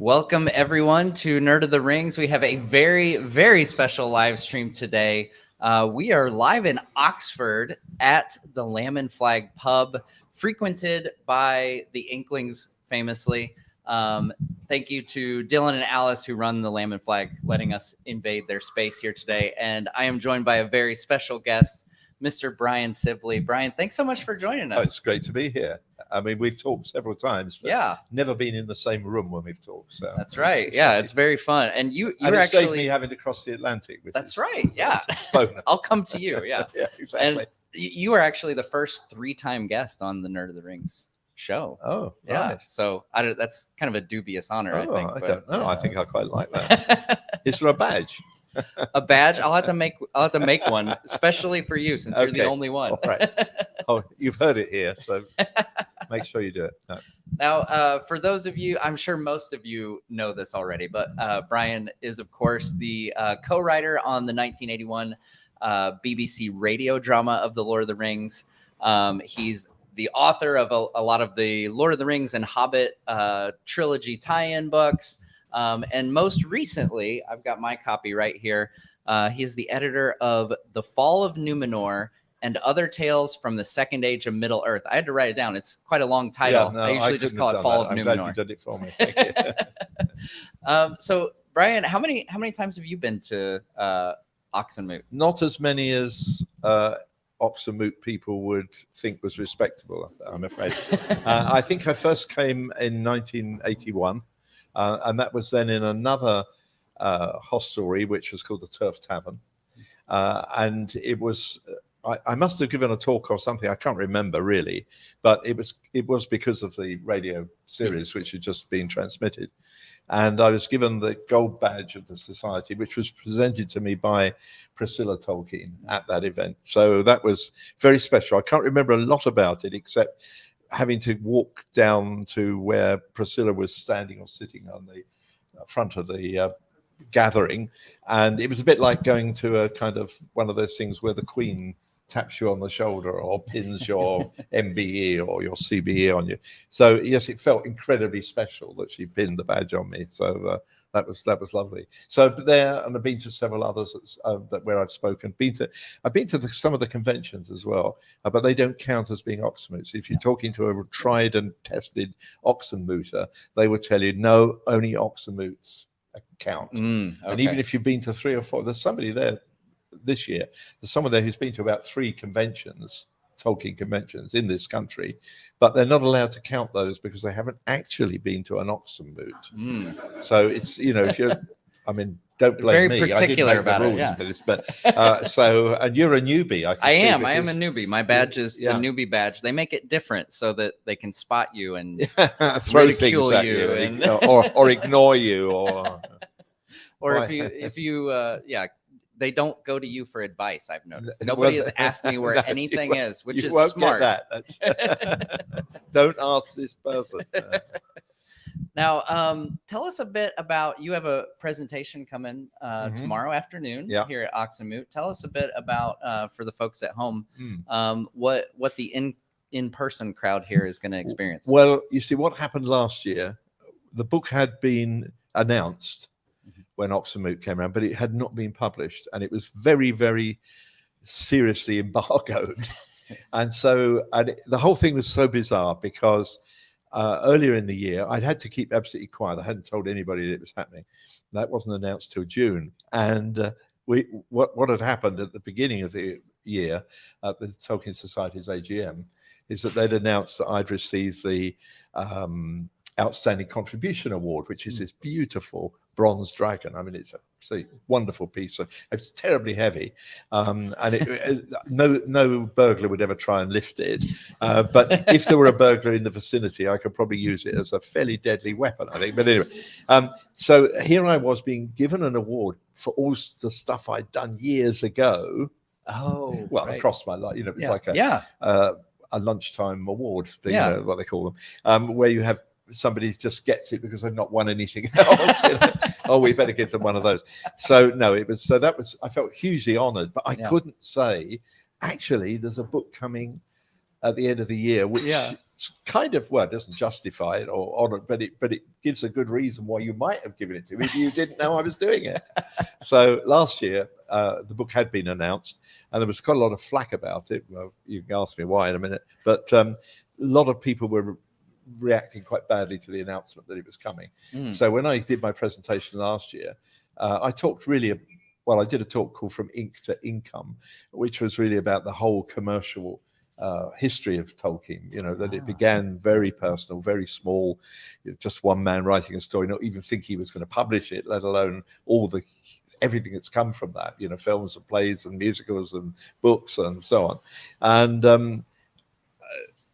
Welcome everyone to Nerd of the Rings. We have a very, very special live stream today. We are live in Oxford at the Lamb and Flag pub, frequented by the Inklings famously. Thank you to Dylan and Alice who run the Lamb and Flag, letting us invade their space here today. And I am joined by a very special guest, Mr. Brian Sibley. Brian, thanks so much for joining us. Oh, it's great to be here. I mean, we've talked several times, but never been in the same room when we've talked. So that's right. It's very fun. And you actually saved me having to cross the Atlantic. That's right. Yeah, I'll come to you. Yeah, yeah, exactly. And you are actually the first 3-time guest on the Nerd of the Rings show. Oh, yeah. Right. So that's kind of a dubious honor. I think. I don't know. I think I quite like that. Is there a badge? A badge? I'll have to make one, especially for you, since you're the only one. All right. Oh, you've heard it here, so make sure you do it. No. Now, for those of you, I'm sure most of you know this already, but Brian is, of course, the co-writer on the 1981 BBC radio drama of The Lord of the Rings. He's the author of a lot of the Lord of the Rings and Hobbit trilogy tie-in books. And most recently, I've got my copy right here. He is the editor of The Fall of Numenor and Other Tales from the Second Age of Middle-earth. I had to write it down. It's quite a long title. Yeah, no, I usually just call it Fall of Numenor. I'm glad you did it for me. Thank you. So, Brian, how many times have you been to Oxonmoot? Not as many as Oxonmoot people would think was respectable, I'm afraid. I think I first came in 1981. And that was then in another hostelry, which was called the Turf Tavern. And it was, I must have given a talk or something, I can't remember really, but it was because of the radio series, which had just been transmitted. And I was given the gold badge of the society, which was presented to me by Christopher Tolkien at that event. So that was very special. I can't remember a lot about it, except having to walk down to where Priscilla was standing or sitting on the front of the gathering. And it was a bit like going to a kind of one of those things where the Queen taps you on the shoulder or pins your MBE or your CBE on you. So yes, it felt incredibly special that she pinned the badge on me. So that was lovely. So there, and I've been to several others where I've spoken. I've been to some of the conventions as well, but they don't count as being Oxonmoots. If you're talking to a tried and tested Oxonmooter, they will tell you no, only Oxonmoots count. And even if you've been to 3 or 4, there's somebody there this year. There's someone there who's been to about 3 conventions, Tolkien conventions in this country, but they're not allowed to count those because they haven't actually been to an Oxonmoot. So it's, if you're, I mean, don't blame me. Very particular about the rules for this, but so, and you're a newbie. I am a newbie. My badge is the newbie badge. They make it different so that they can spot you and throw things at you and or ignore you or if you they don't go to you for advice. I've noticed nobody has asked me where anything is, which is smart. Don't ask this person. Now, tell us a bit about, you have a presentation coming tomorrow afternoon here at Oxonmoot. Tell us a bit about, for the folks at home, what the in-person crowd here is going to experience. Well, you see, what happened last year, the book had been announced when Oxonmoot came around, but it had not been published, and it was very, very seriously embargoed. And so the whole thing was so bizarre because earlier in the year, I'd had to keep absolutely quiet. I hadn't told anybody that it was happening. That wasn't announced till June. And what had happened at the beginning of the year at the Tolkien Society's AGM is that they'd announced that I'd received the Outstanding Contribution Award, which is this beautiful bronze dragon. I mean, it's a wonderful piece. It's terribly heavy, and no burglar would ever try and lift it. But if there were a burglar in the vicinity, I could probably use it as a fairly deadly weapon, I think. But anyway, so here I was being given an award for all the stuff I'd done years ago. Oh, well, across my life, it was like a lunchtime award thing, what they call them, where you have somebody just gets it because they've not won anything else. Oh, we better give them one of those. So no, I felt hugely honored, but I couldn't say, actually, there's a book coming at the end of the year, which it's kind of, well, it doesn't justify it or honor, but it gives a good reason why you might have given it to me if you didn't know I was doing it. So last year, the book had been announced, and there was quite a lot of flack about it. Well, you can ask me why in a minute, but a lot of people were reacting quite badly to the announcement that it was coming. So when I did my presentation last year, I talked really, well, I did a talk called From Ink to Income, which was really about the whole commercial history of Tolkien, that it began very personal, very small, just one man writing a story, not even think he was going to publish it, let alone everything that's come from that, films and plays and musicals and books and so on. And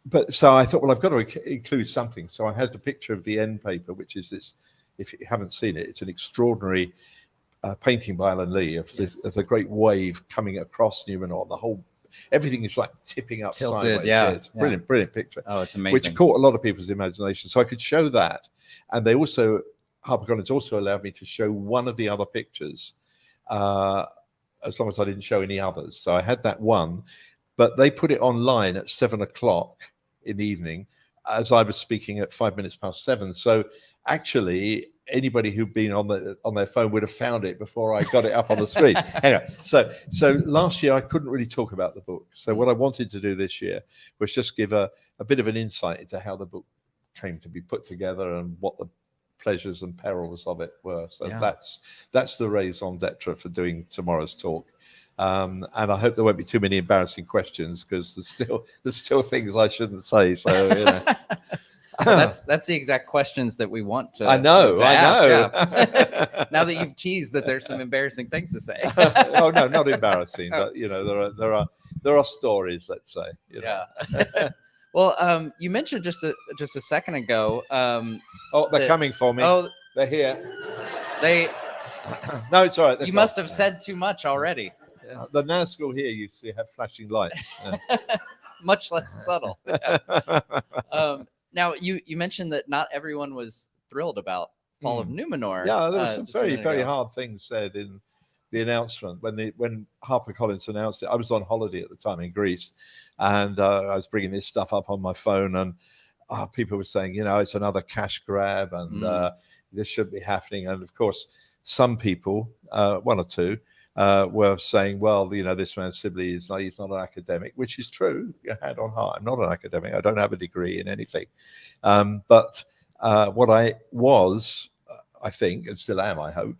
but so I thought, well, I've got to include something. So I had the picture of the end paper, which is this, if you haven't seen it, it's an extraordinary painting by Alan Lee of the great wave coming across Numenor. The whole, everything is like tipping up sideways. Yeah, it's a brilliant picture. Oh, it's amazing. Which caught a lot of people's imagination. So I could show that. And they also, HarperCollins also allowed me to show one of the other pictures, as long as I didn't show any others. So I had that one, but they put it online at 7:00 in the evening as I was speaking at 7:05. So actually, anybody who'd been on their phone would have found it before I got it up on the screen. Anyway, so last year I couldn't really talk about the book. So what I wanted to do this year was just give a bit of an insight into how the book came to be put together and what the pleasures and perils of it were. So that's the raison d'etre for doing tomorrow's talk. And I hope there won't be too many embarrassing questions, because there's still things I shouldn't say. So well, that's the exact questions that we want to. I know. Yeah. Now that you've teased that there's some embarrassing things to say. Oh no, not embarrassing, but there are stories. Let's say. Yeah. Well, you mentioned just a second ago. They're coming for me. Oh, they're here. No, it's all right. You must have said too much already. The Nazgul here, you see, have flashing lights. Much less subtle. Now, you mentioned that not everyone was thrilled about Fall of Numenor. Yeah, there were some very hard things said in the announcement. When HarperCollins announced it, I was on holiday at the time in Greece, and I was bringing this stuff up on my phone, and people were saying, it's another cash grab, and this shouldn't be happening. And of course, some people, one or two, were saying, well, this man Sibley he's not an academic, which is true. Hand on heart, I'm not an academic. I don't have a degree in anything. But what I was, I think, and still am, I hope,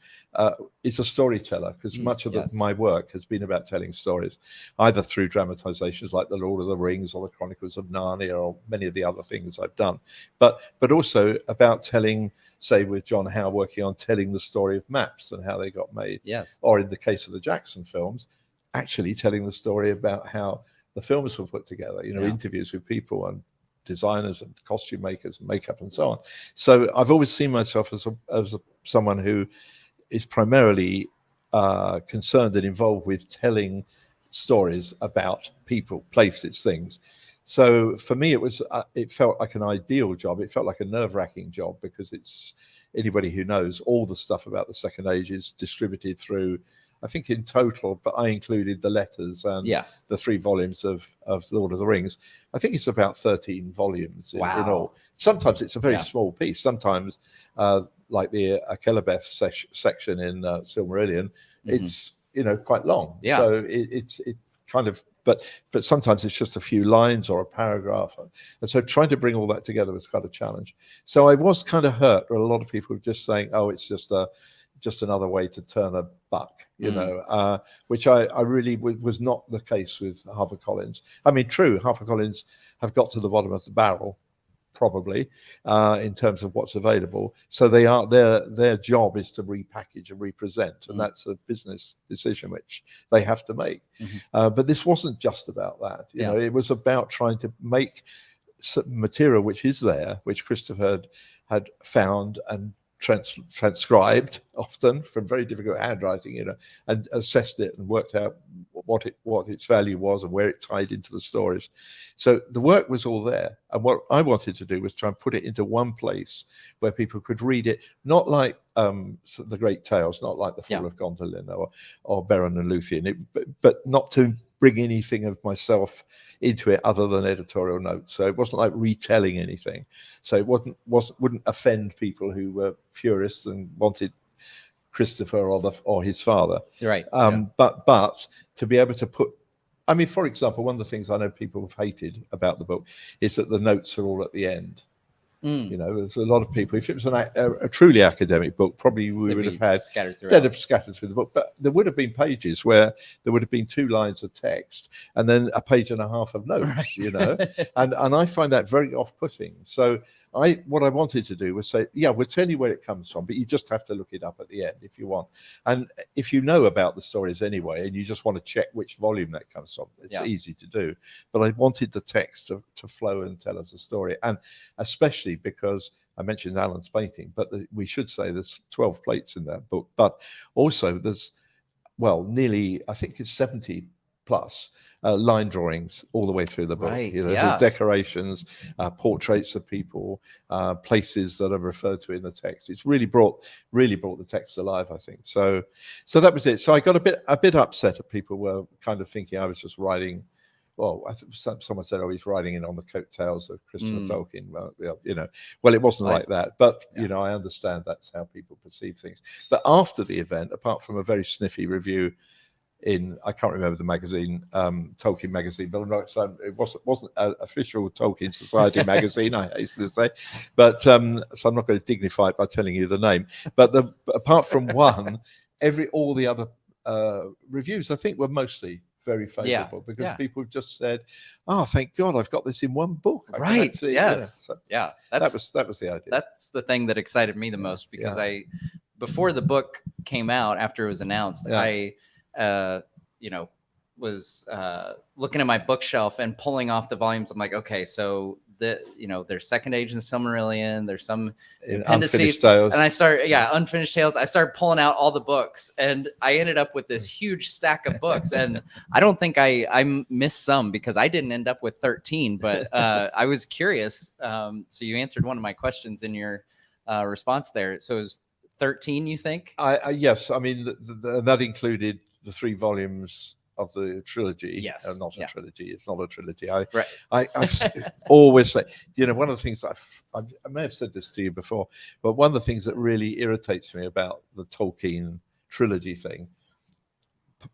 is a storyteller, because much of my work has been about telling stories, either through dramatizations like The Lord of the Rings or The Chronicles of Narnia or many of the other things I've done, but also about telling, say with John Howe, working on telling the story of maps and how they got made. Yes. Or in the case of the Jackson films, actually telling the story about how the films were put together, interviews with people and designers and costume makers and makeup and so on. So I've always seen myself as someone who is primarily concerned and involved with telling stories about people, places, things. So for me, it felt like an ideal job. It felt like a nerve-wracking job, because it's, anybody who knows, all the stuff about the Second Age is distributed through, I think in total, but I included the letters and the 3 volumes of Lord of the Rings. I think it's about 13 volumes in all. Sometimes it's a very small piece. Sometimes, like the Akelebeth section in Silmarillion, it's quite long. Yeah. So it's kind of, but sometimes it's just a few lines or a paragraph, and so trying to bring all that together was quite a challenge. So I was kind of hurt. A lot of people were just saying, "Oh, it's just another way to turn a buck," which I really was not the case with HarperCollins. I mean, true, HarperCollins have got to the bottom of the barrel, probably, in terms of what's available. So their job is to repackage and represent, and that's a business decision which they have to make. But this wasn't just about that. It was about trying to make some material which is there, which Christopher had found and transcribed, often from very difficult handwriting, and assessed it and worked out what its value was and where it tied into the stories. So the work was all there, and what I wanted to do was try and put it into one place where people could read it, not like the Great Tales, not like the Fall of Gondolin or Beren and Luthien, but not to bring anything of myself into it other than editorial notes. So it wasn't like retelling anything. So it wouldn't offend people who were purists and wanted Christopher or his father. Right. But to be able to put, I mean, for example, one of the things I know people have hated about the book is that the notes are all at the end. You know, there's a lot of people, if it was a truly academic book, probably we would have had scattered through. They'd have scattered through the book, but there would have been pages where there would have been 2 lines of text and then a page and a half of notes, Right. you know, and I find that very off-putting. So what I wanted to do was say, yeah, we'll tell you where it comes from, but you just have to look it up at the end if you want. And if you know about the stories anyway, and you just want to check which volume that comes from, it's easy to do. But I wanted the text to flow and tell us a story, and especially because I mentioned Alan's painting, but we should say there's 12 plates in that book, but also there's, well, nearly, I think it's 70 plus line drawings all the way through the book. Right, You know, with decorations, portraits of people, places that are referred to in the text. It's really brought the text alive, I think. So that was it. So I got a bit upset that people were kind of thinking I was just writing. Well, I think someone said, "Oh, he's riding in on the coattails of Christopher Tolkien." Well, you know, well, it wasn't like that, but you know, I understand that's how people perceive things. But after the event, apart from a very sniffy review in, I can't remember the magazine, Tolkien magazine, but I'm not, so it wasn't an official Tolkien Society magazine, I hasten to say, but so I'm not going to dignify it by telling you the name. But apart from one, all the other reviews, I think, were mostly very favorable because people just said, "Oh, thank God, I've got this in one book." Right. Yes. You know, so That was the idea. That's the thing that excited me the most, because before the book came out, after it was announced, I you know, was looking at my bookshelf and pulling off the volumes. I'm like, okay, so there's Second Age and Silmarillion, there's some appendices, and I start Unfinished Tales. I started pulling out all the books, and I ended up with this huge stack of books. And I don't think I missed some, because I didn't end up with 13, but I was curious. So you answered one of my questions in your response there. So it was 13, you think? Yes, I mean that included the 3 volumes of the trilogy. Yes. Not a trilogy. It's not a trilogy. I Right. always say, you know, one of the things I may have said this to you before, but one of the things that really irritates me about the Tolkien trilogy thing,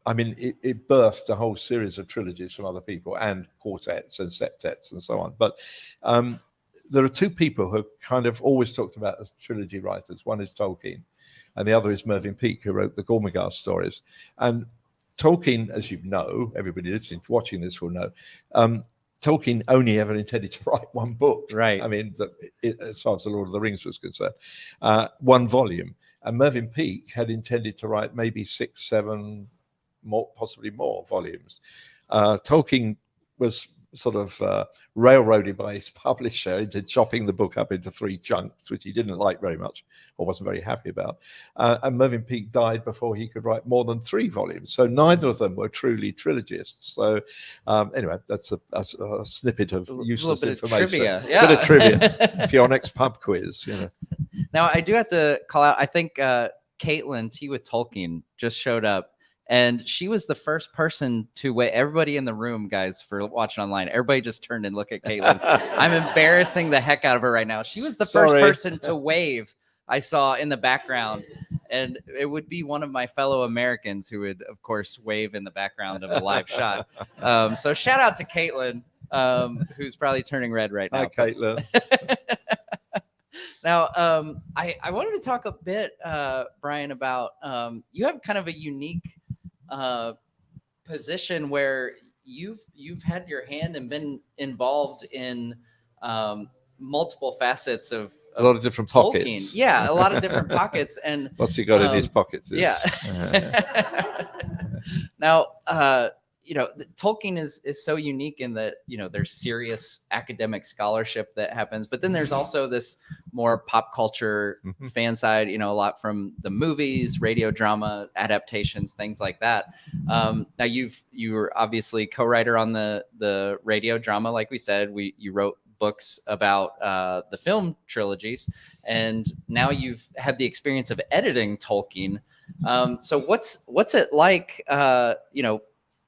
I mean, it birthed a whole series of trilogies from other people and quartets and septets and so on. But there are 2 people who kind of always talked about as trilogy writers. One is Tolkien, and the other is Mervyn Peake, who wrote the Gormenghast stories. And Tolkien, as you know, everybody listening, watching this will know, Tolkien only ever intended to write one book. Right. I mean, as far as the Lord of the Rings was concerned, 1 volume. And Mervyn Peake had intended to write maybe 6, 7, more, possibly more volumes. Tolkien was sort of railroaded by his publisher into chopping the book up into 3 chunks, which he didn't like very much or wasn't very happy about. And Mervyn Peake died before he could write more than 3 volumes. So neither of them were truly trilogists. So anyway, that's a snippet of useless information. Trivia. Bit of trivia for your next pub quiz. You know. Now, I do have to call out, I think Caitlin, Tea with Tolkien, just showed up. And she was the first person to wave. Everybody in the room, guys, for watching online, everybody just turned and looked at Caitlin. I'm embarrassing the heck out of her right now. She was the first person to wave I saw in the background. And it would be one of my fellow Americans who would, of course, wave in the background of a live shot. So shout out to Caitlin, who's probably turning red right now. Hi, Caitlin. Now, I wanted to talk a bit, Brian, about you have kind of a unique position where you've had your hand and been involved in multiple facets of a lot of different Tolkien. pockets. Yeah, a lot of different pockets. And what's he got in his pockets? Yeah. Now, Tolkien is so unique in that, there's serious academic scholarship that happens, but then there's also this more pop culture fan side, a lot from the movies, radio drama, adaptations, things like that. Now you were obviously co-writer on the radio drama. Like we said, you wrote books about the film trilogies, and now you've had the experience of editing Tolkien. So what's it like,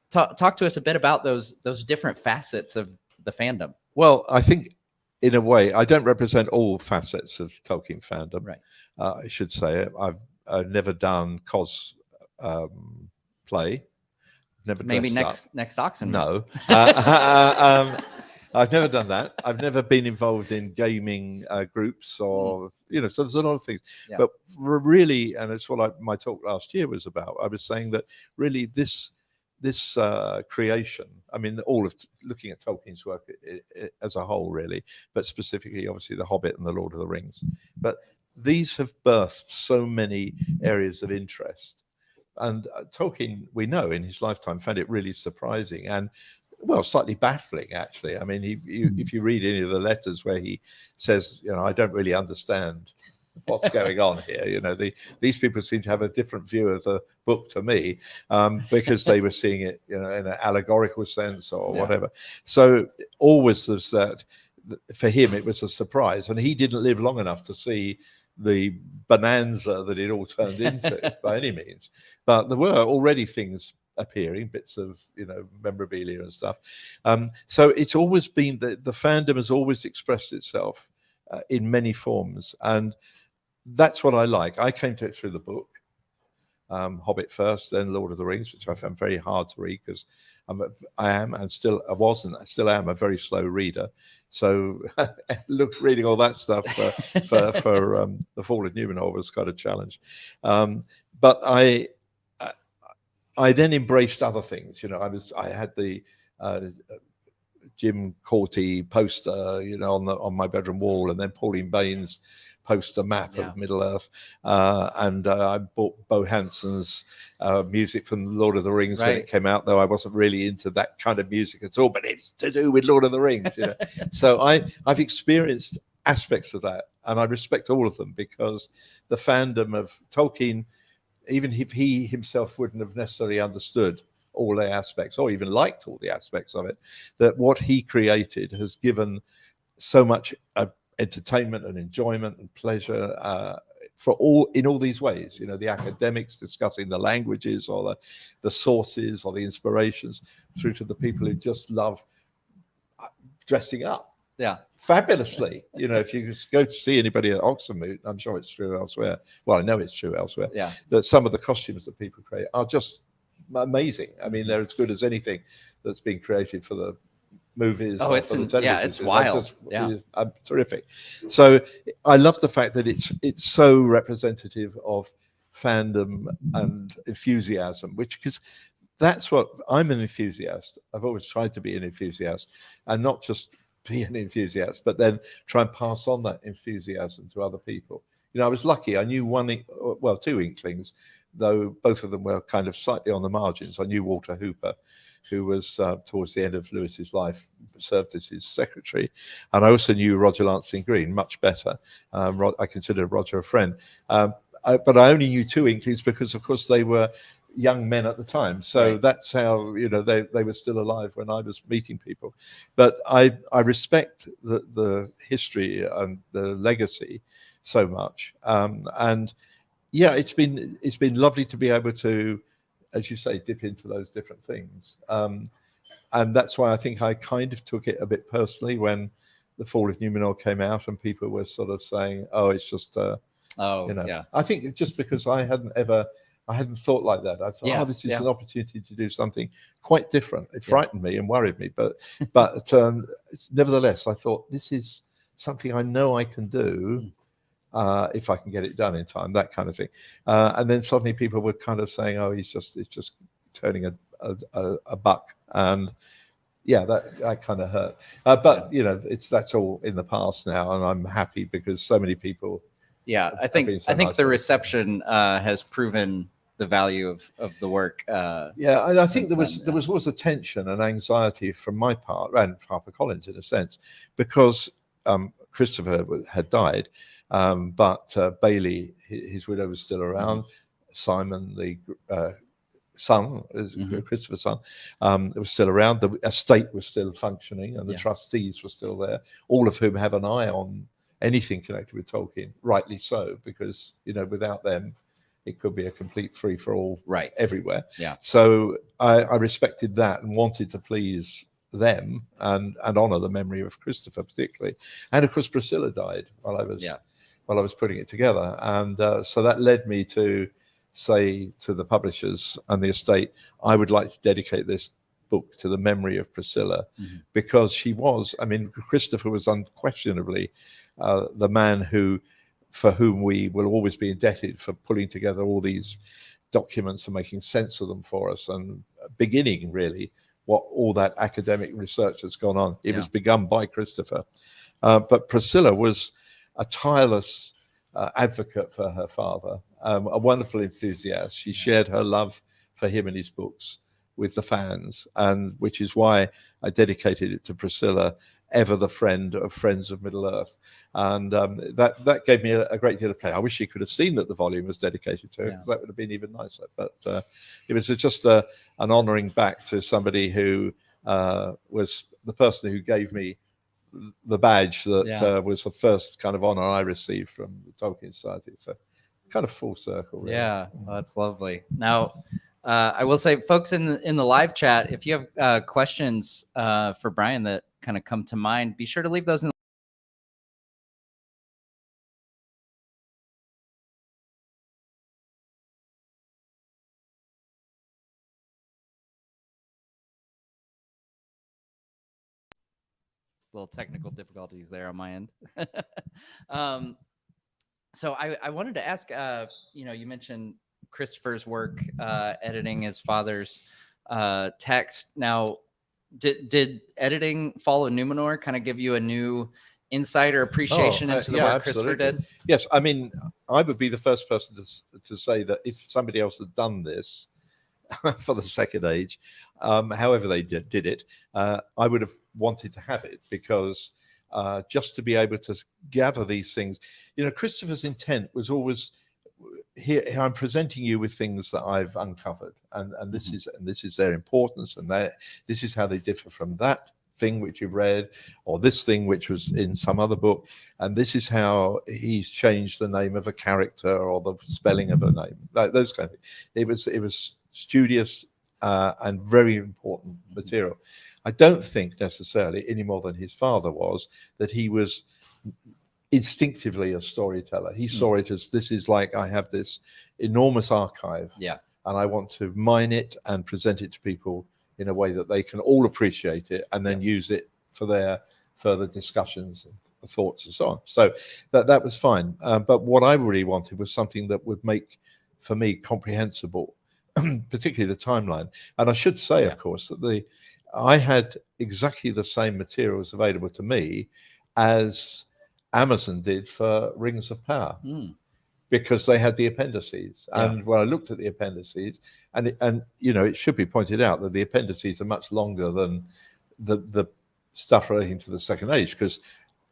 talk to us a bit about those different facets of the fandom. Well, I think in a way, I don't represent all facets of Tolkien fandom. Right. I should say I've never done play. Never Maybe dressed next Oxonmoot. No. I've never done that. I've never been involved in gaming groups or, so there's a lot of things. Yeah. But really, and it's what my talk last year was about, I was saying that really this creation, I mean, all of looking at Tolkien's work as a whole, really, but specifically, obviously, The Hobbit and The Lord of the Rings. But these have birthed so many areas of interest. And Tolkien, we know in his lifetime, found it really surprising and, well, slightly baffling, actually. I mean, if you read any of the letters where he says, I don't really understand what's going on here. These people seem to have a different view of the book to me because they were seeing it, in an allegorical sense or whatever. So always there's that. For him, it was a surprise, and he didn't live long enough to see the bonanza that it all turned into by any means. But there were already things appearing, bits of memorabilia and stuff. So it's always been the fandom has always expressed itself in many forms, and that's what I like. I came to it through the book, Hobbit first, then Lord of the Rings, which I found very hard to read because I am and still am a very slow reader. So reading all that stuff for the Fall of Numenor was quite a challenge. But I then embraced other things. I had the Jim Corti poster, on my bedroom wall, and then Pauline Bain's poster map of Middle Earth, and I bought Bo Hanson's music from Lord of the Rings when it came out, though I wasn't really into that kind of music at all, but it's to do with Lord of the Rings. So I've experienced aspects of that, and I respect all of them, because the fandom of Tolkien, even if he himself wouldn't have necessarily understood all the aspects or even liked all the aspects of it, that what he created has given so much entertainment and enjoyment and pleasure in all these ways. The academics discussing the languages or the sources or the inspirations, through to the people who just love dressing up fabulously. If you go to see anybody at Oxonmoot, I'm sure it's true elsewhere, well, I know it's true elsewhere, that some of the costumes that people create are just amazing. I mean, they're as good as anything that's been created for the movies. Oh, it's wild. I'm terrific. So I love the fact that it's so representative of fandom and enthusiasm, because that's what I'm an enthusiast. I've always tried to be an enthusiast, and not just be an enthusiast, but then try and pass on that enthusiasm to other people. I was lucky. I knew two inklings, though both of them were kind of slightly on the margins. I knew Walter Hooper, who was towards the end of Lewis's life, served as his secretary. And I also knew Roger Lansing Green much better. I considered Roger a friend. But I only knew two inklings because, of course, they were young men at the time. So that's how, they were still alive when I was meeting people. But I respect the history and the legacy so much. And yeah, it's been lovely to be able to, as you say, dip into those different things. And that's why I think I kind of took it a bit personally when The Fall of Numenor came out and people were sort of saying, oh, it's just, I think just because I hadn't thought like that. I thought, this is an opportunity to do something quite different. It frightened me and worried me, but nevertheless, I thought, this is something I know I can do. If I can get it done in time, that kind of thing. And then suddenly people were kind of saying, oh, it's just turning a buck. And that kind of hurt. But that's all in the past now, and I'm happy because so many people. Yeah, I think the reception has proven the value of the work. And I think there was always a tension and anxiety from my part, and HarperCollins in a sense, because Christopher had died. But Bailey, his widow, was still around. Simon, the son, Christopher's son, was still around. The estate was still functioning, and the trustees were still there, all of whom have an eye on anything connected with Tolkien, rightly so, because without them, it could be a complete free for all Right. everywhere. Yeah. So I respected that and wanted to please them and honor the memory of Christopher particularly. And of course, Priscilla died while I was putting it together. And so that led me to say to the publishers and the estate, I would like to dedicate this book to the memory of Priscilla, because she was, I mean, Christopher was unquestionably the man for whom we will always be indebted for pulling together all these documents and making sense of them for us, and beginning really what all that academic research that's gone on. It was begun by Christopher. But Priscilla was a tireless advocate for her father, a wonderful enthusiast. She shared her love for him and his books with the fans, and which is why I dedicated it to Priscilla, ever the friend of Friends of Middle Earth. And that gave me a great deal of pleasure. I wish you could have seen that the volume was dedicated to her, because that would have been even nicer. But it was just an honouring back to somebody who was the person who gave me the badge that was the first kind of honour I received from the Tolkien Society. So kind of full circle, really. Yeah, well, that's lovely. Now, I will say, folks in the live chat, if you have questions for Brian that kind of come to mind, be sure to leave those in. Little technical difficulties there on my end. So I wanted to ask, you mentioned Christopher's work editing his father's text. Now, did editing Fall of Numenor kind of give you a new insight or appreciation into the work Christopher did? Yes, I mean, I would be the first person to say that if somebody else had done this for the Second Age, however they did it, I would have wanted to have it, because just to be able to gather these things, Christopher's intent was always, here I'm presenting you with things that I've uncovered, and this is their importance, and this is how they differ from that thing which you've read, or this thing which was in some other book, and this is how he's changed the name of a character or the spelling of a name, like those kind of things. It was studious and very important material. I don't think necessarily, any more than his father was, that he was instinctively a storyteller. He saw it as, this is like, I have this enormous archive, and I want to mine it and present it to people in a way that they can all appreciate it, and then use it for their further discussions and thoughts and so on. So that was fine. But what I really wanted was something that would make, for me, comprehensible, particularly the timeline. And I should say, of course, that I had exactly the same materials available to me as Amazon did for Rings of Power, because they had the appendices. And when I looked at the appendices, and it should be pointed out that the appendices are much longer than the stuff relating to the Second Age, because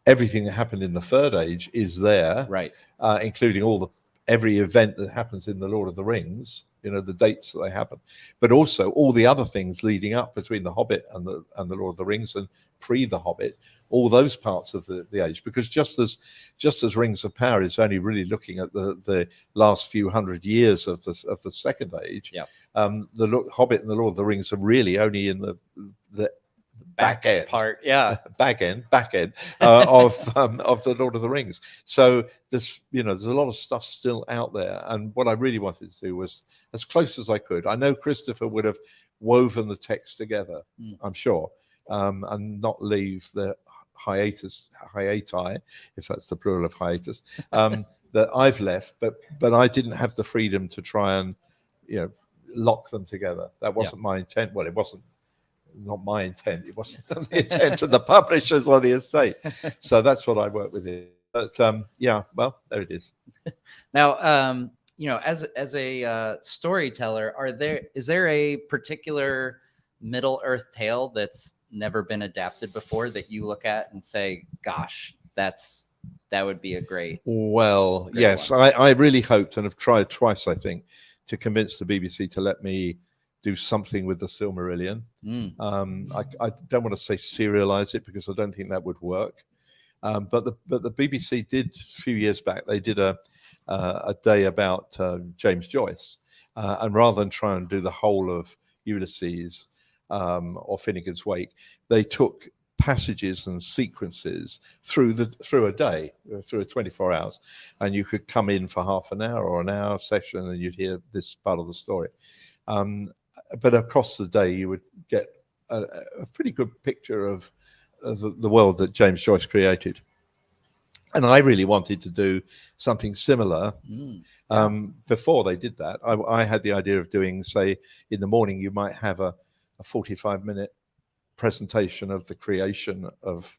everything that happened in the Third Age is there, right? Including every event that happens in the Lord of the Rings, the dates that they happen, but also all the other things leading up between the Hobbit and the Lord of the Rings, and pre the Hobbit, all those parts of the age. Because just as Rings of Power is only really looking at the last few hundred years of the Second Age, the Hobbit and the Lord of the Rings are really only in the back end part, back end of the Lord of the Rings. So there's a lot of stuff still out there, and what I really wanted to do was as close as I could. I know Christopher would have woven the text together, I'm sure, and not leave the hiati, if that's the plural of hiatus, that I've left, but I didn't have the freedom to try and lock them together. That wasn't my intent. Well, it wasn't not my intent. It wasn't the intent of the publishers or the estate. So that's what I worked with it. But well, there it is. Now, as a storyteller, is there a particular Middle Earth tale that's never been adapted before that you look at and say, gosh, that would be a great yes, I really hoped, and have tried twice, I think, to convince the BBC to let me do something with the Silmarillion. I don't want to say serialize it, because I don't think that would work. But the BBC did a few years back. They did a a day about James Joyce, and rather than try and do the whole of Ulysses or Finnegan's Wake, they took passages and sequences through a day, through a 24 hours, and you could come in for half an hour or an hour session and you'd hear this part of the story, but across the day you would get a pretty good picture of the world that James Joyce created. And I really wanted to do something similar. Before they did that, I had the idea of doing, say, in the morning you might have a 45-minute presentation of the creation of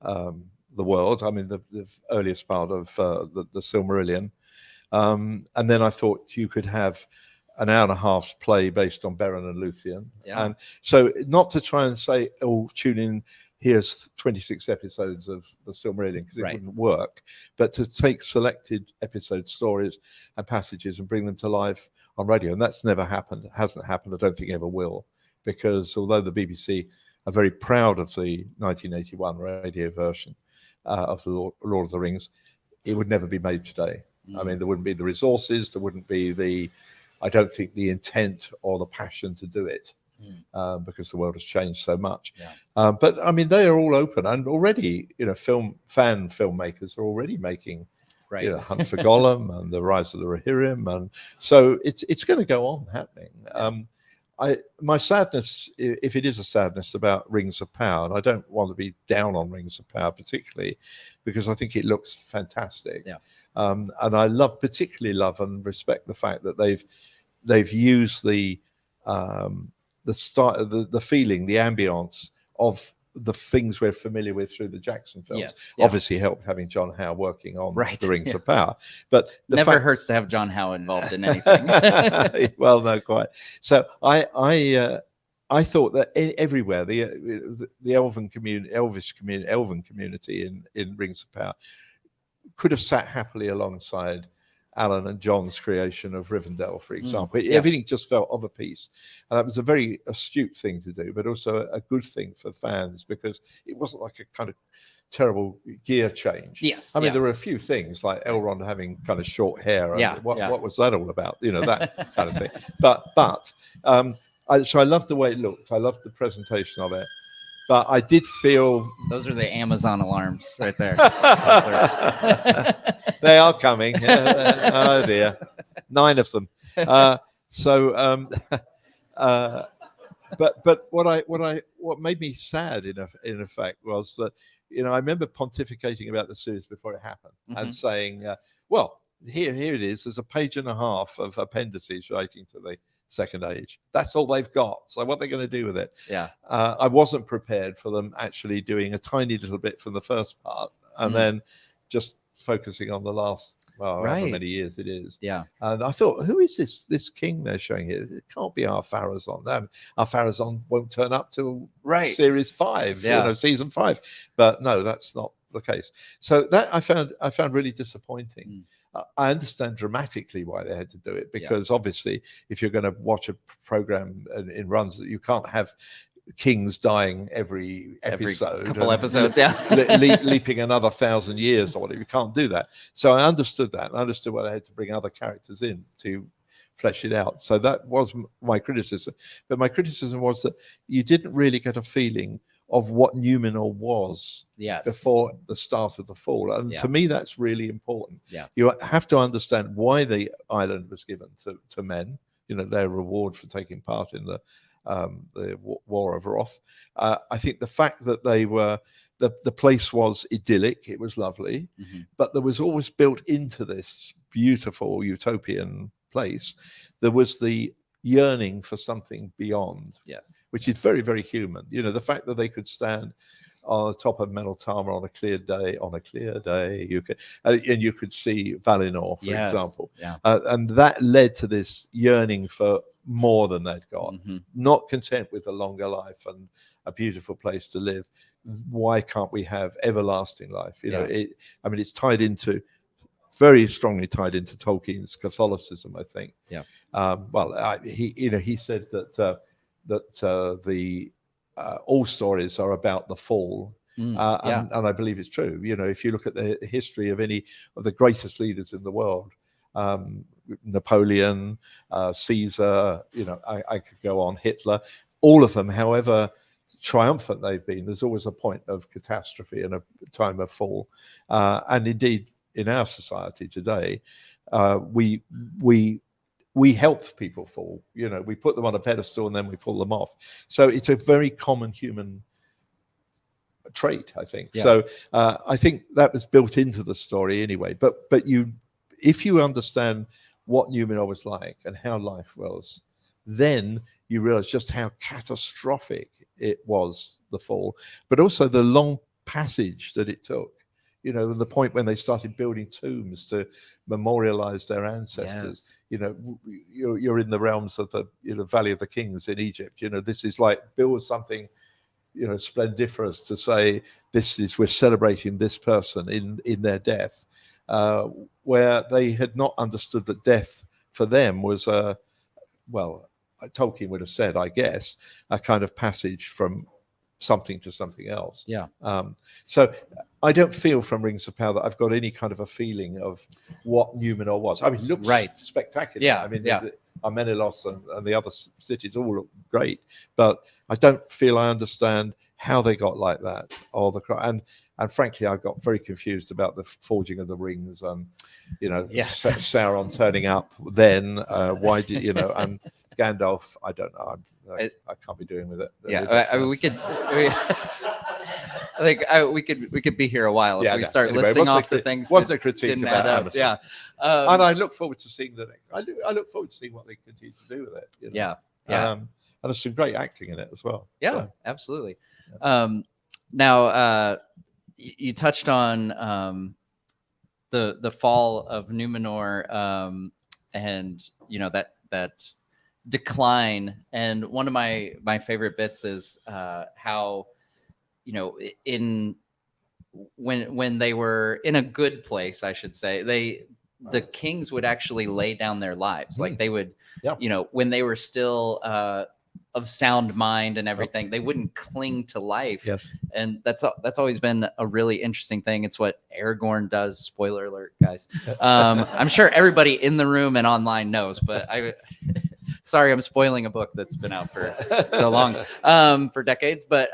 the world. I mean, the earliest part of the Silmarillion. And then I thought you could have an hour and a half's play based on Beren and Luthien. And so not to try and say, oh, tune in, here's 26 episodes of the Silmarillion, because it wouldn't work, but to take selected episode stories and passages and bring them to life on radio. And that's never happened. It hasn't happened. I don't think ever will, because although the BBC are very proud of the 1981 radio version of the Lord of the Rings, it would never be made today. I mean, there wouldn't be the resources, there wouldn't be I don't think the intent or the passion to do it. Because the world has changed so much. But I mean, they are all open, and already, filmmakers are already making, Hunt for Gollum and The Rise of the Rohirrim, and so it's going to go on happening. My sadness, if it is a sadness about Rings of Power, and I don't want to be down on Rings of Power particularly, because I think it looks fantastic. And I particularly love and respect the fact that they've used the start, the feeling, the ambience of the things we're familiar with through the Jackson films. Obviously helped having John Howe working on the Rings of Power, but never hurts to have John Howe involved in anything. Well, no, quite. So I thought that everywhere the elven community in Rings of Power could have sat happily alongside Alan and John's creation of Rivendell, for example. Everything just felt of a piece. And that was a very astute thing to do, but also a good thing for fans, because it wasn't like a kind of terrible gear change. I mean, there were a few things like Elrond having kind of short hair. And what was that all about? That kind of thing. So I loved the way it looked. I loved the presentation of it. But I did feel... Those are the Amazon alarms right there. They are coming. Oh, dear. 9 of them. But what made me sad, in effect, was that, I remember pontificating about the series before it happened and saying, well, here it is. There's a page and a half of appendices relating to the Second Age. That's all they've got. So what they're going to do with it? I wasn't prepared for them actually doing a tiny little bit from the first part and then just focusing on the last, however many years it is. And I thought, who is this king they're showing here? It can't be our Pharazôn. Our Pharazôn won't turn up till series 5, season 5. But no, that's not the case. So that I found really disappointing. I understand dramatically why they had to do it, because obviously if you're going to watch a program in runs, that you can't have kings dying every episode, couple episodes, leaping another 1,000 years or whatever. You can't do that. So I understood that. I understood why they had to bring other characters in to flesh it out. So that was my criticism. But my criticism was that you didn't really get a feeling of what Numenor was before the start of the Fall. And to me, that's really important. You have to understand why the island was given to men, their reward for taking part in the War of Roth. I think the fact that they were, the place was idyllic, it was lovely, but there was always built into this beautiful utopian place, there was the yearning for something beyond, which is very, very human. The fact that they could stand on the top of Meneltama on a clear day, you could and you could see Valinor, for example, and that led to this yearning for more than they'd got. Not content with a longer life and a beautiful place to live, why can't we have everlasting life? It's tied into, very strongly tied into Tolkien's Catholicism, I think. He said that the all stories are about the fall, and I believe it's true. If you look at the history of any of the greatest leaders in the world, Napoleon, Caesar, I could go on, Hitler, all of them, however triumphant they've been, there's always a point of catastrophe and a time of fall. And indeed, in our society today, we help people fall. We put them on a pedestal and then we pull them off. So it's a very common human trait, I think. Yeah. So I think that was built into the story anyway. But if you understand what Numenor was like and how life was, then you realize just how catastrophic it was, the fall, but also the long passage that it took. The point when they started building tombs to memorialize their ancestors. Yes. You're in the realms of the Valley of the Kings in Egypt. This is like build something splendiferous to say we're celebrating this person in their death, where they had not understood that death for them was Tolkien would have said, I guess, a kind of passage from something to something else. Yeah. So I don't feel from Rings of Power that I've got any kind of a feeling of what Numenor was. I mean, it looks spectacular. Yeah. I mean, Armenelos and the other cities all look great, but I don't feel I understand how they got like that, or and frankly, I got very confused about the forging of the rings and Sauron turning up. Then why did and Gandalf? I don't know. I can't be doing with it. Yeah, I mean, we could. I think we could be here a while if we start listing off the things. Wasn't a critique didn't about add up. Amazon. Yeah, and I look forward to seeing I look forward to seeing what they continue to do with it. Yeah. And there's some great acting in it as well. Yeah, so. Absolutely. Now you touched on the fall of Numenor, and that decline. And one of my favorite bits is how when they were in a good place, I should say, the kings would actually lay down their lives. Like they would, when they were still of sound mind and everything, they wouldn't cling to life. Yes. And that's always been a really interesting thing. It's what Aragorn does. Spoiler alert, guys. I'm sure everybody in the room and online knows, but sorry, I'm spoiling a book that's been out for so long, for decades. But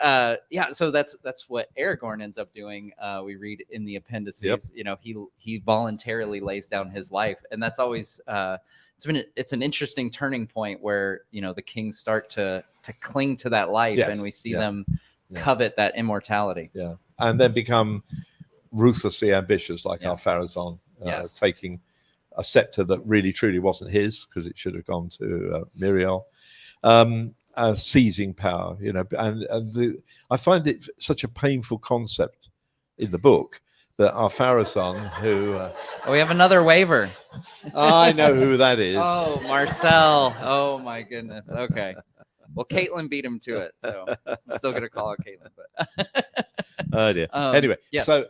so that's what Aragorn ends up doing. We read in the appendices. Yep. He voluntarily lays down his life, and that's always it's an interesting turning point where the kings start to cling to that life, and we see them covet that immortality. Yeah, and then become ruthlessly ambitious, like Ar-Pharazôn, taking a scepter that really truly wasn't his because it should have gone to Miriel, seizing power. I find it such a painful concept in the book that Ar-Pharazôn, who we have another waiver. I know who that is. Oh, Marcel. Oh my goodness. Okay. Well, Caitlin beat him to it, so I'm still gonna call it Caitlin. But oh dear. Anyway, yes. So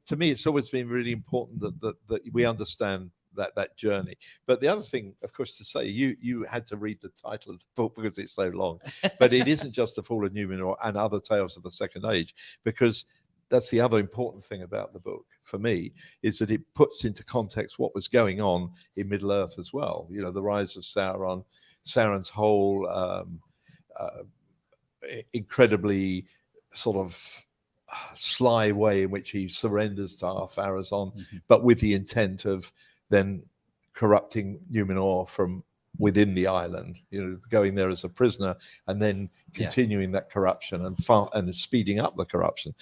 to me, it's always been really important that we understand that journey. But the other thing, of course, to say, you had to read the title of the book because it's so long. But it isn't just the Fall of Numenor and Other Tales of the Second Age, because that's the other important thing about the book for me, is that it puts into context what was going on in Middle Earth as well. The rise of Sauron, Sauron's whole incredibly sort of sly way in which he surrenders to Ar-Pharazôn, but with the intent of then corrupting Numenor from within the island, going there as a prisoner and then continuing that corruption and speeding up the corruption.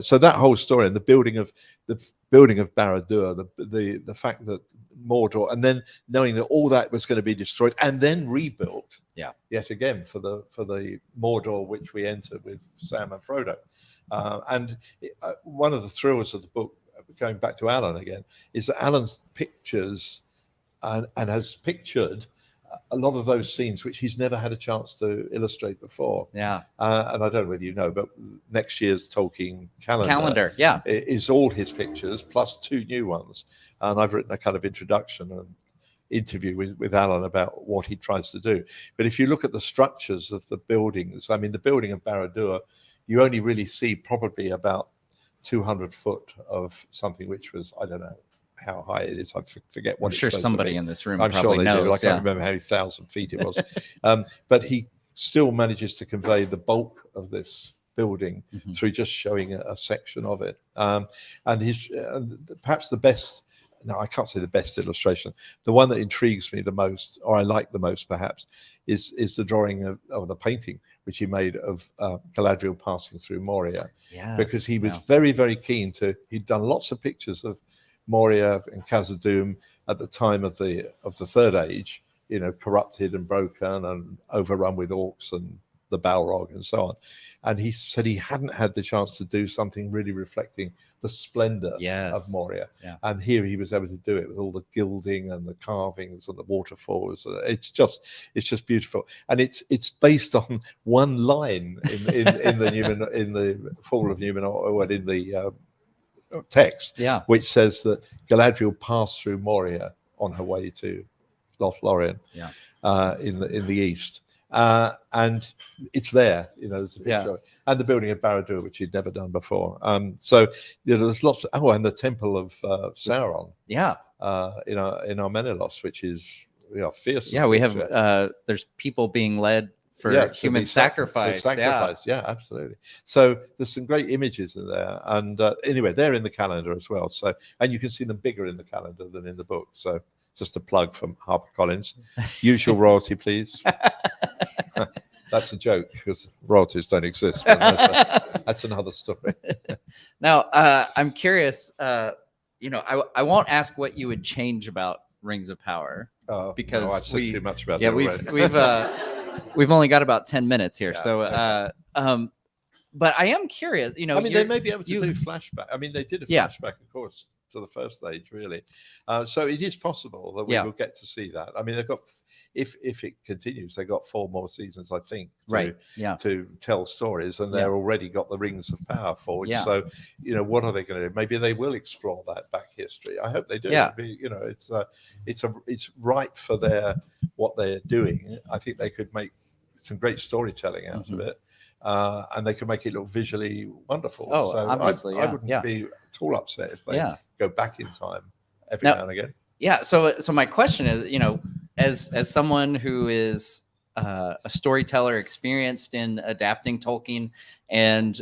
So that whole story and the building of Barad-dûr, the fact that Mordor, and then knowing that all that was going to be destroyed and then rebuilt, yet again for the Mordor which we entered with Sam and Frodo. And one of the thrills of the book, going back to Alan again, is that Alan's pictures and has pictured a lot of those scenes which he's never had a chance to illustrate before. Yeah. And I don't know whether you know, but next year's Tolkien calendar is all his pictures plus 2 new ones. And I've written a kind of introduction and interview with Alan about what he tries to do. But if you look at the structures of the buildings, I mean, the building of Barad-dûr, you only really see probably about 200 foot of something which was, I don't know, how high it is. I forget what I'm sure somebody in this room I'm probably sure they knows. do. I can't remember how many thousand feet it was. But he still manages to convey the bulk of this building through just showing a section of it. And his perhaps the best, no, I can't say the best illustration. The one that intrigues me the most, or I like the most perhaps, is the drawing of the painting which he made of Galadriel passing through Moria. Yes, because he was very, very keen to, he'd done lots of pictures of Moria and Khazad-dûm at the time of the Third Age, you know, corrupted and broken and overrun with orcs and the Balrog and so on. And he said he hadn't had the chance to do something really reflecting the splendor of Moria. Yeah. And here he was able to do it with all the gilding and the carvings and the waterfalls. It's just beautiful. And it's based on one line in the Fall of Numenor, in the text, which says that Galadriel passed through Moria on her way to Lothlorien in the east. And it's there, you know, there's a picture of it. And the building of Barad-dûr, which he'd never done before. So, you know, there's lots of, and the temple of Sauron. In our Menelaus, which is fierce. Yeah, we have, there's people being led for human sacrifice. Yeah, absolutely. So there's some great images in there. And anyway, they're in the calendar as well. So, and you can see them bigger in the calendar than in the book. So just a plug from HarperCollins. Use your royalty, please. That's a joke because royalties don't exist. But that's another story. Now, I'm curious. You know, I won't ask what you would change about Rings of Power because I've said too much about that. We've only got about 10 minutes here. But I am curious. You know, I mean, they may be able to do flashback. I mean, they did a flashback, of course, to the First Age, really. So it is possible that we will get to see that. I mean, they've got, if it continues, they've got 4 more seasons, I think, to tell stories, and they're already got the Rings of Power forged. So, you know, what are they going to do? Maybe they will explore that back history. I hope they do. You know, it's right for what they're doing. I think they could make some great storytelling out of it. And they can make it look visually wonderful. So obviously, I wouldn't be at all upset if they go back in time every now and again. Yeah. So my question is, you know, as someone who is a storyteller experienced in adapting Tolkien, and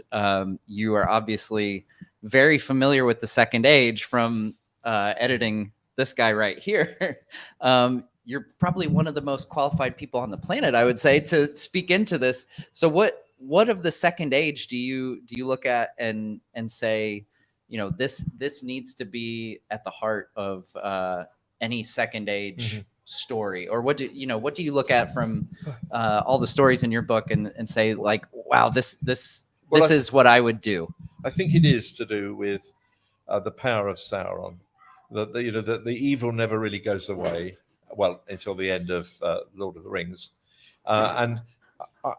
you are obviously very familiar with the Second Age from editing this guy right here. You're probably one of the most qualified people on the planet, I would say, to speak into this. So what of the Second Age do you look at and say, you know, this needs to be at the heart of any Second Age story? Or what do you look at from all the stories in your book and say, like, wow, this is what I would do? I think it is to do with the power of Sauron. That the evil never really goes away, well, until the end of Lord of the Rings, and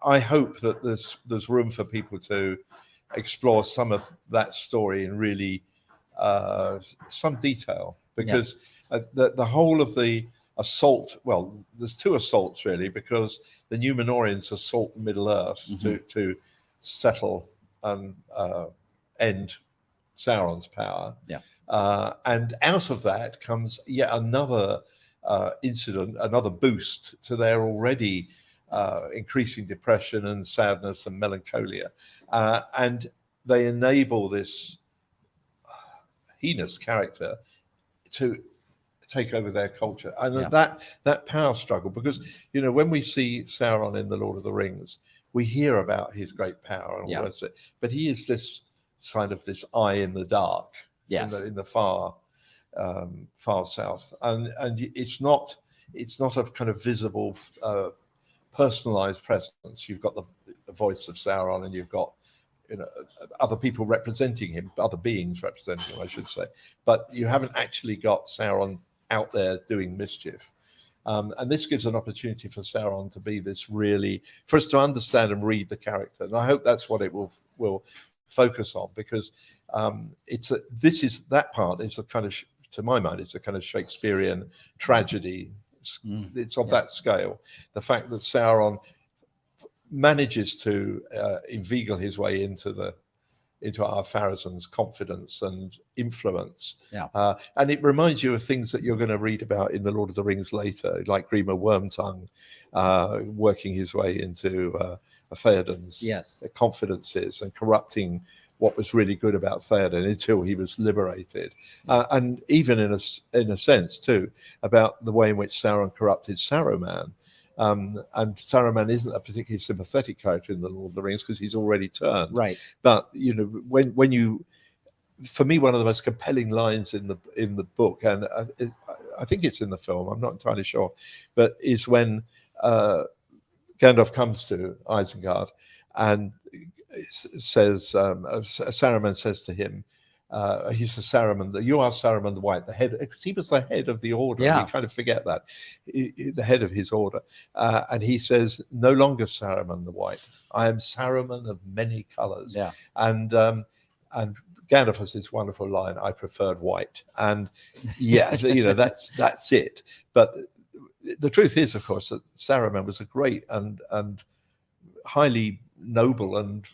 I hope that there's room for people to explore some of that story in really some detail, because the whole of the assault, well, there's 2 assaults really, because the Numenorians assault Middle Earth to settle and end Sauron's power. And out of that comes yet another incident, another boost to their already increasing depression and sadness and melancholia, and they enable this heinous character to take over their culture, and that power struggle. Because, you know, when we see Sauron in the Lord of the Rings, we hear about his great power and all the rest of it, but he is this kind of this eye in the dark, in the far south, and it's not a kind of visible personalized presence. You've got the voice of Sauron, and you've got, you know, other people representing him, other beings representing him, I should say, but you haven't actually got Sauron out there doing mischief. And this gives an opportunity for Sauron to be this really, for us to understand and read the character. And I hope that's what it will focus on, because that part is a kind of, to my mind, it's a kind of Shakespearean tragedy. It's of that scale. The fact that Sauron manages to inveigle his way into our Pharazon's confidence and influence. Yeah. And it reminds you of things that you're going to read about in The Lord of the Rings later, like Grima Wormtongue working his way into Theoden's confidences and corrupting what was really good about Theoden until he was liberated. And even in a sense, too, about the way in which Sauron corrupted Saruman. And Saruman isn't a particularly sympathetic character in The Lord of the Rings because he's already turned. Right. But, you know, when you, for me, one of the most compelling lines in the book, and I think it's in the film, I'm not entirely sure, but is when Gandalf comes to Isengard and says, Saruman says to him, he's the Saruman, you are Saruman the White, the head, because he was the head of the order. Yeah. We kind of forget that, the head of his order. And he says, no longer Saruman the White, I am Saruman of many colors. Yeah. And Gandalf has this wonderful line, I preferred white. And yeah, you know, that's it. But the truth is, of course, that Saruman was a great and highly noble and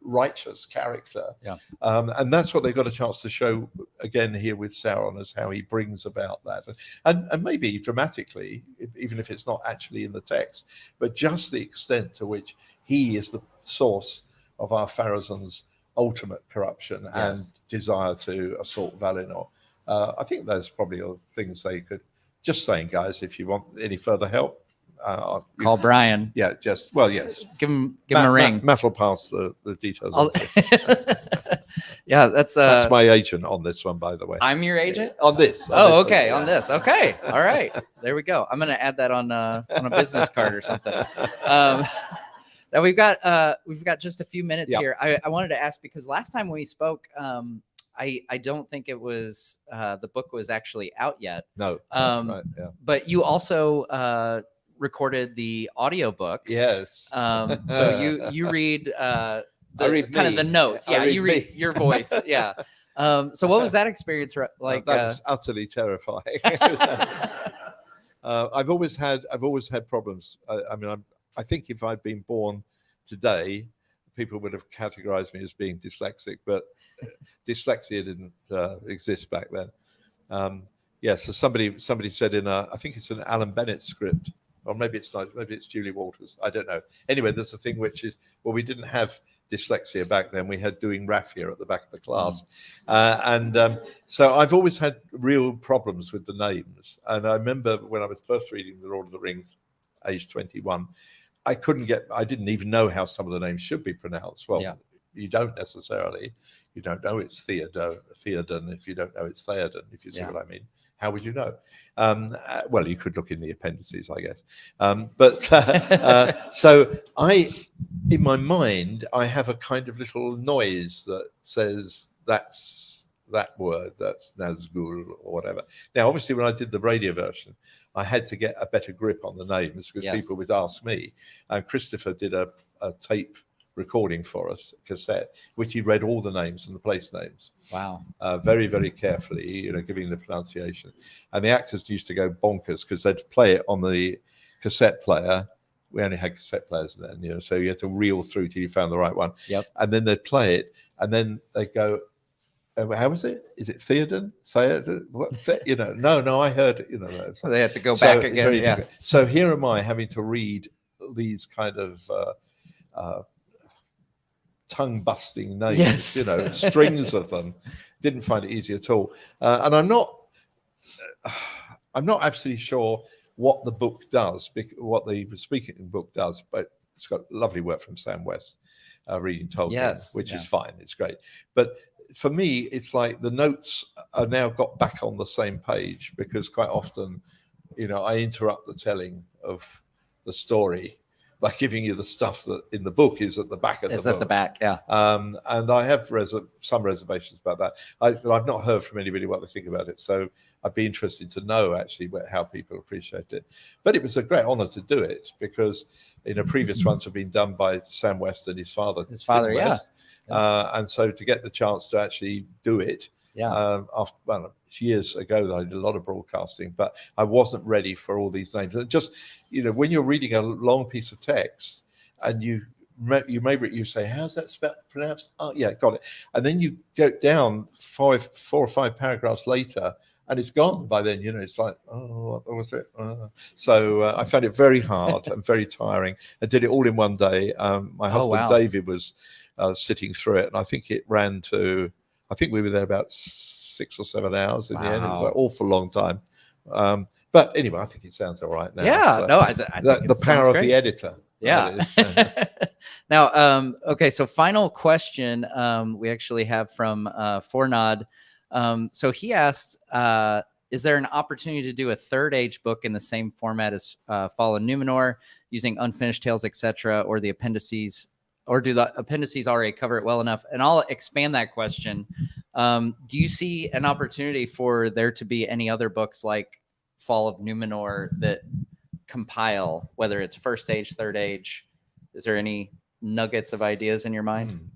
righteous character. Yeah. And that's what they got a chance to show again here with Sauron, as how he brings about that. And maybe dramatically, even if it's not actually in the text, but just the extent to which he is the source of our Pharazon's ultimate corruption and desire to assault Valinor. I think those probably are things they could, just saying, guys, if you want any further help, call Brian. Yeah, just, well, yes. Give him a ring. Matt will pass the details. Yeah, that's my agent on this one, by the way. I'm your agent? On this. Okay, on this. Okay. All right. There we go. I'm going to add that on a business card or something. Now we've got just a few minutes here. I wanted to ask, because last time we spoke, I don't think it was the book was actually out yet. No. Right, yeah. But you also recorded the audiobook. Yes. So you read I read kind of the notes. Yeah, you read me. your voice. Yeah. So what was that experience like? That was utterly terrifying. I've always had problems. I think if I'd been born today, people would have categorized me as being dyslexic, but dyslexia didn't exist back then. So somebody said I think it's an Alan Bennett script, or maybe it's not, maybe it's Julie Walters, I don't know. Anyway, there's a thing which is, well, we didn't have dyslexia back then, we had doing raffia at the back of the class. So I've always had real problems with the names. And I remember when I was first reading The Lord of the Rings, age 21, I didn't even know how some of the names should be pronounced. Well, you don't necessarily. You don't know it's Theoden if you don't know it's Theoden, if you see what I mean. How would you know? Well, you could look in the appendices, I guess. So in my mind, I have a kind of little noise that says that's that word, that's Nazgul or whatever. Now, obviously, when I did the radio version, I had to get a better grip on the names because people would ask me. And Christopher did a tape recording for us, cassette, which he read all the names and the place names. Wow. Very, very carefully, giving the pronunciation. And the actors used to go bonkers because they'd play it on the cassette player. We only had cassette players then, so you had to reel through till you found the right one. Yep. And then they'd play it, and then they'd go, how is it? Is it Theoden? What? No, I heard it. So they had to go back again. Yeah. So here am I having to read these kind of tongue-busting names, strings of them. Didn't find it easy at all. And I'm not absolutely sure what the book does, what the speaking book does, but it's got lovely work from Sam West reading Tolkien, which is fine. It's great. But for me, it's like the notes are now got back on the same page because quite often, I interrupt the telling of the story by giving you the stuff that in the book is at the back of the book. It's at the back, yeah. And I have some reservations about that. I've not heard from anybody what they think about it, so I'd be interested to know actually how people appreciate it. But it was a great honor to do it because previous ones have been done by Sam West and his father. West. And so to get the chance to actually do it, years ago that I did a lot of broadcasting, but I wasn't ready for all these names. And just, when you're reading a long piece of text and you you say, how's that pronounced? Oh yeah, got it. And then you go down 4 or 5 paragraphs later, and it's gone by then. It's like, oh, what was it? So I found it very hard and very tiring. I did it all in one day. My husband David was sitting through it, and I think it ran to, I think we were there about 6 or 7 hours in the end. It was an awful long time. But anyway, I think it sounds all right now. Yeah, so no, I think the power of the editor. Yeah. Now, okay, so final question we actually have from Fornod. So he asked, is there an opportunity to do a third age book in the same format as Fall of Numenor, using unfinished tales, etc., or the appendices, or do the appendices already cover it well enough? And I'll expand that question. Do you see an opportunity for there to be any other books like Fall of Numenor that compile, whether it's first age, third age? Is there any nuggets of ideas in your mind?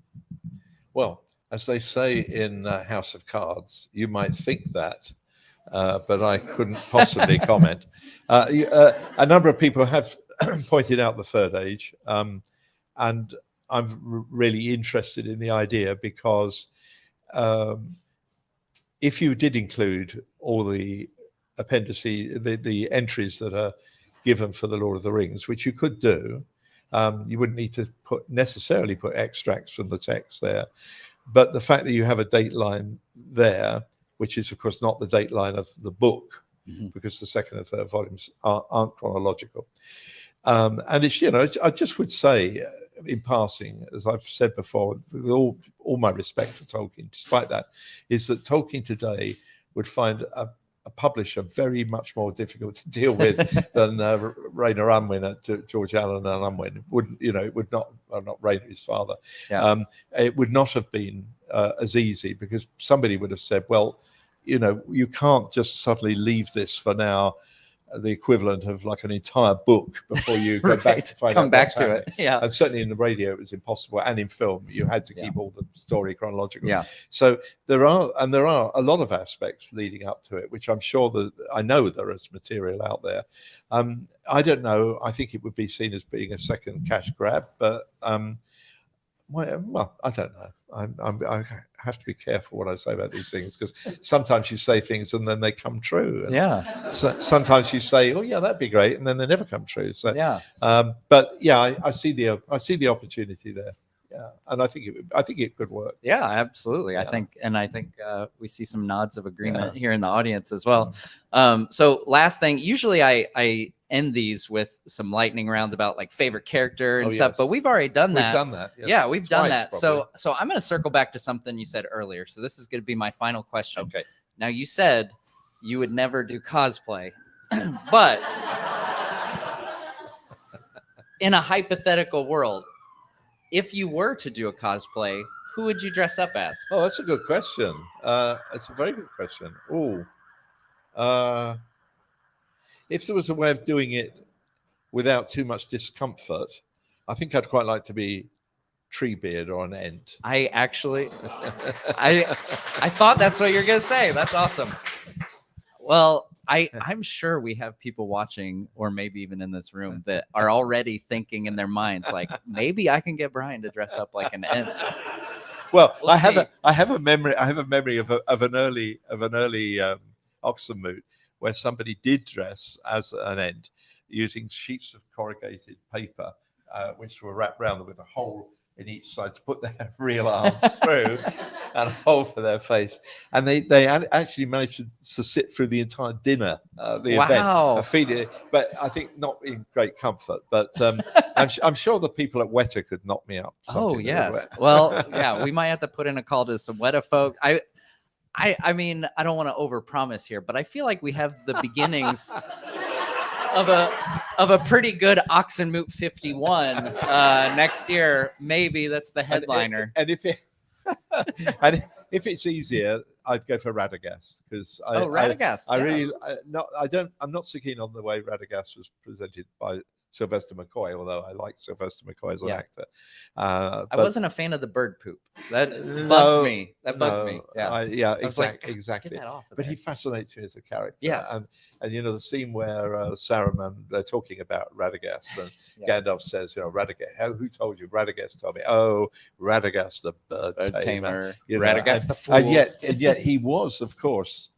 Well, as they say in House of Cards, you might think that, but I couldn't possibly comment. A number of people have pointed out the third age, and I'm really interested in the idea, because if you did include all the appendices, the entries that are given for the Lord of the Rings, which you could do, you wouldn't need to necessarily put extracts from the text there. But the fact that you have a date line there, which is of course not the date line of the book, because the second and third volumes aren't chronological. And it's, I just would say in passing, as I've said before, with all my respect for Tolkien, despite that, is that Tolkien today would find a publisher very much more difficult to deal with than Rayner Unwin at George Allen and Unwin. It would not Rayner, his father. Yeah. It would not have been as easy, because somebody would have said, well, you can't just suddenly leave this for now the equivalent of like an entire book before you go back to find come out back what's to happening. it. Yeah. And certainly in the radio it was impossible, and in film you had to keep all the story chronological. Yeah. So there are a lot of aspects leading up to it, which I'm sure that I know there is material out there. I don't know. I think it would be seen as being a second cash grab, but well, I don't know. I have to be careful what I say about these things, because sometimes you say things and then they come true. And sometimes you say, "Oh, yeah, that'd be great," and then they never come true. So, but yeah, I see the opportunity there. Yeah, and I think it could work. Yeah, absolutely. Yeah. I think we see some nods of agreement here in the audience as well. So last thing, usually I end these with some lightning rounds about like favorite character and stuff, but we've already done that. We've done that. Yes. Yeah, we've done that. Probably. So I'm going to circle back to something you said earlier. So this is going to be my final question. Okay. Now, you said you would never do cosplay, but in a hypothetical world, if you were to do a cosplay, who would you dress up as? Oh, that's a good question. It's a very good question. If there was a way of doing it without too much discomfort, I think I'd quite like to be Treebeard or an Ent. I actually, I thought that's what you're going to say. That's awesome. Well, I'm sure we have people watching, or maybe even in this room, that are already thinking in their minds, like, maybe I can get Brian to dress up like an Ent. Well, I have a memory of an early Oxonmoot where somebody did dress as an Ent using sheets of corrugated paper, which were wrapped round with a hole in each side to put their real arms through, and a hole for their face. And they actually managed to sit through the entire dinner, the event. But I think not in great comfort. But I'm sure the people at Weta could knock me up. Oh, yes. Well, yeah, we might have to put in a call to some Weta folk. I mean, I don't want to overpromise here, but I feel like we have the beginnings of a pretty good Oxonmoot 51 next year. Maybe that's the headliner. And if it's easier, I'd go for Radagast, because Radagast. I'm not so keen on the way Radagast was presented by Sylvester McCoy, although I like Sylvester McCoy as an Yeah. actor. I But wasn't a fan of the bird poop. That no, bugged me. That bugged no, me. Yeah. I was like, "God, exactly. Get that off of But there." he fascinates me as a character. Yes. And you know, the scene where Saruman, they're talking about Radagast, and Yeah. Gandalf says, you know, Radagast, who told you? Radagast told me. Oh, Radagast the bird tamer. You know, Radagast the fool. and yet he was, of course,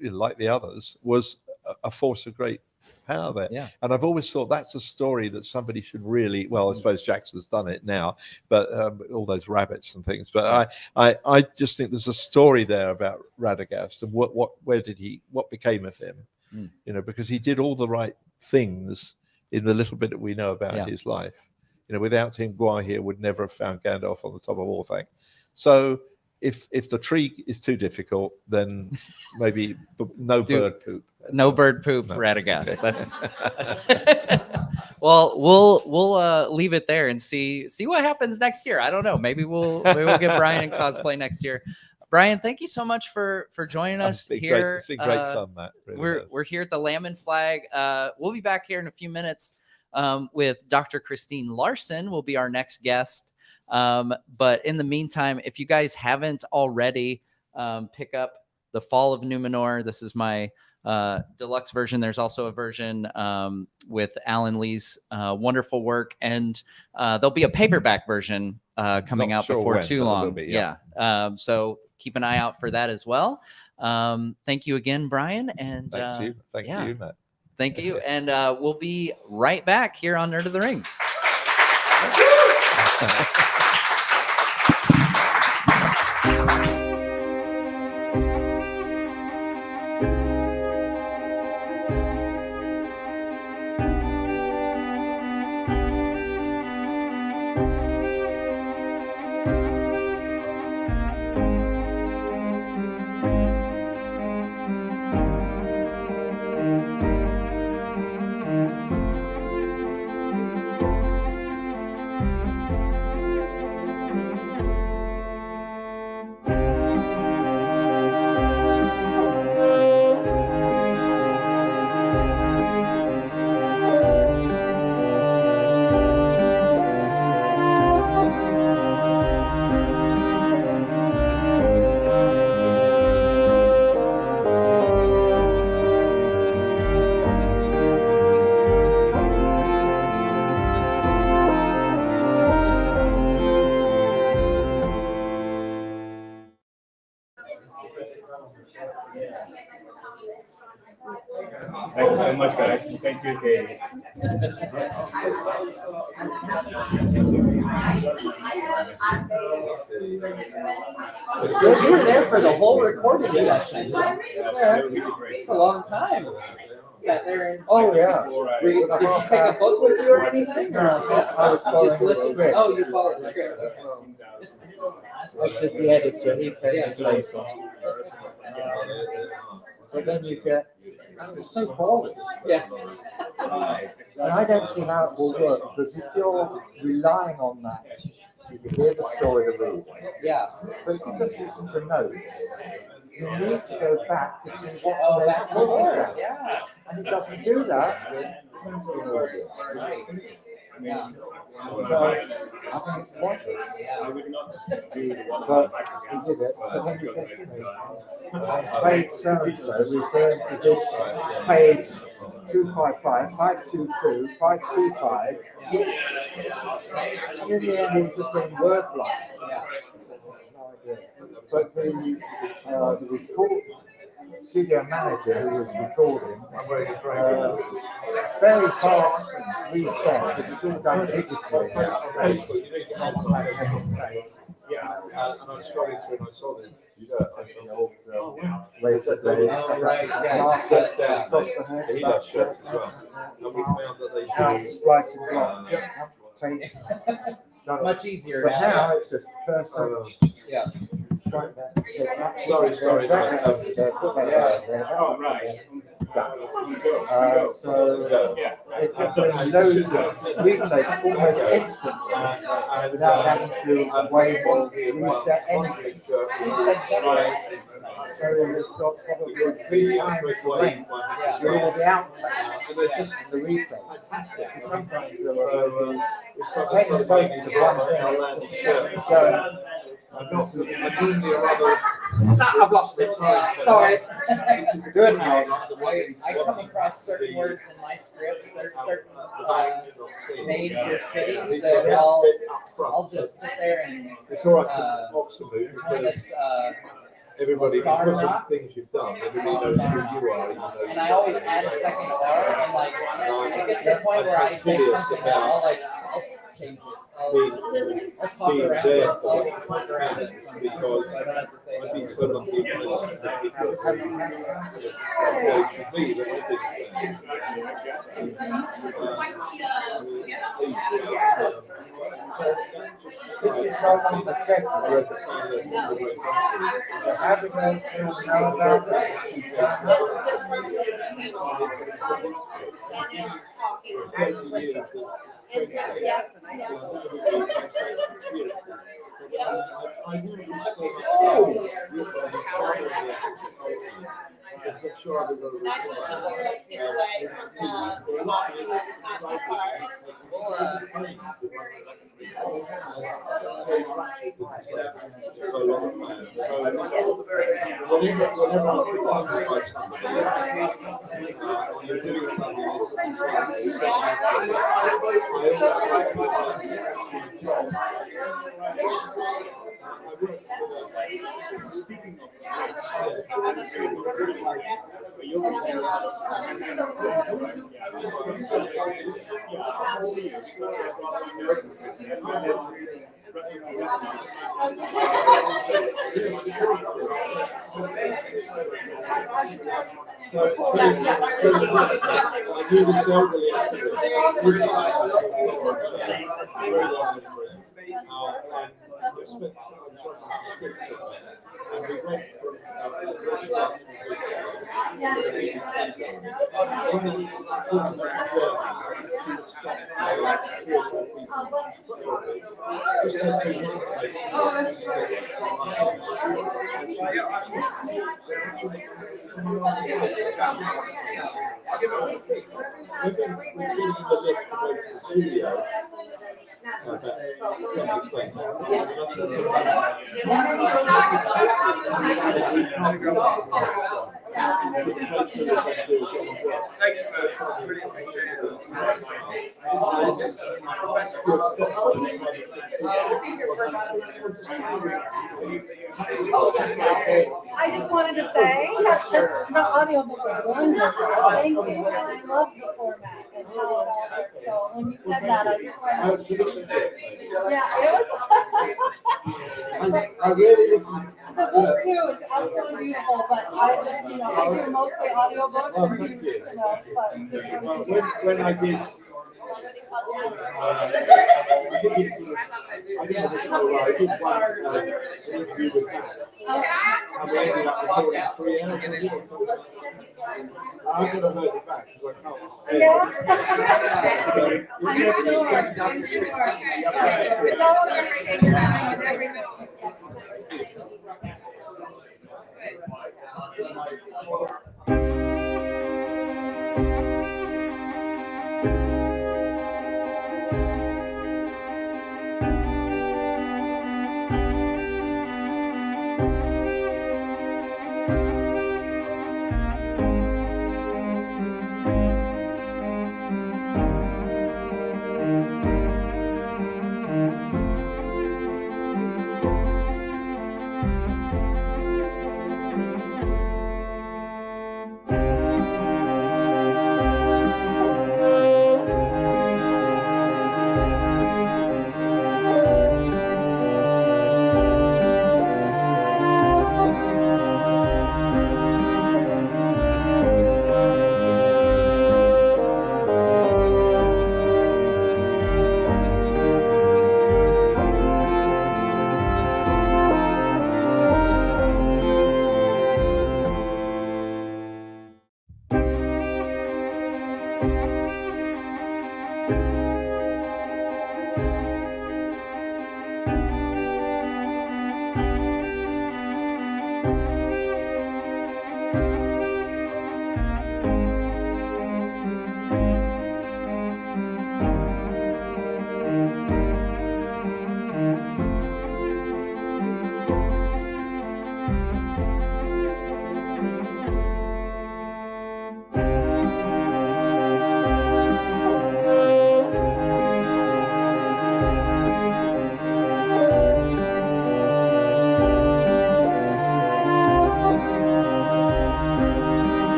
like the others, was a force of great power there. Yeah. And I've always thought that's a story that somebody should really, well, I suppose Jackson's done it now, but all those rabbits and things. But I just think there's a story there about Radagast and what became of him, you know, because he did all the right things in the little bit that we know about his life. You know, without him, Gwaihir would never have found Gandalf on the top of Orthanc. So if the tree is too difficult, then maybe bird poop. No bird poop, No. Radagast. Okay. That's well, we'll leave it there and see what happens next year. I don't know. Maybe we'll get Brian in cosplay next year. Brian, thank you so much for joining us here. It's been great fun, Matt. Really We're here at the Lamb and Flag. We'll be back here in a few minutes with Dr. Kristine Larsen will be our next guest. But in the meantime, if you guys haven't already, pick up The Fall of Numenor. This is my deluxe version. There's also a version with Alan Lee's wonderful work, and there'll be a paperback version coming Not out sure before when, too but there long. will be, yeah. So keep an eye out for that as well. Thank you again, Brian, and Thank you, Matt. thank you, and we'll be right back here on Nerd of the Rings. Thank you so much, guys. Thank you, Katie. So you were there for the whole recording session. Yeah, It's a long time. Sat there and Oh, yeah. did you take a book with you or anything? Or I was following just the listen? script. Oh, you followed the script. As did the editor, he came in later. But then you get, it's so boring. Yeah. And I don't see how it will work, because if you're relying on that, you can hear the story to read. Yeah. But if you just listen to notes, you need to go back to see what Oh, they're back and talking forth. about. Yeah. And it doesn't do that with printed audio. Right. Yeah. So I think it's pointless. But he did it. But then you get, page so-and-so referring to this page 255, 522, 525. And in the end, it was just getting word blind. No idea. But the record studio manager who was recording very fast reset, because it's all done digitally. Yeah, and I was scrolling through and I saw this. Basically, right, yeah. market across the head. He does shirts as well. And we found that they Now do. it's splicing block, tape. Much easier But now it's just cursor. Yeah. Strike that. Sorry. Put that there. Oh, right. done. So it can bring loads of retakes almost instantly without having to wait or reset anything. So they've got probably 3 times the length with all the outtakes and the retakes. And sometimes there will be 10 takes of one thing going. I've lost it. Sorry. Good now. I come across certain words in my scripts. There's certain names or cities that I'll just sit there and It's all right for Oxonmoot. Everybody, because of the things you've done, everybody knows who you are. and I always add a second R, and like it gets to the point where I say something that I'll change it. I'll talk around it. I'll talk around it because I don't have to say I've been that. so lucky This is no longer said for it. So how do they know about this? Just from the channel. And then talking. Yes, I knew it was so much. I'm sure I would nice to hear us get away from the lawsuit, not too far. I just wanted to say that the audiobook was wonderful. Thank you. And I love the format and how it all works. So when you said that, I just wanted to. Yeah, it was. I really listen. The book too is absolutely beautiful, but I just, I do mostly audiobooks and but just When I did, I did one interview with Matt, and we ended up recording 3 hours. I could have heard it back because I can't. Yeah. I'm sure. So appreciate your time with everything.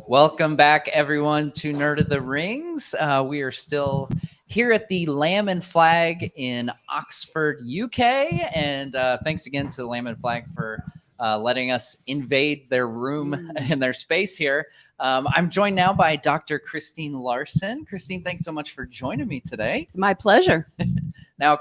Welcome back, everyone, to Nerd of the Rings. We are still here at the Lamb and Flag in Oxford, UK. And thanks again to the Lamb and Flag for letting us invade their room and their space here. I'm joined now by Dr. Kristine Larsen. Kristine, thanks so much for joining me today. It's my pleasure. Now,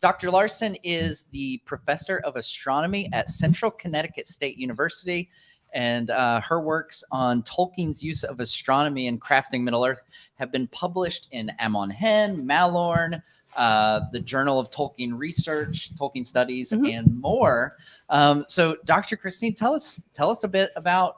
Dr. Larsen is the professor of astronomy at Central Connecticut State University. And her works on Tolkien's use of astronomy in crafting Middle-earth have been published in Amon Hen, Malorn, the Journal of Tolkien Research, Tolkien Studies, and more. So, Dr. Kristine, tell us a bit about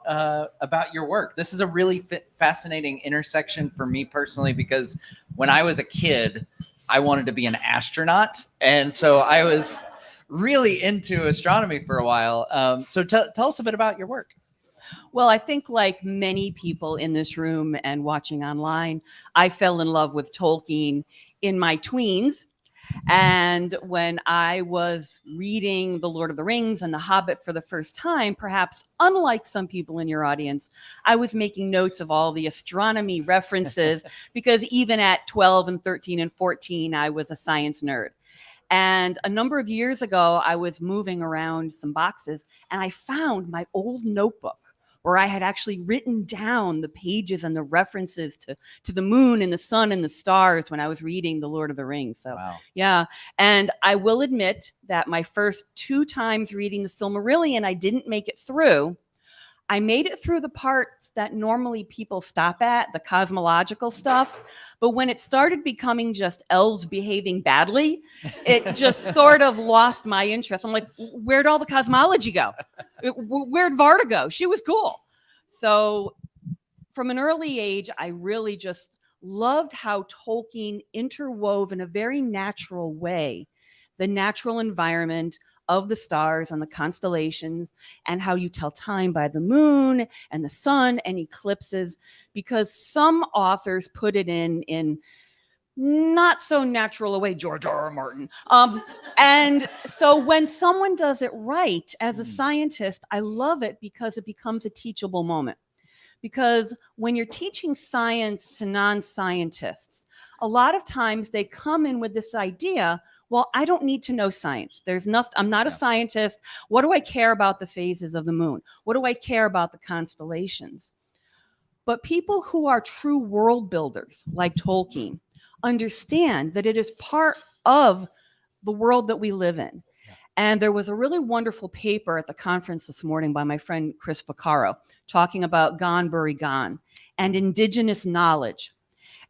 your work. This is a really fascinating intersection for me personally, because when I was a kid, I wanted to be an astronaut, and so I was really into astronomy for a while. So, tell us a bit about your work. Well, I think like many people in this room and watching online, I fell in love with Tolkien in my tweens. And when I was reading The Lord of the Rings and The Hobbit for the first time, perhaps unlike some people in your audience, I was making notes of all the astronomy references because even at 12 and 13 and 14, I was a science nerd. And a number of years ago, I was moving around some boxes and I found my old notebook where I had actually written down the pages and the references to the moon and the sun and the stars when I was reading The Lord of the Rings. So, wow. Yeah. And I will admit that my first 2 times reading the Silmarillion, I didn't make it through. I made it through the parts that normally people stop at, the cosmological stuff. But when it started becoming just elves behaving badly, it just sort of lost my interest. I'm like, where'd all the cosmology go? Where'd Varda go? She was cool. So from an early age, I really just loved how Tolkien interwove in a very natural way the natural environment of the stars and the constellations, and how you tell time by the moon and the sun and eclipses, because some authors put it in not so natural a way, George R.R. Martin. And so when someone does it right, as a scientist, I love it because it becomes a teachable moment. Because when you're teaching science to non-scientists, a lot of times they come in with this idea, well, I don't need to know science. I'm not a scientist. What do I care about the phases of the moon? What do I care about the constellations? But people who are true world builders, like Tolkien, understand that it is part of the world that we live in. And there was a really wonderful paper at the conference this morning by my friend Chris Vaccaro talking about Gone, Bury, Gone and indigenous knowledge.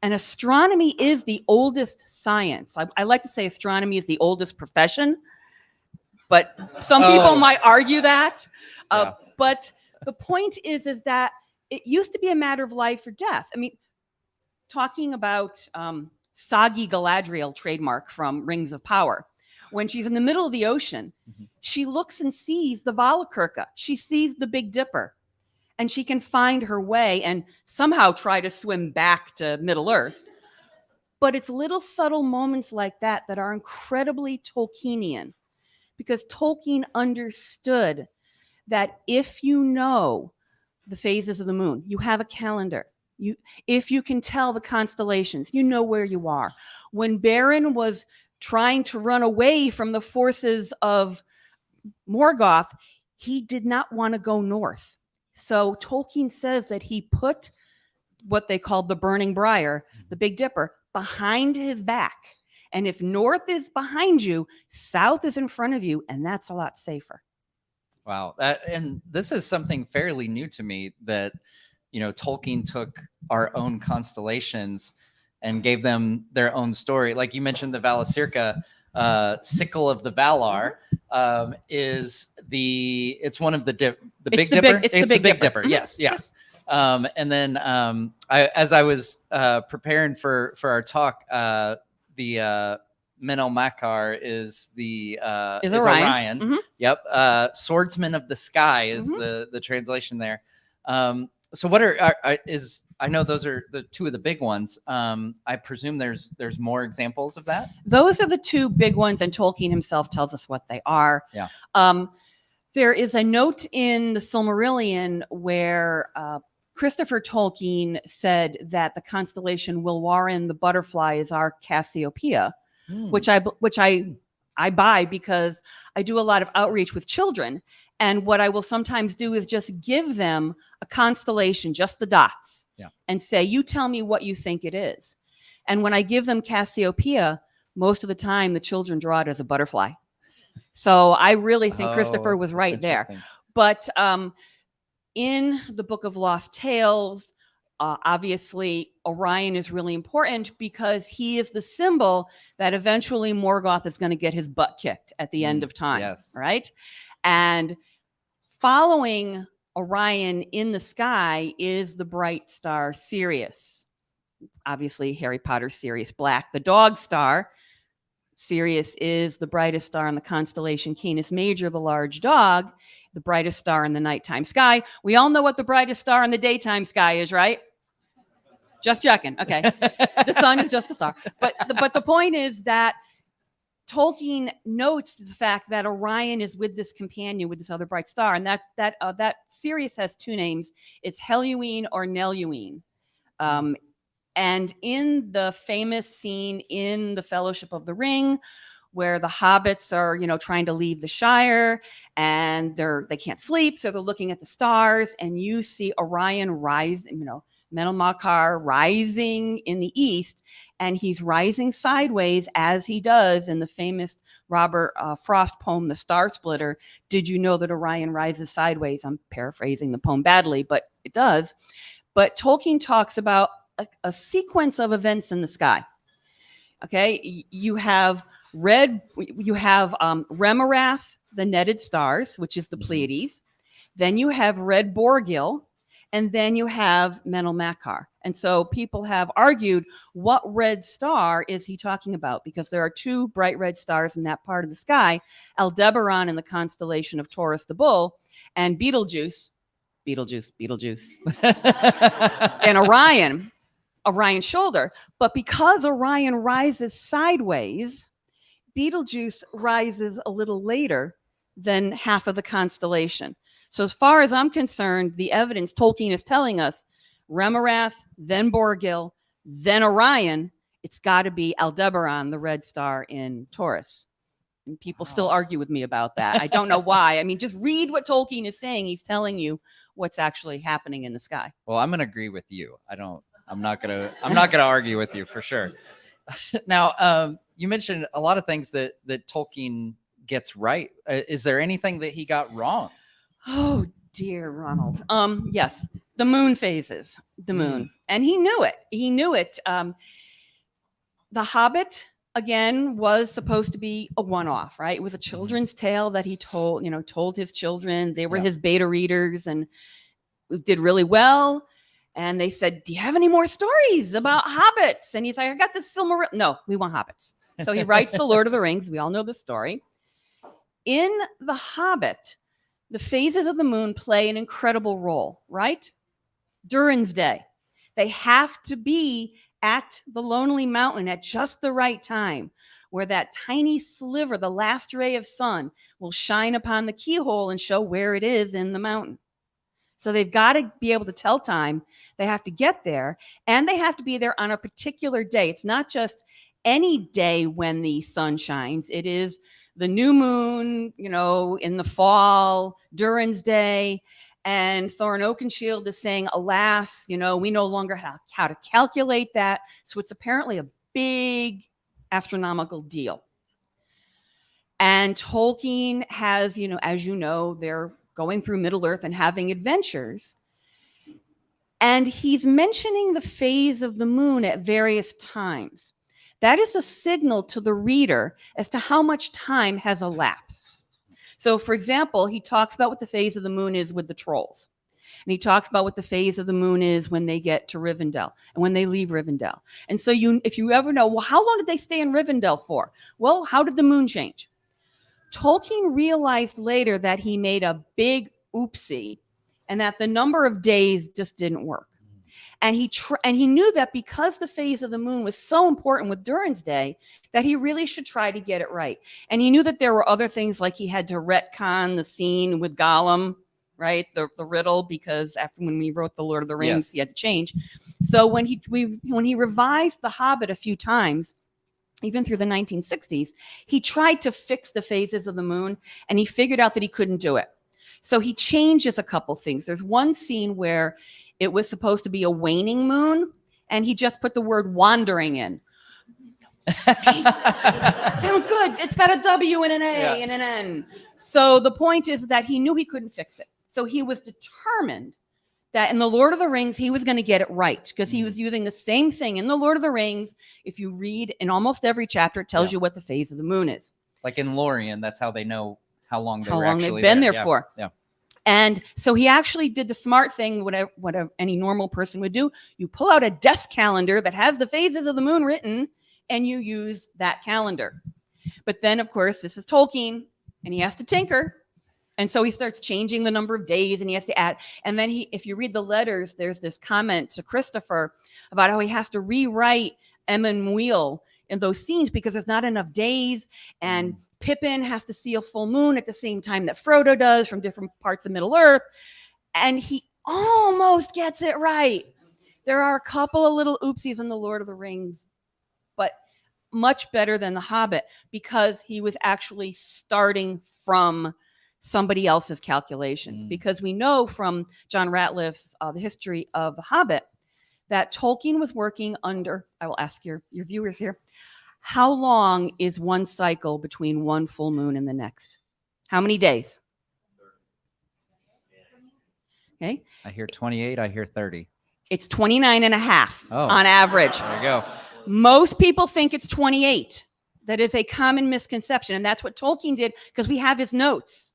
And astronomy is the oldest science. I like to say astronomy is the oldest profession, but some people might argue that. But the point is that it used to be a matter of life or death. I mean, talking about Sagi Galadriel trademark from Rings of Power. When she's in the middle of the ocean, she looks and sees the Valakirka. She sees the Big Dipper, and she can find her way and somehow try to swim back to Middle Earth. But it's little subtle moments like that that are incredibly Tolkienian, because Tolkien understood that if you know the phases of the moon, you have a calendar. If you can tell the constellations, you know where you are. When Beren was trying to run away from the forces of Morgoth, he did not want to go north. So Tolkien says that he put what they called the Burning Briar, the Big Dipper, behind his back. And if north is behind you, south is in front of you, and that's a lot safer. Wow. And this is something fairly new to me, that, Tolkien took our own constellations and gave them their own story. Like you mentioned, the Valakirka, Sickle of the Valar, it's one of the Big Dipper. It's the Big Dipper. Yes. And then as I was preparing for our talk, the Menel Makar is Orion. Mm-hmm. Yep. Swordsman of the Sky is the translation there. So what I know those are the 2 of the big ones. I presume there's more examples of that. Those are the 2 big ones, and Tolkien himself tells us what they are. Yeah. There is a note in the Silmarillion where Christopher Tolkien said that the constellation Wilwarin, the butterfly, is our Cassiopeia, which I buy because I do a lot of outreach with children. And what I will sometimes do is just give them a constellation, just the dots, and say, you tell me what you think it is. And when I give them Cassiopeia, most of the time the children draw it as a butterfly. So I really think Christopher was right there. But in the Book of Lost Tales, obviously Orion is really important because he is the symbol that eventually Morgoth is going to get his butt kicked at the end of time, right? And following Orion in the sky is the bright star Sirius. Obviously, Harry Potter Sirius Black, the dog star. Sirius is the brightest star in the constellation Canis Major, the large dog, the brightest star in the nighttime sky. We all know what the brightest star in the daytime sky is, right? Just checking. Okay. The sun is just a star. But the point is that Tolkien notes the fact that Orion is with this companion, with this other bright star, and that Sirius has two names. It's Helluine or Nelluine. And in the famous scene in The Fellowship of the Ring, where the hobbits are, trying to leave the Shire and they can't sleep, so they're looking at the stars, and you see Orion rise, Menel Makar rising in the east, and he's rising sideways as he does in the famous Robert Frost poem, The Star Splitter. Did you know that Orion rises sideways? I'm paraphrasing the poem badly, but it does. But Tolkien talks about a sequence of events in the sky. Okay, you have Remarath, the netted stars, which is the Pleiades. Then you have Red Borgil, and then you have Menel Makar. And so people have argued, what red star is he talking about? Because there are two bright red stars in that part of the sky, Aldebaran in the constellation of Taurus the Bull, and Betelgeuse, and Orion's shoulder. But because Orion rises sideways, Betelgeuse rises a little later than half of the constellation. So as far as I'm concerned, the evidence Tolkien is telling us, Remarath, then Borgil, then Orion, it's got to be Aldebaran, the red star in Taurus. And people still argue with me about that. I don't know why. I mean, just read what Tolkien is saying. He's telling you what's actually happening in the sky. Well, I'm going to agree with you. I'm not going to argue with you for sure. Now, you mentioned a lot of things that Tolkien gets right. Is there anything that he got wrong? Oh, dear, Ronald. Yes, the moon phases, the moon. And he knew it. The Hobbit, again, was supposed to be a one-off, right? It was a children's tale that he told his children. They were his beta readers and did really well. And they said, do you have any more stories about hobbits? And he's like, I got the Silmarillion. No, we want hobbits. So he writes The Lord of the Rings. We all know the story. In The Hobbit, the phases of the moon play an incredible role, right? Durin's Day. They have to be at the Lonely Mountain at just the right time, where that tiny sliver, the last ray of sun, will shine upon the keyhole and show where it is in the mountain. So they've got to be able to tell time. They have to get there, and they have to be there on a particular day. It's not just any day when the sun shines. It is the new moon, in the fall, Durin's Day. And Thorin Oakenshield is saying, alas, we no longer have how to calculate that. So it's apparently a big astronomical deal. And Tolkien has, as you know, they're going through Middle-earth and having adventures. And he's mentioning the phase of the moon at various times. That is a signal to the reader as to how much time has elapsed. So, for example, he talks about what the phase of the moon is with the trolls. And he talks about what the phase of the moon is when they get to Rivendell and when they leave Rivendell. And so if you ever know, well, how long did they stay in Rivendell for? Well, how did the moon change? Tolkien realized later that he made a big oopsie and that the number of days just didn't work. And he knew that because the phase of the moon was so important with Durin's Day, that he really should try to get it right. And he knew that there were other things, like he had to retcon the scene with Gollum, right? The riddle, because after when we wrote the Lord of the Rings, Yes. he had to change. So when he revised The Hobbit a few times, even through the 1960s, he tried to fix the phases of the moon, and he figured out that he couldn't do it. So he changes a couple things. There's one scene where it was supposed to be a waning moon, and he just put the word wandering in. Sounds good. It's got a W and an A and an N. So the point is that he knew he couldn't fix it. So he was determined that in the Lord of the Rings, he was going to get it right, because he was using the same thing in the Lord of the Rings. If you read in almost every chapter, it tells you what the phase of the moon is. Like in Lorien, that's how they know how long they've been there for. Yeah. And so he actually did the smart thing, what any normal person would do. You pull out a desk calendar that has the phases of the moon written, and you use that calendar. But then, of course, this is Tolkien, and he has to tinker. And so he starts changing the number of days, and he has to add. And then if you read the letters, there's this comment to Christopher about how he has to rewrite Emmanuel in those scenes because there's not enough days. And Pippin has to see a full moon at the same time that Frodo does from different parts of Middle Earth. And he almost gets it right. There are a couple of little oopsies in the Lord of the Rings, but much better than The Hobbit, because he was actually starting from somebody else's calculations. Because we know from John Ratliff's The History of the Hobbit that Tolkien was working under, I will ask your viewers here, how long is one cycle between one full moon and the next? How many days? Okay. I hear 28, I hear 30. It's 29 and a half on average. There you go. Most people think it's 28. That is a common misconception. And that's what Tolkien did, because we have his notes.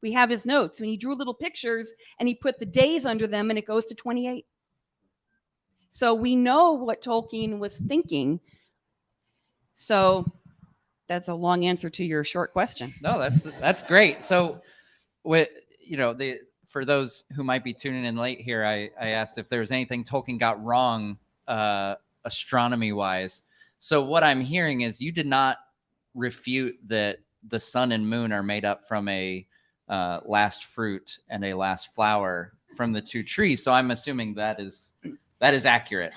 We have his notes. When he drew little pictures and he put the days under them, and it goes to 28. So we know what Tolkien was thinking. So that's a long answer to your short question. No, that's great. So for those who might be tuning in late here, I asked if there was anything Tolkien got wrong astronomy wise. So what I'm hearing is you did not refute that the sun and moon are made up from a last fruit and a last flower from the two trees. So I'm assuming that is accurate,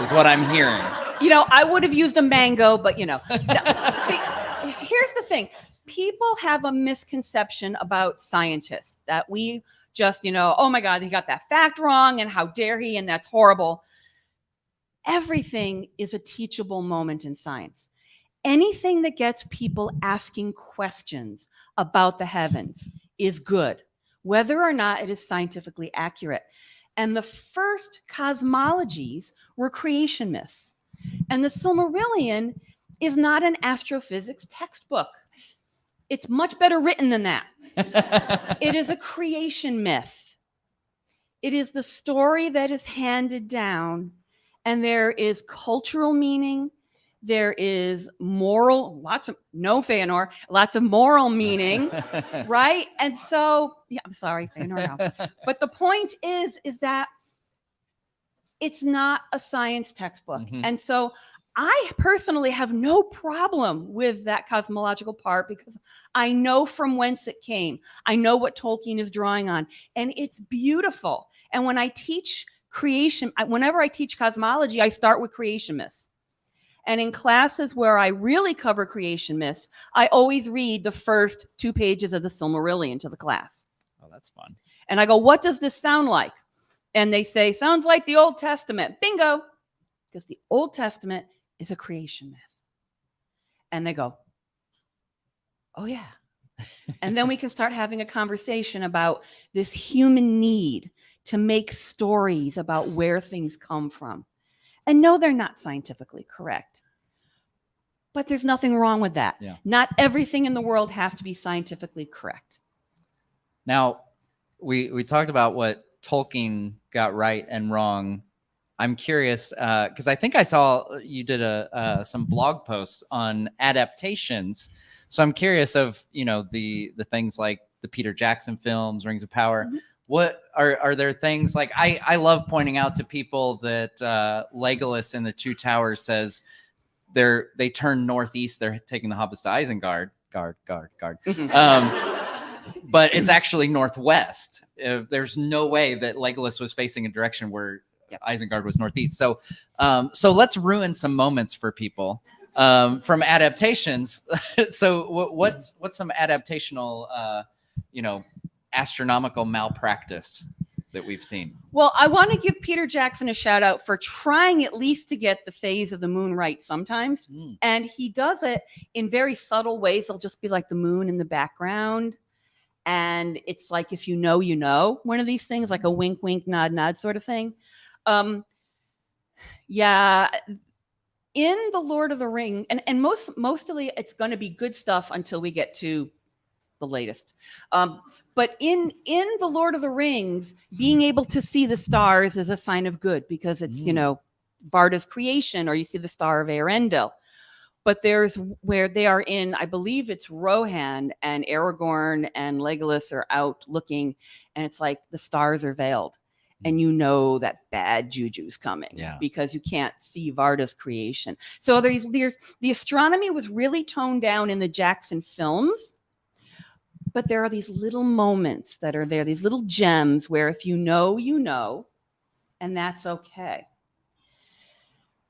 is what I'm hearing. I would have used a mango, but See, here's the thing. People have a misconception about scientists, that we just, oh my God, he got that fact wrong, and how dare he, and that's horrible. Everything is a teachable moment in science. Anything that gets people asking questions about the heavens is good, whether or not it is scientifically accurate. And the first cosmologies were creation myths. And the Silmarillion is not an astrophysics textbook. It's much better written than that. It is a creation myth. It is the story that is handed down, and there is cultural meaning. There is moral, lots of moral meaning, right? And so, I'm sorry, Feanor now. But the point is that it's not a science textbook. And so I personally have no problem with that cosmological part, because I know from whence it came. I know what Tolkien is drawing on, and it's beautiful. And when I teach whenever I teach cosmology, I start with creation myths. And in classes where I really cover creation myths, I always read the first 2 pages of the Silmarillion to the class. Oh, that's fun. And I go, what does this sound like? And they say, sounds like the Old Testament. Bingo. Because the Old Testament is a creation myth. And they go, oh yeah. And then we can start having a conversation about this human need to make stories about where things come from. And no, they're not scientifically correct. But there's nothing wrong with that. Yeah. Not everything in the world has to be scientifically correct. Now, we talked about what Tolkien got right and wrong. I'm curious, because I think I saw you did some blog posts on adaptations. So I'm curious of, the things like the Peter Jackson films, Rings of Power. Mm-hmm. What are there things like, I love pointing out to people that Legolas in the Two Towers says they turn northeast. They're taking the hobbits to Isengard. Guard. but it's actually northwest. There's no way that Legolas was facing a direction where Isengard was northeast. So, so let's ruin some moments for people from Adaptations. So, what's some adaptational, astronomical malpractice that we've seen? Well, I want to give Peter Jackson a shout out for trying at least to get the phase of the moon right sometimes. And he does it in very subtle ways. It'll just be like the moon in the background. And it's like, if you know, one of these things, like a wink, wink, nod, nod sort of thing. Yeah. In the Lord of the Ring, and mostly it's going to be good stuff until we get to the latest. But in the Lord of the Rings, being able to see the stars is a sign of good, because it's, Varda's creation, or you see the Star of Eärendil. But there's where they are in, I believe it's Rohan, and Aragorn and Legolas are out looking, and it's like the stars are veiled. And that bad juju's coming, because you can't see Varda's creation. So there's the astronomy was really toned down in the Jackson films. But there are these little moments that are there, these little gems where if you know, and that's okay.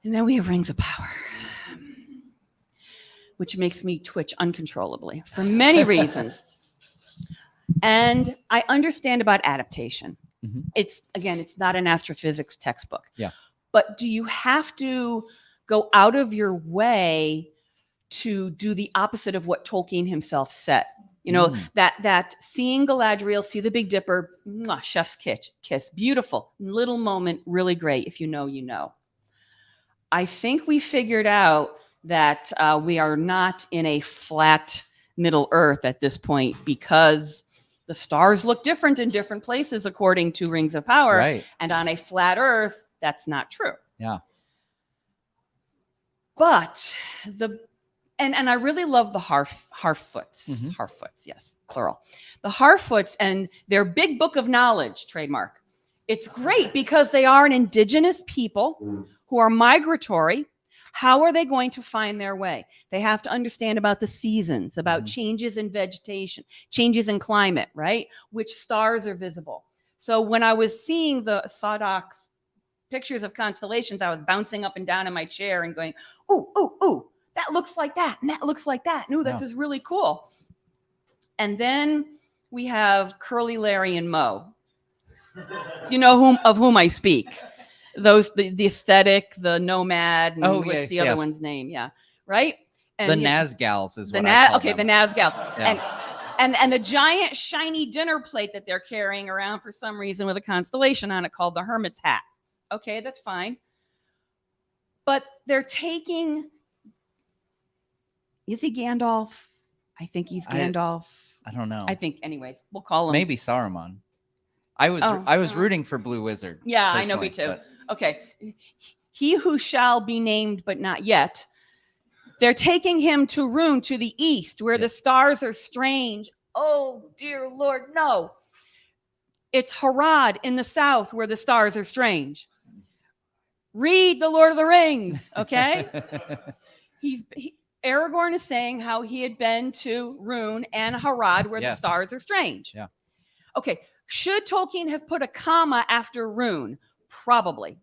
And then we have Rings of Power, which makes me twitch uncontrollably for many reasons. And I understand about adaptation. It's not an astrophysics textbook. Yeah. But do you have to go out of your way to do the opposite of what Tolkien himself said? That seeing Galadriel, see the Big Dipper, chef's kiss, beautiful little moment, really great. If you know. I think we figured out that we are not in a flat Middle Earth at this point, because the stars look different in different places according to Rings of Power. Right. And on a flat Earth, that's not true. Yeah. But And I really love the Harfoots. Harfoots, yes, plural. The Harfoots and their big book of knowledge, trademark. It's great because they are an indigenous people who are migratory. How are they going to find their way? They have to understand about the seasons, about changes in vegetation, changes in climate, right? Which stars are visible. So when I was seeing the Sodok's pictures of constellations, I was bouncing up and down in my chair and going, ooh, ooh, ooh. That looks like that, and that looks like that. No, that's just really cool. And then we have Curly, Larry, and Moe. You know of whom I speak. Those the aesthetic, the nomad, and what's the other one's name? Yeah, right. And the Nazgals is what I call them. The Nazgals. Yeah. And the giant shiny dinner plate that they're carrying around for some reason with a constellation on it called the Hermit's Hat. Okay, that's fine. But they're taking. Is he Gandalf? I think he's Gandalf. I don't know. I think, anyways, we'll call him. Maybe Saruman. I was rooting for Blue Wizard. Yeah, I know, me too. But... Okay. He who shall be named but not yet. They're taking him to Rune, to the east, where the stars are strange. Oh, dear Lord, no. It's Harad in the south, where the stars are strange. Read The Lord of the Rings, okay? Aragorn is saying how he had been to Rune and Harad, where the stars are strange. Yeah. Okay. Should Tolkien have put a comma after Rune? Probably.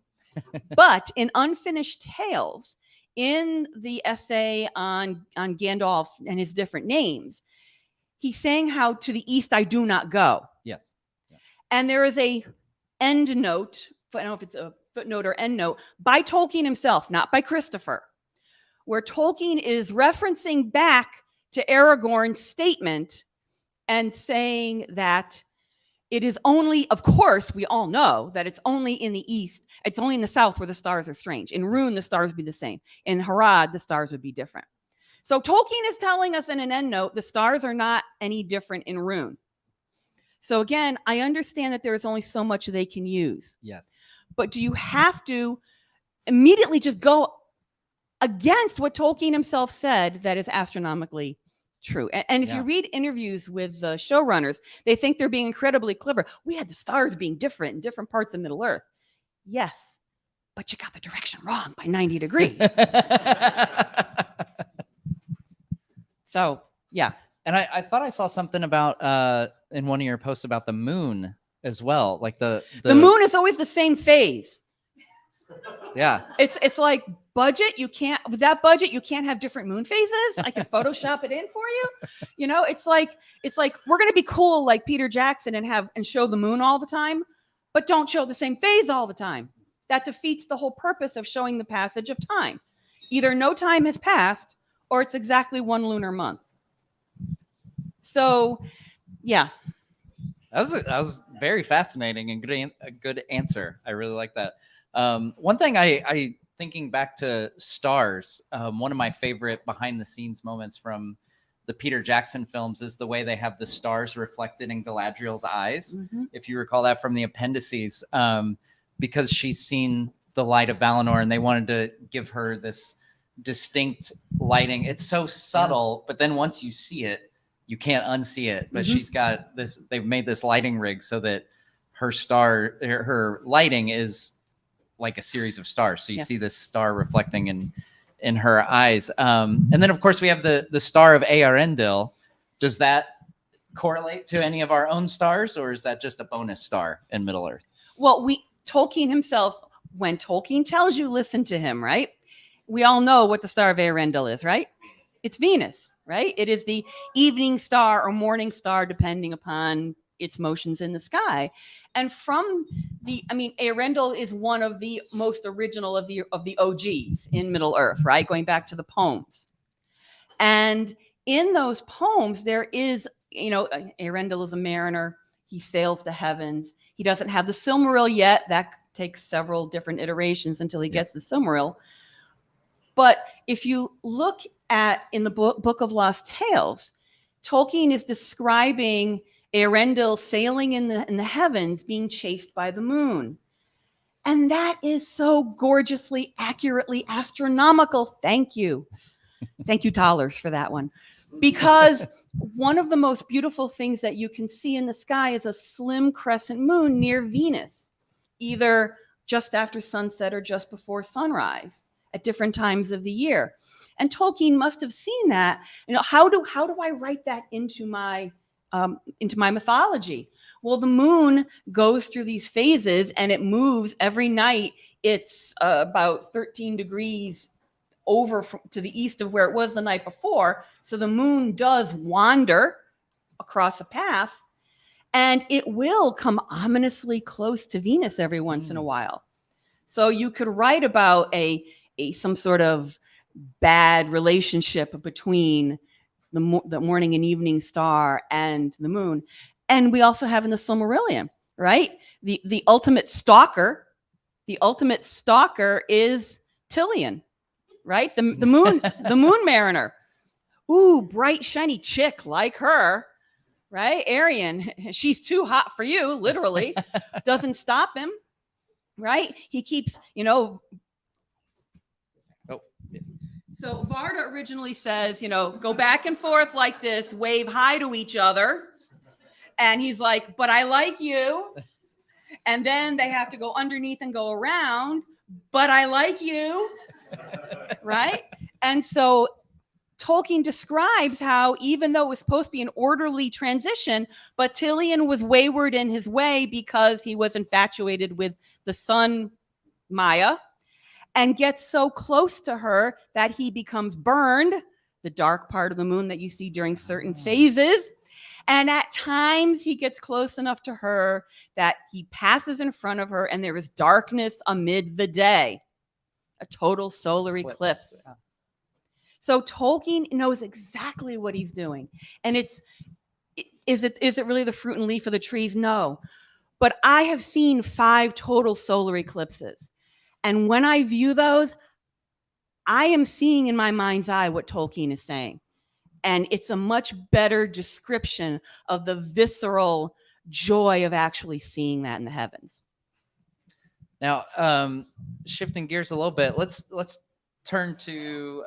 But in Unfinished Tales, in the essay on Gandalf and his different names, he's saying how to the east I do not go. Yes. Yeah. And there is a end note, I don't know if it's a footnote or end note, by Tolkien himself, not by Christopher, where Tolkien is referencing back to Aragorn's statement and saying that it is only, of course, we all know that it's only in the east, it's only in the south where the stars are strange. In Rune, the stars would be the same. In Harad, the stars would be different. So Tolkien is telling us in an end note, the stars are not any different in Rune. So again, I understand that there's only so much they can use. Yes. But do you have to immediately just go against what Tolkien himself said that is astronomically true? And if you read interviews with the showrunners, they think they're being incredibly clever. We had the stars being different in different parts of Middle Earth. Yes, but you got the direction wrong by 90 degrees. So, yeah. And I thought I saw something about in one of your posts about the moon as well. Like the moon is always the same phase. Yeah. It's like budget. You can't, with that budget, you can't have different moon phases. I can Photoshop it in for you. You know, it's like we're gonna be cool like Peter Jackson and show the moon all the time, but don't show the same phase all the time. That defeats the whole purpose of showing the passage of time. Either no time has passed or it's exactly one lunar month. So, yeah. That was very fascinating and a good answer. I really like that. One thing I thinking back to stars, one of my favorite behind the scenes moments from the Peter Jackson films is the way they have the stars reflected in Galadriel's eyes. Mm-hmm. If you recall that from the appendices, because she's seen the light of Valinor and they wanted to give her this distinct lighting. It's so subtle, but then once you see it, you can't unsee it. But she's got this, they've made this lighting rig so that her lighting is like a series of stars. So you see this star reflecting in her eyes. And then of course we have the star of Eärendil. Does that correlate to any of our own stars, or is that just a bonus star in Middle Earth? Well, Tolkien himself, when Tolkien tells you, listen to him, right? We all know what the star of Eärendil is, right? It's Venus, right? It is the evening star or morning star, depending upon its motions in the sky. And from Eärendil is one of the most original of the OGs in Middle Earth, right? Going back to the poems. And in those poems, there is, Eärendil is a mariner. He sails the heavens. He doesn't have the Silmaril yet. That takes several different iterations until he gets the Silmaril. But if you look in the Book of Lost Tales, Tolkien is describing Eärendil sailing in the heavens, being chased by the moon. And that is so gorgeously, accurately astronomical. Thank you. Thank you, Tollers, for that one. Because one of the most beautiful things that you can see in the sky is a slim crescent moon near Venus, either just after sunset or just before sunrise at different times of the year. And Tolkien must have seen that. How do I write that into my mythology? Well, the moon goes through these phases and it moves every night. It's about 13 degrees over to the east of where it was the night before. So the moon does wander across a path, and it will come ominously close to Venus every once in a while. So you could write about some sort of bad relationship between the morning and evening star and the moon. And we also have in the Silmarillion, right? The ultimate stalker is Tilion, right? The moon mariner. Ooh, bright, shiny chick like her, right? Arian, she's too hot for you, literally. Doesn't stop him, right? He keeps, So Varda originally says, go back and forth like this, wave hi to each other. And he's like, but I like you. And then they have to go underneath and go around, but I like you. Right? And so Tolkien describes how, even though it was supposed to be an orderly transition, but Tilion was wayward in his way because he was infatuated with the sun, Maya, and gets so close to her that he becomes burned, the dark part of the moon that you see during certain phases. And at times he gets close enough to her that he passes in front of her and there is darkness amid the day, a total solar eclipse. Yeah. So Tolkien knows exactly what he's doing. And is it really the fruit and leaf of the trees? No. But I have seen 5 total solar eclipses. And when I view those, I am seeing in my mind's eye what Tolkien is saying. And it's a much better description of the visceral joy of actually seeing that in the heavens. Now, shifting gears a little bit, let's turn to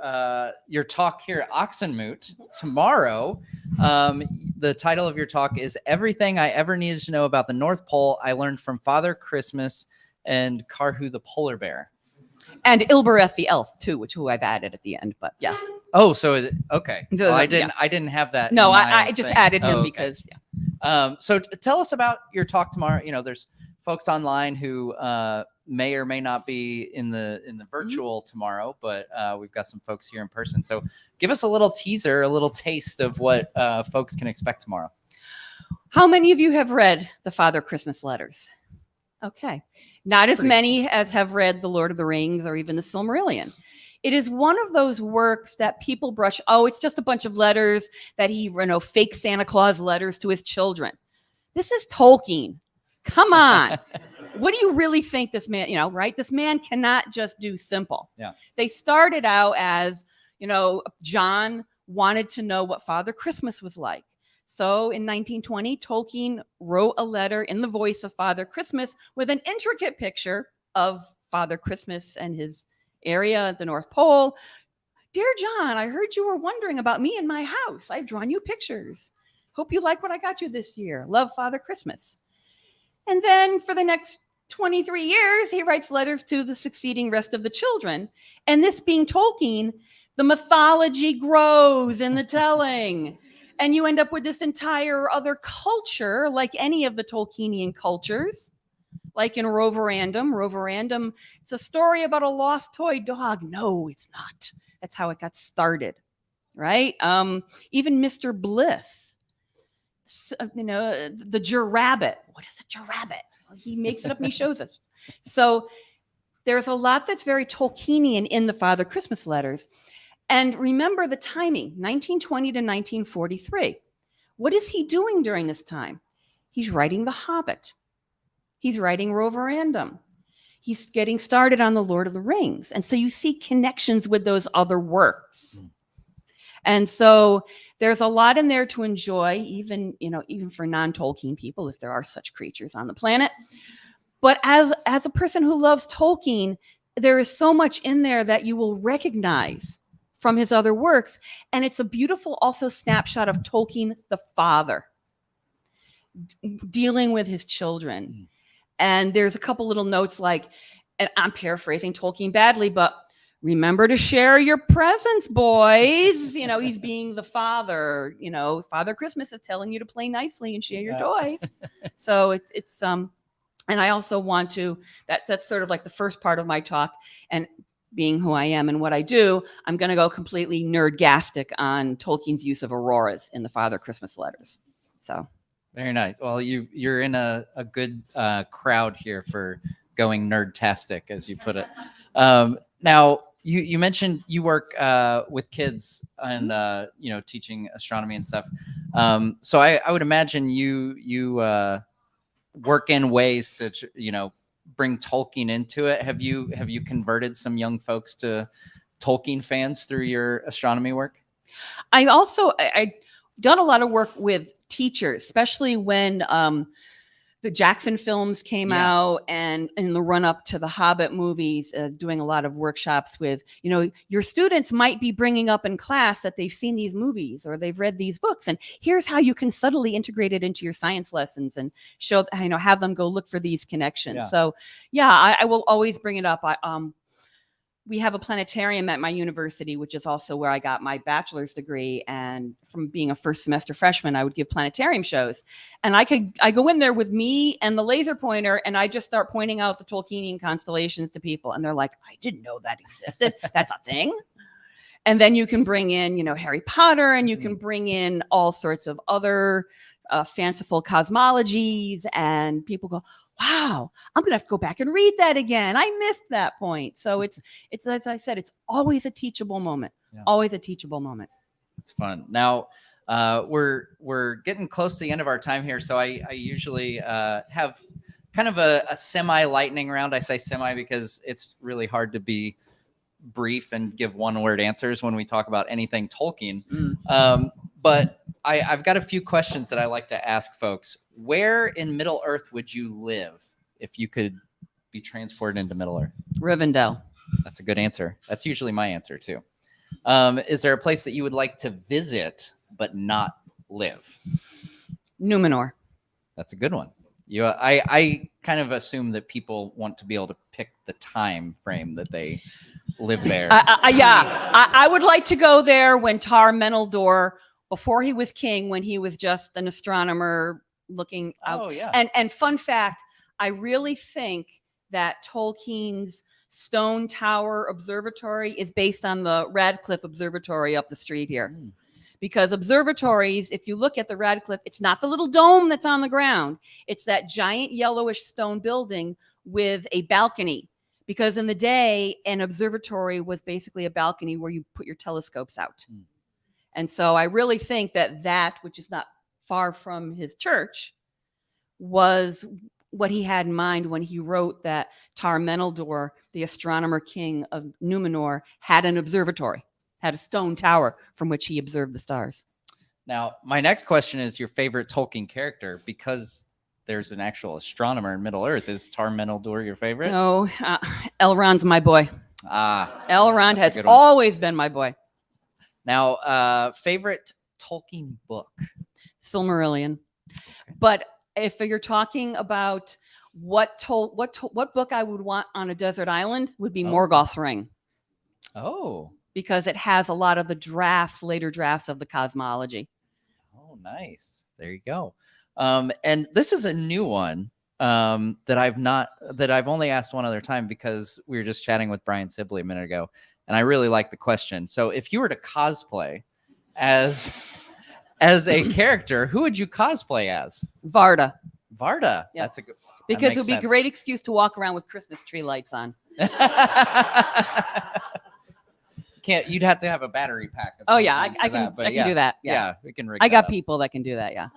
your talk here at Oxonmoot tomorrow. The title of your talk is Everything I Ever Needed to Know About the North Pole I Learned from Father Christmas and Karhu the Polar Bear. And Ilbereth the elf too, who I've added at the end. But yeah, Oh, so is it okay? The- Well, I yeah. didn't have that. No, in my I just thing. added him Oh, okay. because yeah. So tell us about your talk tomorrow. You know, there's folks online who may or may not be in the virtual tomorrow, but we've got some folks here in person. So give us a little teaser, a little taste of what folks can expect tomorrow. How many of you have read the Father Christmas letters? Okay. Not as many as have read The Lord of the Rings or even the Silmarillion. It is one of those works that people brush. Oh, it's just a bunch of letters that he, fake Santa Claus letters to his children. This is Tolkien. Come on. What do you really think this man, right? This man cannot just do simple. Yeah. They started out as, John wanted to know what Father Christmas was like. So in 1920, Tolkien wrote a letter in the voice of Father Christmas with an intricate picture of Father Christmas and his area at the North Pole. Dear John, I heard you were wondering about me and my house. I've drawn you pictures. Hope you like what I got you this year. Love, Father Christmas. And then for the next 23 years, he writes letters to the succeeding rest of the children. And this being Tolkien, the mythology grows in the telling. And you end up with this entire other culture, like any of the Tolkienian cultures, like in Roverandom. It's a story about a lost toy dog. No, it's not. That's how it got started, right? Even Mr. Bliss, the Jirabbit. What is a Jirabbit? Well, he makes it up and he shows us. So there's a lot that's very Tolkienian in the Father Christmas letters. And remember the timing, 1920 to 1943. What is he doing during this time? He's writing The Hobbit. He's writing Roverandom. He's getting started on The Lord of the Rings. And so you see connections with those other works. And so there's a lot in there to enjoy, even for non-Tolkien people, if there are such creatures on the planet. But as a person who loves Tolkien, there is so much in there that you will recognize from his other works. And it's a beautiful also snapshot of Tolkien, the father, dealing with his children. And there's a couple little notes like, and I'm paraphrasing Tolkien badly, but remember to share your presents, boys. He's being the father. Father Christmas is telling you to play nicely and share your toys. So it's and I also want to, that's sort of like the first part of my talk. And being who I am and what I do, I'm going to go completely nerdgastic on Tolkien's use of auroras in the Father Christmas letters. So very nice. Well, you're in a good crowd here for going nerdtastic, as you put it. Now, you mentioned you work with kids and teaching astronomy and stuff. So I would imagine you work in ways to bring Tolkien into it. Have you converted some young folks to Tolkien fans through your astronomy work? I done a lot of work with teachers, especially when the Jackson films came out, and in the run up to the Hobbit movies, doing a lot of workshops with, your students might be bringing up in class that they've seen these movies or they've read these books, and here's how you can subtly integrate it into your science lessons and show, have them go look for these connections. Yeah. So I will always bring it up. We have a planetarium at my university, which is also where I got my bachelor's degree. And from being a first semester freshman, I would give planetarium shows. And I go in there with me and the laser pointer, and I just start pointing out the Tolkienian constellations to people. And they're like, I didn't know that existed. That's a thing. And then you can bring in, Harry Potter, and you can bring in all sorts of other fanciful cosmologies, and people go, wow, I'm going to have to go back and read that again. I missed that point. So it's as I said, it's always a teachable moment. Yeah. Always a teachable moment. It's fun. Now, we're getting close to the end of our time here. So I usually have kind of a semi-lightning round. I say semi because it's really hard to be brief and give one-word answers when we talk about anything Tolkien. But I've got a few questions that I like to ask folks. Where in Middle Earth would you live if you could be transported into Middle Earth? Rivendell. That's a good answer. That's usually my answer too. Is there a place that you would like to visit but not live? Numenor. That's a good one. I kind of assume that people want to be able to pick the time frame that they live there. I would like to go there when Tar Meneldor, before he was king, when he was just an astronomer looking out. Oh yeah. And fun fact, I really think that Tolkien's Stone Tower Observatory is based on the Radcliffe Observatory up the street here. Mm. Because observatories, if you look at the Radcliffe, it's not the little dome that's on the ground. It's that giant yellowish stone building with a balcony. Because in the day, an observatory was basically a balcony where you put your telescopes out. Mm. And so I really think that, which is not far from his church, was what he had in mind when he wrote that Tar Meneldor, the astronomer king of Numenor, had an observatory, had a stone tower from which he observed the stars. Now, my next question is your favorite Tolkien character, because there's an actual astronomer in Middle Earth. Is Tar Meneldor your favorite? No, Elrond's my boy. Elrond has always been my boy. Now, favorite Tolkien book? Silmarillion. Okay. But if you're talking about what book I would want on a desert island, would be Morgoth's Ring. Oh. Because it has a lot of the later drafts of the cosmology. Oh, nice. There you go. And this is a new one that I've only asked one other time, because we were just chatting with Brian Sibley a minute ago, and I really like the question. So if you were to cosplay as a character, who would you cosplay as? Varda. Varda. Yep. That's a good. Because it would be a great excuse to walk around with Christmas tree lights on. You'd have to have a battery pack. Oh yeah, I can do that. Yeah, we can rig I got that up. people that can do that. Yeah.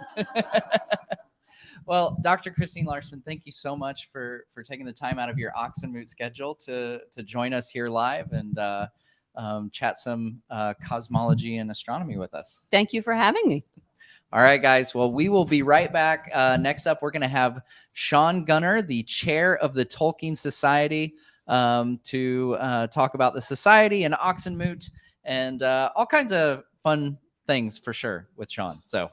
Well, Dr. Kristine Larsen, thank you so much for taking the time out of your Oxonmoot schedule to join us here live and chat some cosmology and astronomy with us. Thank you for having me. All right, guys. Well, we will be right back. Next up, we're going to have Shaun Gunner, the chair of the Tolkien Society, to talk about the society and Oxonmoot and all kinds of fun things for sure with Shaun. So.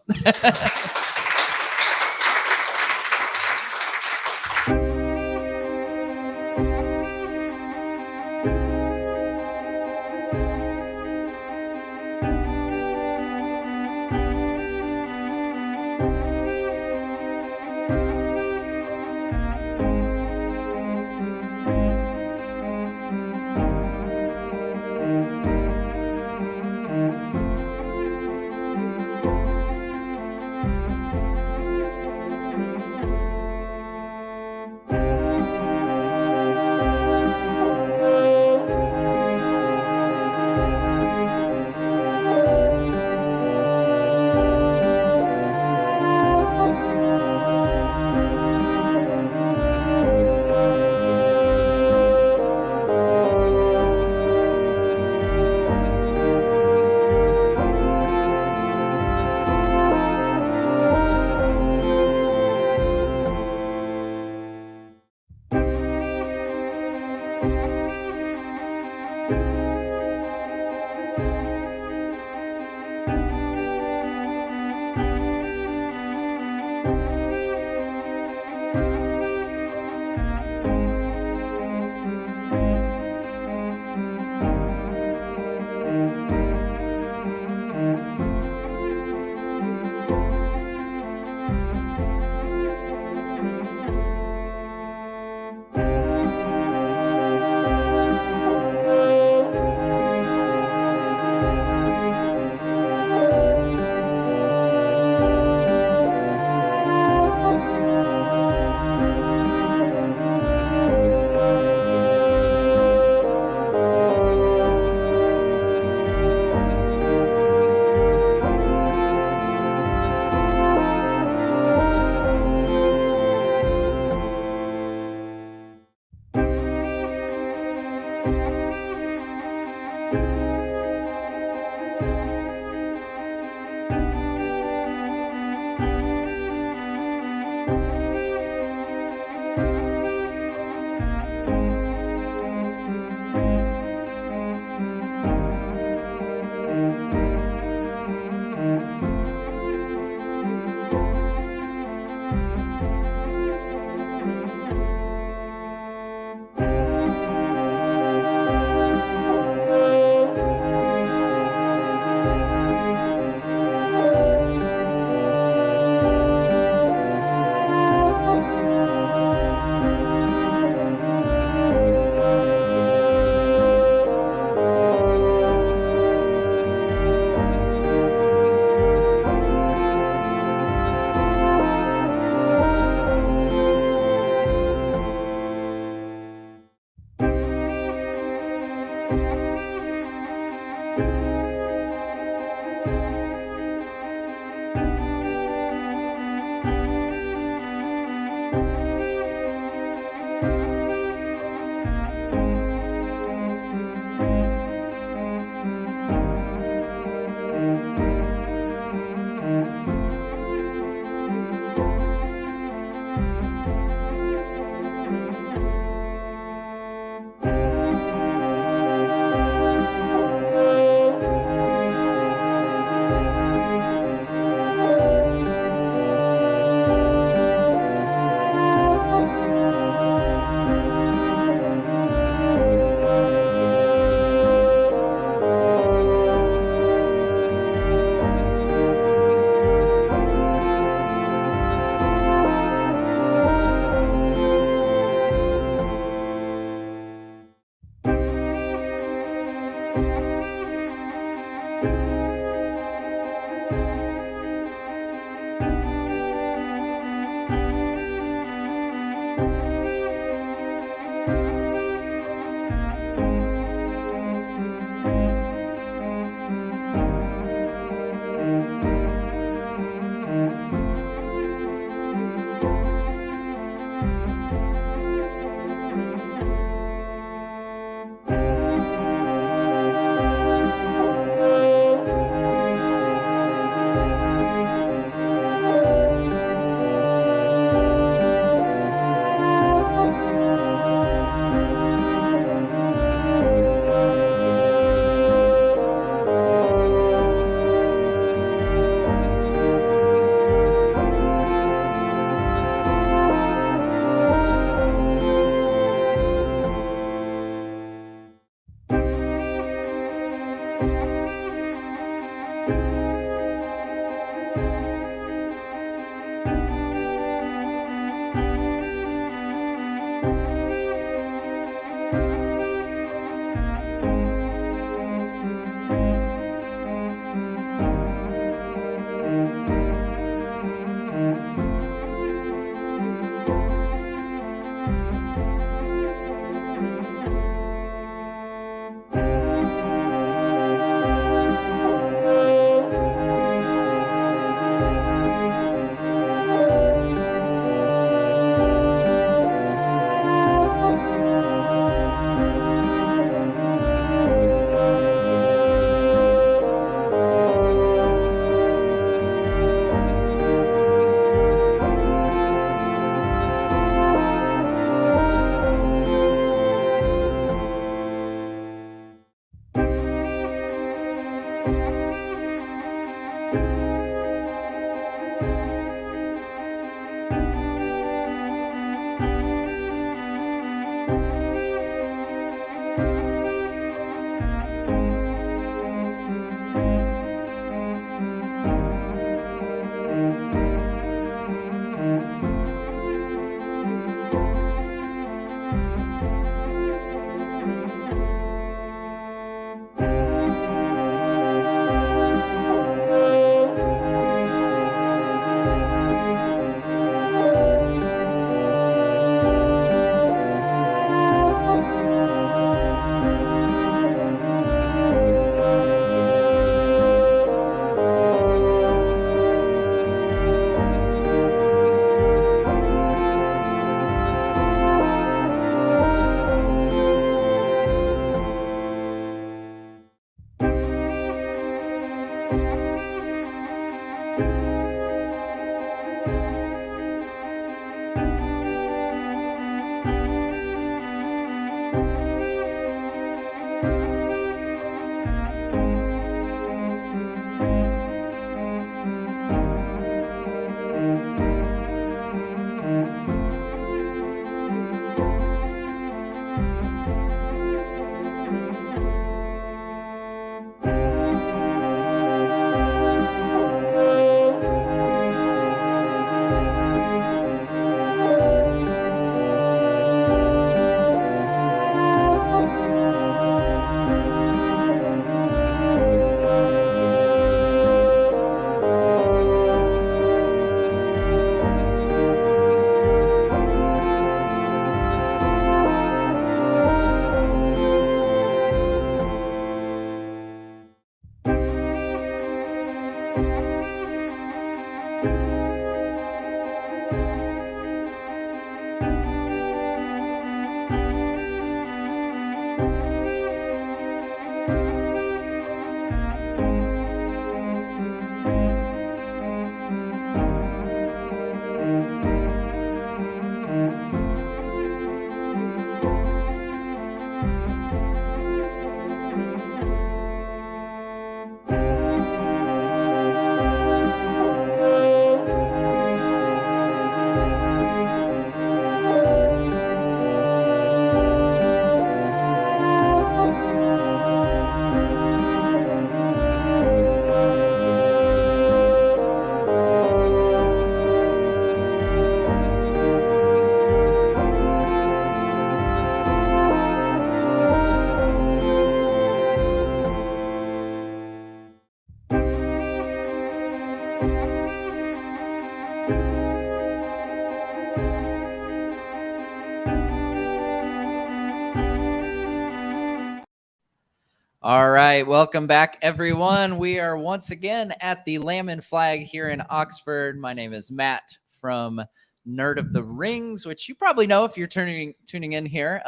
All right, welcome back, everyone. We are once again at the Lamb and Flag here in Oxford. My name is Matt from Nerd of the Rings, which you probably know if you're tuning in here.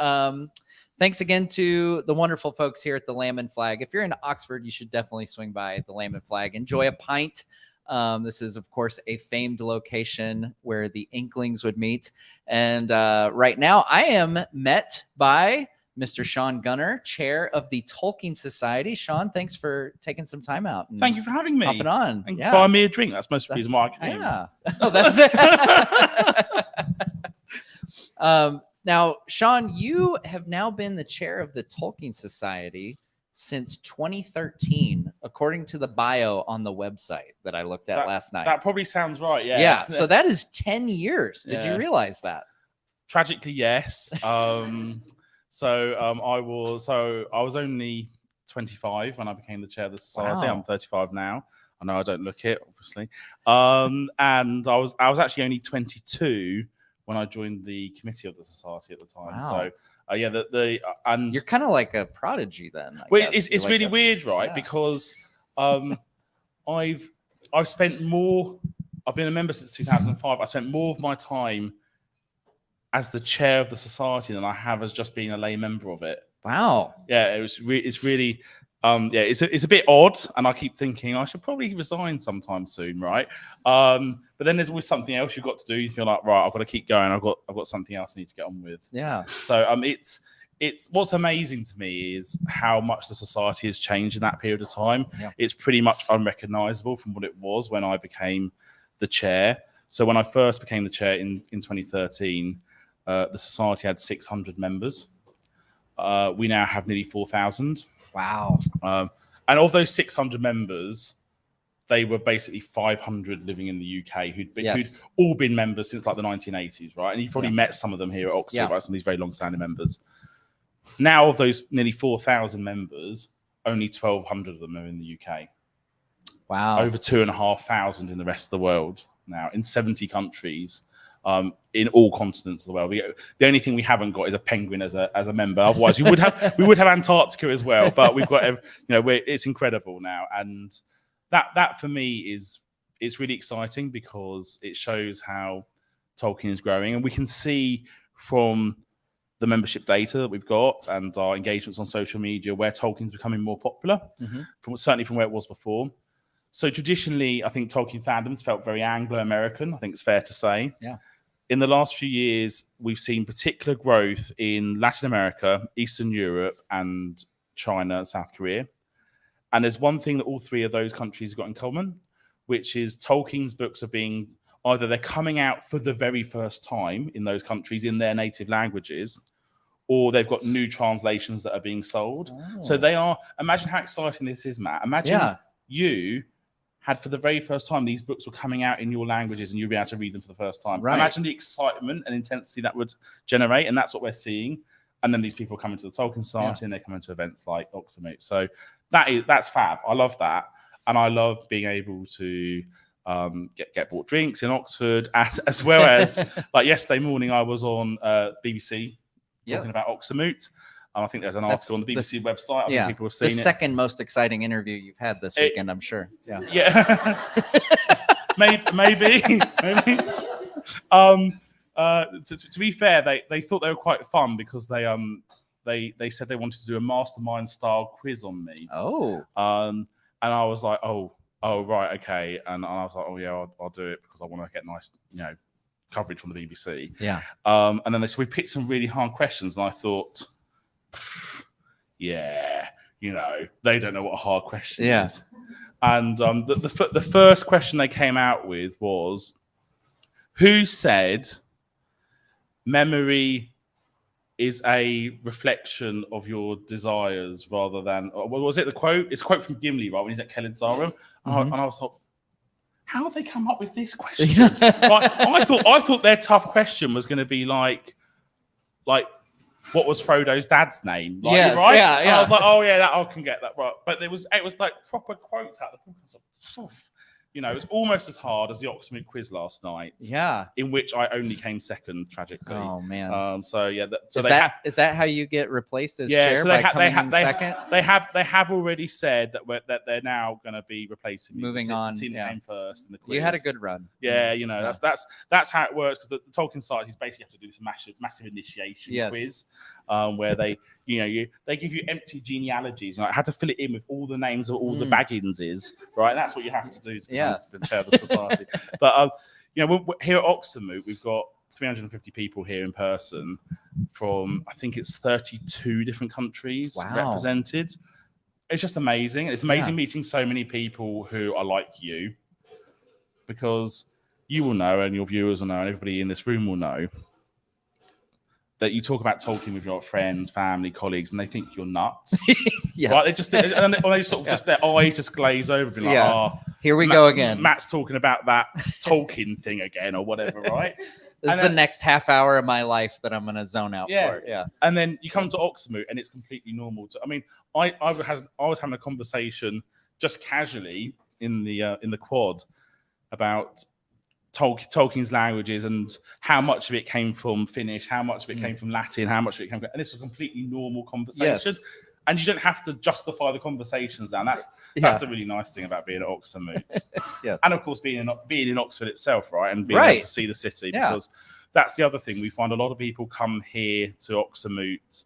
Thanks again to the wonderful folks here at the Lamb and Flag. If you're in Oxford, you should definitely swing by the Lamb and Flag. Enjoy a pint. This is, of course, a famed location where the Inklings would meet. And right now, I am met by Mr. Shaun Gunner, chair of the Tolkien Society. Shaun, thanks for taking some time out. Thank you for having me. Hopping on. And buy me a drink. That's most of the reason why I came. Yeah. Oh, that's it. Now, Shaun, you have now been the chair of the Tolkien Society since 2013, according to the bio on the website that I looked at last night. That probably sounds right. Yeah. Yeah. So that is 10 years. Did you realize that? Tragically, yes. I was only 25 when I became the chair of the society. Wow. I'm 35 now. I know I don't look it, obviously. And I was actually only 22 when I joined the committee of the society at the time. Wow. So and you're kind of like a prodigy then. Well, it's really weird, right? Yeah. Because I've spent more. I've been a member since 2005. I spent more of my time as the chair of the society than I have as just being a lay member of it. Wow. Yeah, it's really. It's a bit odd, and I keep thinking I should probably resign sometime soon, right? But then there's always something else you've got to do. You feel like, right, I've got to keep going. I've got something else I need to get on with. Yeah. So it's what's amazing to me is how much the society has changed in that period of time. Yeah. It's pretty much unrecognizable from what it was when I became the chair. So when I first became the chair in 2013, the society had 600 members. We now have nearly 4,000. Wow. And of those 600 members, they were basically 500 living in the UK who'd all been members since like the 1980s, right? And you've probably met some of them here at Oxford, right? Some of these very long-standing members. Now, of those nearly 4,000 members, only 1,200 of them are in the UK. Wow. Over 2,500 in the rest of the world now, in 70 countries. In all continents of the world. The only thing we haven't got is a penguin as a member. Otherwise, we would have Antarctica as well. But we've got, it's incredible now, and that for me it's really exciting because it shows how Tolkien is growing, and we can see from the membership data that we've got and our engagements on social media where Tolkien's becoming more popular, certainly from where it was before. So traditionally, I think Tolkien fandoms felt very Anglo-American. I think it's fair to say. Yeah. In the last few years, we've seen particular growth in Latin America, Eastern Europe, and China and South Korea. And there's one thing that all three of those countries have got in common, which is Tolkien's books are being either they're coming out for the very first time in those countries in their native languages, or they've got new translations that are being sold. Oh. So they are. Imagine how exciting this is, Matt. Imagine you had for the very first time these books were coming out in your languages and you'd be able to read them for the first time. Right. Imagine the excitement and intensity that would generate, and that's what we're seeing. And then these people come into the Tolkien Society and they come into events like Oxonmoot. So that's fab. I love that. And I love being able to get bought drinks in Oxford, as well as like yesterday morning I was on BBC talking about Oxonmoot. I think there's an article on the BBC website. I think people have seen the second most exciting interview you've had this weekend, I'm sure. Yeah. maybe. To be fair, they thought they were quite fun because they said they wanted to do a mastermind style quiz on me. Oh. And I was like, oh right, okay. And I was like, oh yeah, I'll do it because I want to get nice, coverage from the BBC. Yeah. And then they said we picked some really hard questions, and I thought, yeah, they don't know what a hard question is. And the first question they came out with was, who said memory is a reflection of your desires rather than, what was it, the quote? It's a quote from Gimli, right, when he's at Kelidzarum. And I was like, how have they come up with this question? I thought their tough question was going to be like, what was Frodo's dad's name? Right? And I was like, oh yeah, I can get that right. But it was like proper quotes out of the book. I was like, it was almost as hard as the Oxonmoot quiz last night. Yeah, in which I only came second, tragically. Oh man. Is that how you get replaced as chair? So they have already said that they're now going to be replacing me. Moving on. The team came first in the quiz. You had a good run. Yeah, that's how it works. Because the Tolkien Society is basically have to do this massive initiation quiz, where they give you empty genealogies. I had to fill it in with all the names of all the Bagginses. Right, that's what you have to do to become the chair of the society. But here at Oxonmoot, we've got 350 people here in person from, I think it's 32 different countries represented. It's just amazing. It's amazing meeting so many people who are like you, because you will know, and your viewers will know, and everybody in this room will know, that you talk about Tolkien with your friends, family, colleagues, and they think you're nuts. Yes. Right? They just and they sort of just their eyes just glaze over, being like, Yeah. "Oh, Here we go again. Matt's talking about that Tolkien thing again, or whatever." Right? This is And the next half hour of my life that I'm going to zone out Yeah. for. Yeah. And then you come to Oxonmoot, and it's completely normal. I mean, I was having a conversation just casually in the quad about Tolkien's languages and how much of it came from Finnish, how much of it came from Latin, how much of it came from, and this was a completely normal conversation. Yes. And you don't have to justify the conversations now. That's a really nice thing about being at Oxonmoot. Yes. And of course being in Oxford itself, right? And being able to see the city, Yeah. because that's the other thing. We find a lot of people come here to Oxonmoot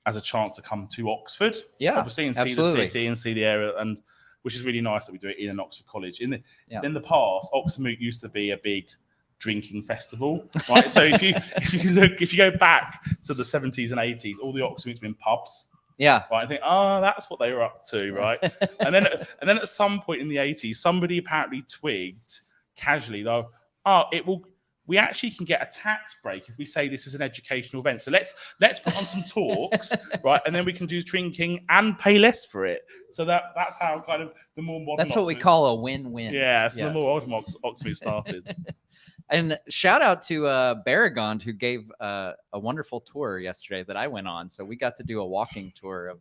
as a chance to come to Oxford. Yeah, Obviously, and see absolutely. the city and see the area, and which is really nice that we do it in an Oxford college. In the past, Oxonmoot used to be a big drinking festival, right? So if you go back to the 70s and 80s, all the Oxonmoots were in pubs. Yeah. Right. I think, that's what they were up to, right? and then at some point in the 80s, somebody apparently twigged casually, though, we actually can get a tax break if we say this is an educational event. So let's put on some talks, right? And then we can do drinking and pay less for it. So that's how kind of the more modern. That's what we call a win-win. Yeah, so the more modern Oxonmoot started. And shout out to Barragond, who gave a wonderful tour yesterday that I went on. So we got to do a walking tour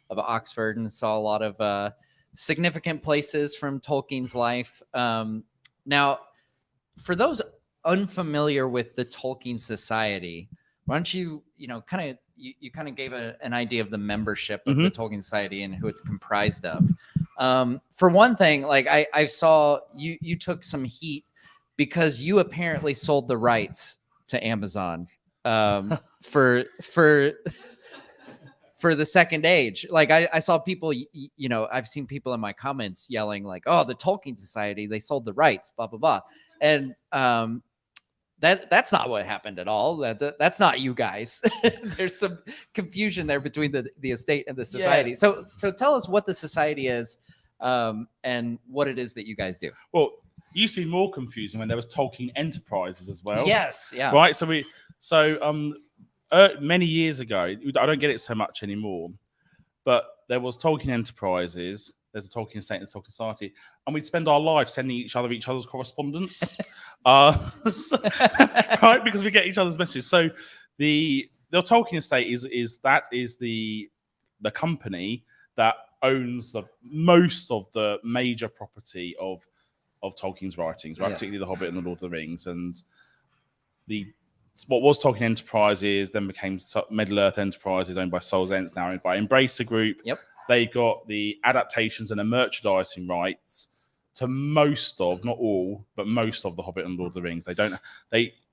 of Oxford and saw a lot of significant places from Tolkien's life. Now, for those unfamiliar with the Tolkien Society, why don't you kind of gave an idea of the membership of the Tolkien Society and who it's comprised of. For one thing, like I saw you took some heat because you apparently sold the rights to Amazon for the Second Age. Like I saw people, I've seen people in my comments yelling like, "Oh, the Tolkien Society, they sold the rights, blah blah blah," and that's not what happened at all. That's not you guys. There's some confusion there between the estate and the society. Yeah. So tell us what the society is and what it is that you guys do. Well, it used to be more confusing when there was Tolkien Enterprises as well. Yes, yeah. Right. So many years ago, I don't get it so much anymore, but there was Tolkien Enterprises. There's a Tolkien Estate and a Tolkien Society, and we'd spend our lives sending each other's correspondence, right? Because we get each other's messages. So the Tolkien Estate is the company that owns most of the major property of Tolkien's writings, right? Yes. Particularly The Hobbit and The Lord of the Rings, and what was Tolkien Enterprises then became Middle Earth Enterprises, owned by Souls Ents, now owned by Embracer Group. Yep. They got the adaptations and the merchandising rights to most of, not all, but most of The Hobbit and Lord of the Rings.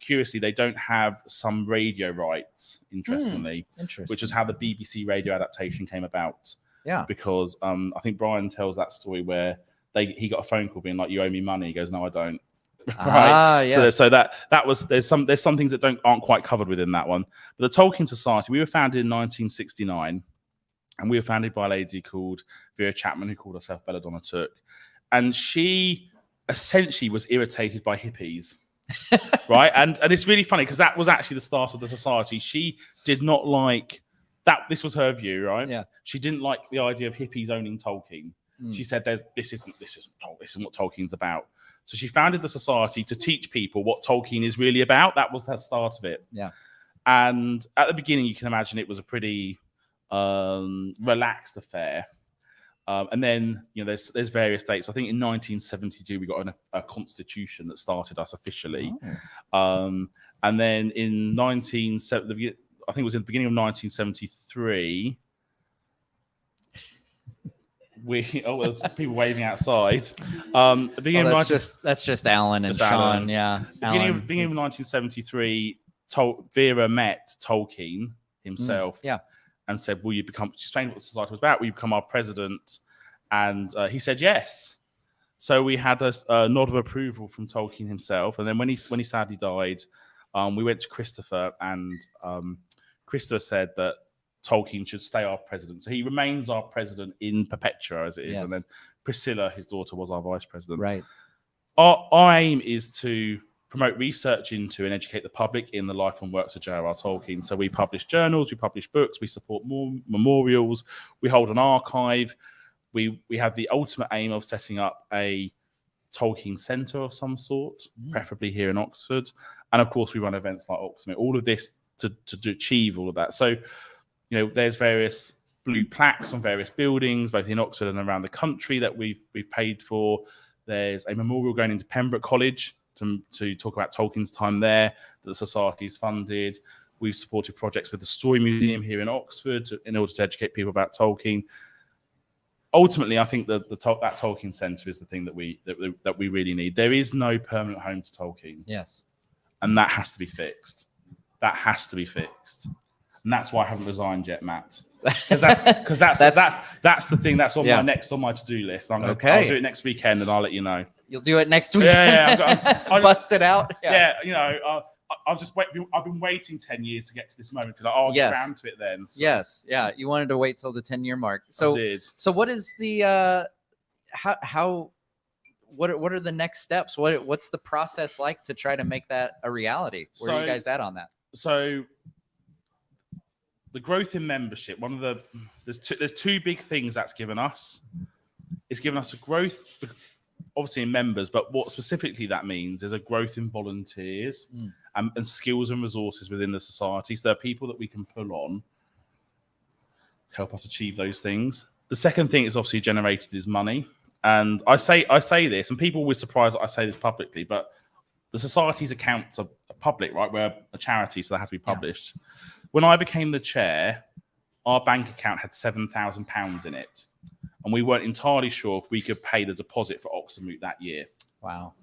Curiously, they don't have some radio rights, interestingly, which is how the BBC radio adaptation came about. Yeah. Because I think Brian tells that story where he got a phone call being like, "You owe me money." He goes, "No, I don't." Right. Yeah. So that was there's some things that aren't quite covered within that one. But the Tolkien Society, we were founded in 1969. And we were founded by a lady called Vera Chapman, who called herself Belladonna Took. And she essentially was irritated by hippies, right? And it's really funny because that was actually the start of the society. She did not like that. This was her view, right? Yeah. She didn't like the idea of hippies owning Tolkien. She said, "This isn't what Tolkien's about." So she founded the society to teach people what Tolkien is really about. That was the start of it. Yeah. And at the beginning, you can imagine it was a pretty relaxed affair, and then there's various dates. I think in 1972 we got a constitution that started us officially, and then in I think it was in the beginning of 1973. There's people waving outside. That's just Alan and Shaun. Alan. Yeah, beginning of 1973, Vera met Tolkien himself. Yeah. And said, she explained what the society was about. Will you become our president? And he said yes. So we had a nod of approval from Tolkien himself. And then when he sadly died, we went to Christopher, and Christopher said that Tolkien should stay our president. So he remains our president in perpetua, as it is. Yes. And then Priscilla, his daughter, was our vice president. Right. Our aim is to promote research into and educate the public in the life and works of J.R.R. Tolkien. So we publish journals, we publish books, we support more memorials, we hold an archive. We have the ultimate aim of setting up a Tolkien centre of some sort, preferably here in Oxford. And of course, we run events like Oxonmoot. All of this to achieve all of that. So, there's various blue plaques on various buildings, both in Oxford and around the country, that we've paid for. There's a memorial going into Pembroke College to talk about Tolkien's time there that the Society's funded. We've supported projects with the Story Museum here in Oxford in order to educate people about Tolkien. Ultimately, I think that Tolkien Centre is the thing that we really need. There is no permanent home to Tolkien. Yes. And that has to be fixed. That has to be fixed. And that's why I haven't resigned yet, Matt. Because that's the thing that's on my to-do list. I'll do it next weekend and I'll let you know. You'll do it next weekend. I'll bust it out. I've been waiting 10 years to get to this moment. I'll get around to it then. So. Yes. Yeah. You wanted to wait till the 10-year mark. So, I did. So what is the what are the next steps? What's the process like to try to make that a reality? Where are you guys at on that? So the growth in membership, there's two big things that's given us. It's given us a growth, obviously in members, but what specifically that means is a growth in volunteers and skills and resources within the society. So there are people that we can pull on to help us achieve those things. The second thing is obviously generated is money. And I say this, and people were surprised that I say this publicly, but the society's accounts are public, right? We're a charity, so they have to be published. When I became the chair, our bank account had £7,000 in it. And we weren't entirely sure if we could pay the deposit for Oxonmoot that year. Wow.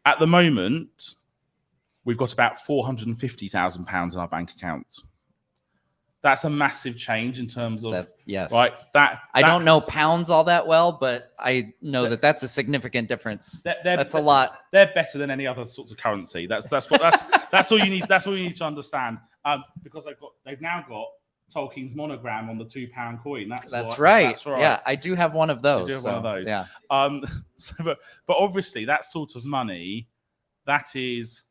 At the moment, we've got about £450,000 in our bank account. That's a massive change in terms of right. I don't know pounds all that well, but I know that's a significant difference. That's a lot. They're better than any other sorts of currency. That's all you need. That's all you need to understand. Because they've now got Tolkien's monogram on the £2 coin. That's right. Yeah, I do have one of those. You do have one of those. Yeah. But obviously that sort of money, that is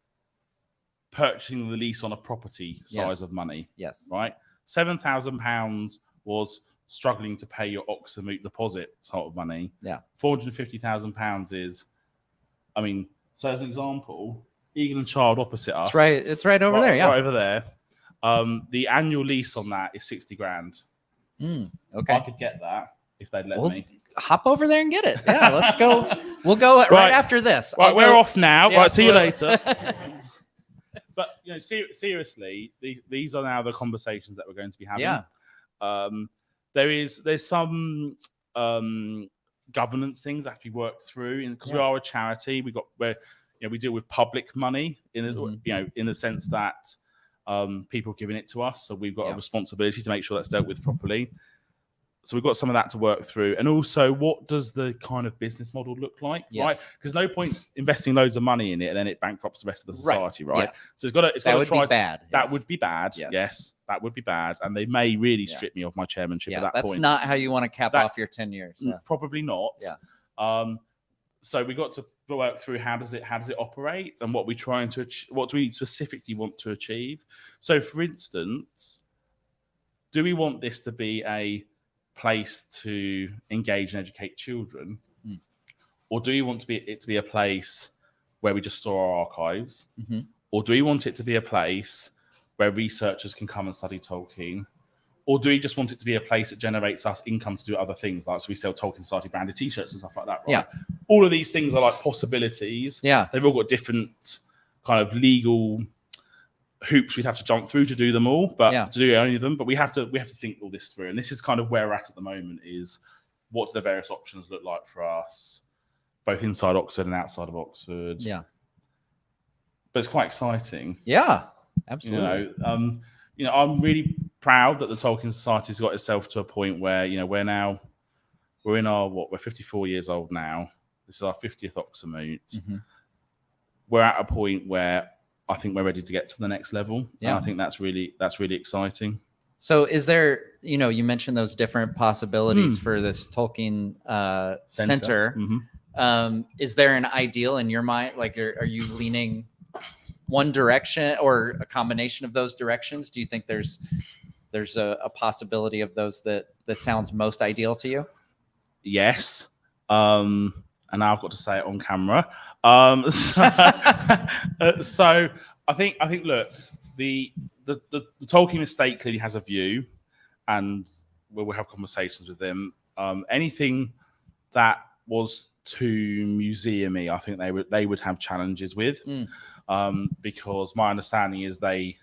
purchasing the lease on a property size of money. Yes. Right. £7,000 was struggling to pay your Oxonmoot deposit sort of money. Yeah. £450,000 is, so as an example, Eagle and Child opposite us. It's right over there. Yeah. Right over there. The annual lease on that is 60 grand. Okay. I could get that if they'd let me. Hop over there and get it. Yeah, let's go. We'll go right after this. Right, we're off now. Yeah, right, see you later. But seriously, these are now the conversations that we're going to be having. Yeah. There's some governance things that have to be worked through because we are a charity. We deal with public money in the sense that people giving it to us, so we've got a responsibility to make sure that's dealt with properly. So we've got some of that to work through, and also what does the kind of business model look like, right? Because no point investing loads of money in it and then it bankrupts the rest of the society, right? Yes. So that would be bad. That would be bad. Yes, that would be bad, and they may really strip me of my chairmanship at that point. That's not how you want to cap off your 10 years. So. Probably not. Yeah. So we got to work through how does it operate and what do we specifically want to achieve. So, for instance, do we want this to be a place to engage and educate children, or do we want it to be a place where we just store our archives, or do we want it to be a place where researchers can come and study Tolkien, or do we just want it to be a place that generates us income to do other things, like so we sell Tolkien Society branded t-shirts and stuff like that, right? Yeah. All of these things are like possibilities. Yeah. They've all got different kind of legal hoops we'd have to jump through to do them all, but to do any of them. But we have to think all this through. And this is kind of where we're at the moment, is what do the various options look like for us, both inside Oxford and outside of Oxford. Yeah. But it's quite exciting. Yeah, absolutely. I'm really proud that the Tolkien Society has got itself to a point where, we're 54 years old now. This is our 50th Oxonmoot. We're at a point where I think we're ready to get to the next level. Yeah. And I think that's really exciting. So is there, you mentioned those different possibilities for this Tolkien Center. Is there an ideal in your mind? Like, are you leaning one direction or a combination of those directions? Do you think there's a possibility of those that sounds most ideal to you? Yes. And now I've got to say it on camera. So I think look, the Tolkien estate clearly has a view, and we'll have conversations with them. Anything that was too museumy, I think they would have challenges with, because my understanding is they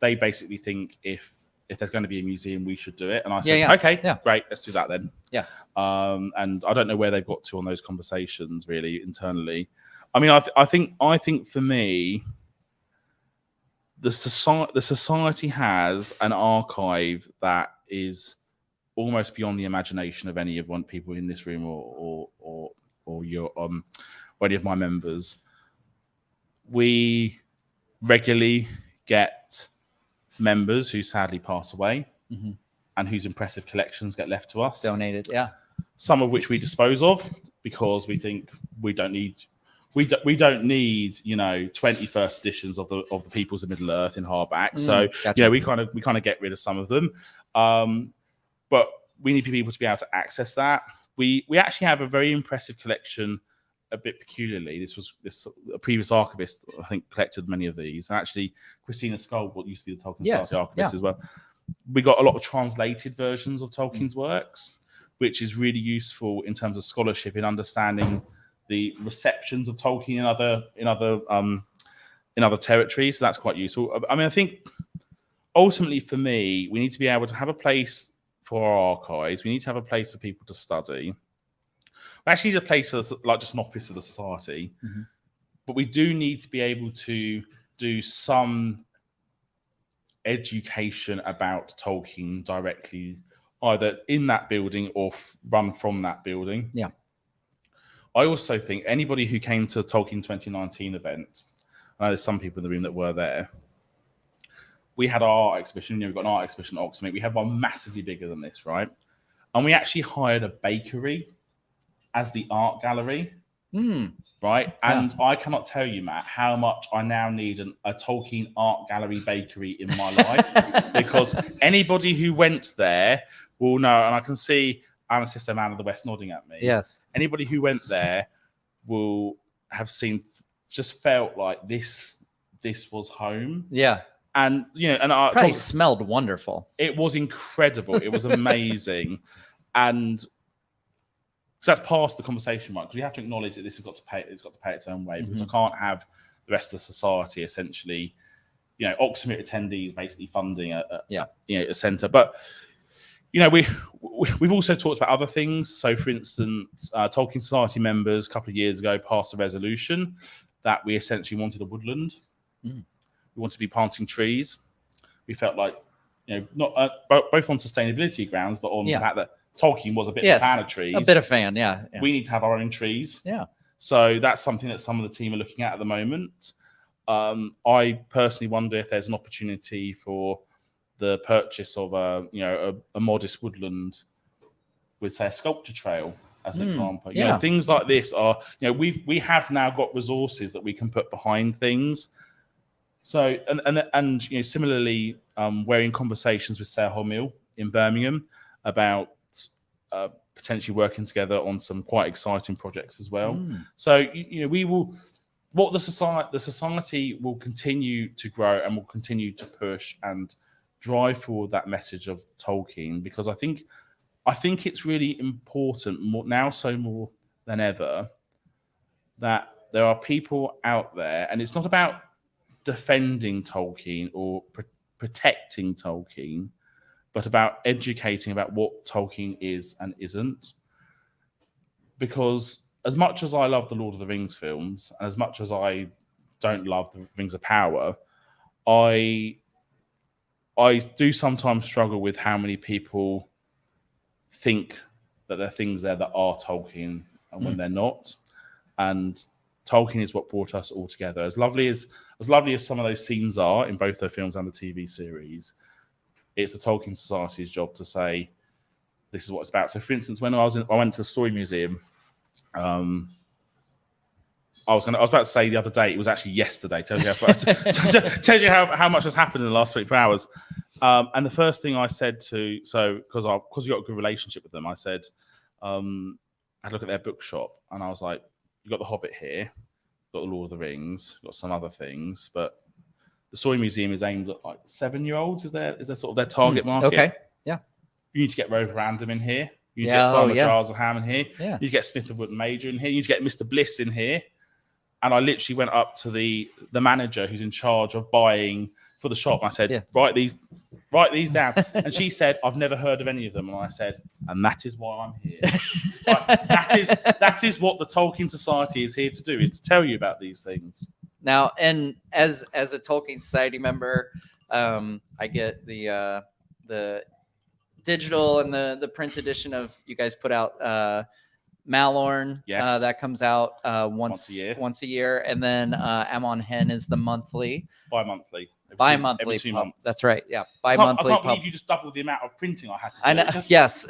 basically think if there's going to be a museum, we should do it. And I said, okay, great, let's do that then. Yeah. And I don't know where they've got to on those conversations really internally. I mean, I think for me, the society has an archive that is almost beyond the imagination of any of people in this room or your or any of my members. We regularly get members who sadly pass away, and whose impressive collections get left to us, donated. Yeah, some of which we dispose of because we think we don't need 21st editions of the Peoples of Middle Earth in hardback. So gotcha. we kind of get rid of some of them, but we need people to be able to access that. We actually have a very impressive collection. A bit peculiarly, a previous archivist, I think, collected many of these. And actually, Christina Skull, what used to be the Tolkien Society archivist as well. We got a lot of translated versions of Tolkien's works, which is really useful in terms of scholarship in understanding the receptions of Tolkien in other territories. So that's quite useful. I mean, I think ultimately for me, we need to be able to have a place for our archives. We need to have a place for people to study. We actually need a place for just an office for the society, but we do need to be able to do some education about Tolkien directly, either in that building or run from that building. Yeah. I also think anybody who came to the Tolkien 2019 event, I know there's some people in the room that were there. We had our art exhibition. We've got an art exhibition at Oxonmoot. We had one massively bigger than this, right? And we actually hired a bakery as the art gallery, right? And I cannot tell you, Matt, how much I now need a Tolkien art gallery bakery in my life, because anybody who went there will know, and I can see Anna Sister Man of the West nodding at me. Yes. Anybody who went there will have just felt like this was home. Yeah. And, and I probably smelled wonderful. It was incredible. It was amazing. And so that's part of the conversation, right? Because we have to acknowledge that this has got to pay. It's got to pay its own way, because I can't have the rest of the society essentially, Oxonmoot attendees basically funding a centre. But we've also talked about other things. So, for instance, Tolkien Society members a couple of years ago passed a resolution that we essentially wanted a woodland. We wanted to be planting trees. We felt like, not both on sustainability grounds, but on the fact that Tolkien was a bit of a fan of trees. A bit of fan, yeah. We need to have our own trees. Yeah. So that's something that some of the team are looking at the moment. I personally wonder if there's an opportunity for the purchase of a modest woodland with, say, a sculpture trail as an example. Things like this are, we have now got resources that we can put behind things. So and similarly, we're in conversations with Sarah Mill in Birmingham about potentially working together on some quite exciting projects as well. So we will. What the society will continue to grow and will continue to push and drive forward that message of Tolkien, because I think it's really important now, so more than ever, that there are people out there, and it's not about defending Tolkien or protecting Tolkien, but about educating about what Tolkien is and isn't. Because as much as I love the Lord of the Rings films, and as much as I don't love the Rings of Power, I do sometimes struggle with how many people think that there are things there that are Tolkien and when they're not. And Tolkien is what brought us all together. As lovely as some of those scenes are in both the films and the TV series, it's the Tolkien Society's job to say this is what it's about. So, for instance, when I went to the Story Museum I was about to say the other day. It was actually yesterday. Tells you how much has happened in the last 24 hours. And the first thing I said because we got a good relationship with them, I said, I had a look at their bookshop, and I was like, "You got the Hobbit here, you've got the Lord of the Rings, you've got some other things, but the Story Museum is aimed at like 7-year-olds. Is there sort of their target market? Okay, yeah. You need to get Rover Random in here. You need to Yeah, get Farmer yeah. Giles of Ham in here. Yeah. You need to get Smith of Wood Major in here. You need to get Mr. Bliss in here." And I literally went up to the manager who's in charge of buying for the shop. And I said, write these down. And she said, "I've never heard of any of them." And I said, "And that is why I'm here." That is what the Tolkien Society is here to do, is to tell you about these things. Now, and as a Tolkien Society member, I get the digital and the print edition of, you guys put out Malorn. Yes. That comes out once a year, and then Amon Hen is the monthly. Bi-monthly. Every 2 months. That's right. Yeah, bi-monthly. I can't believe you just doubled the amount of printing I had to do. I know. Yes,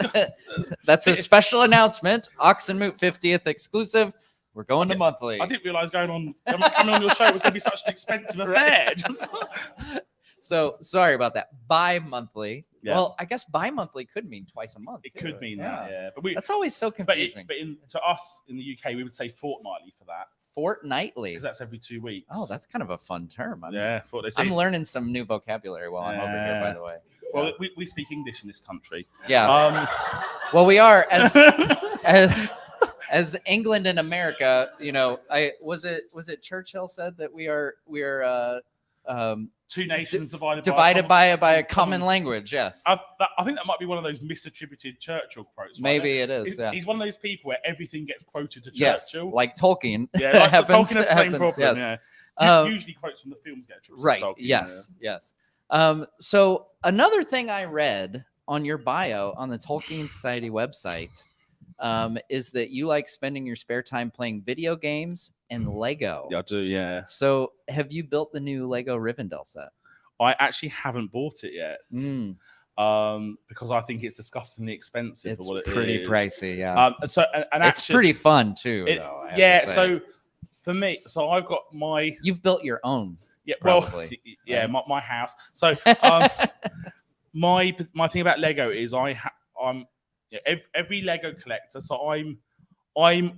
that's a special announcement. Oxonmoot 50th exclusive. We're going to monthly. I didn't realize coming on your show was going to be such an expensive affair. So sorry about that. Bi-monthly. Yeah. Well, I guess bi-monthly could mean twice a month. It could mean that, yeah. But that's always so confusing. But to us in the UK, we would say fortnightly for that. Fortnightly. Because that's every 2 weeks. Oh, that's kind of a fun term. I'm learning some new vocabulary while I'm over here, by the way. Well, we speak English in this country. Yeah. Well, we are as England and America. You know, was it Churchill said that we are two nations divided by a common language. Yes. I think that might be one of those misattributed Churchill quotes. Right? Maybe it is. He's one of those people where everything gets quoted to yes, Churchill. Like Tolkien. Yeah, like Tolkien has the same problem. Yes. Yeah. Usually quotes from the films get attributed right. to Tolkien. Yes. Yeah. Yes. So another thing I read on your bio on the Tolkien Society website is that you like spending your spare time playing video games and Lego. Yeah, I do. Yeah. So have you built the new Lego Rivendell set? I actually haven't bought it yet. Because I think it's disgustingly expensive. It's for what it pretty is. pricey, yeah. And it's pretty fun too. So for me, I've got You've built your own. Yeah, probably, yeah, right? my house. So my thing about Lego is I'm every Lego collector. So I'm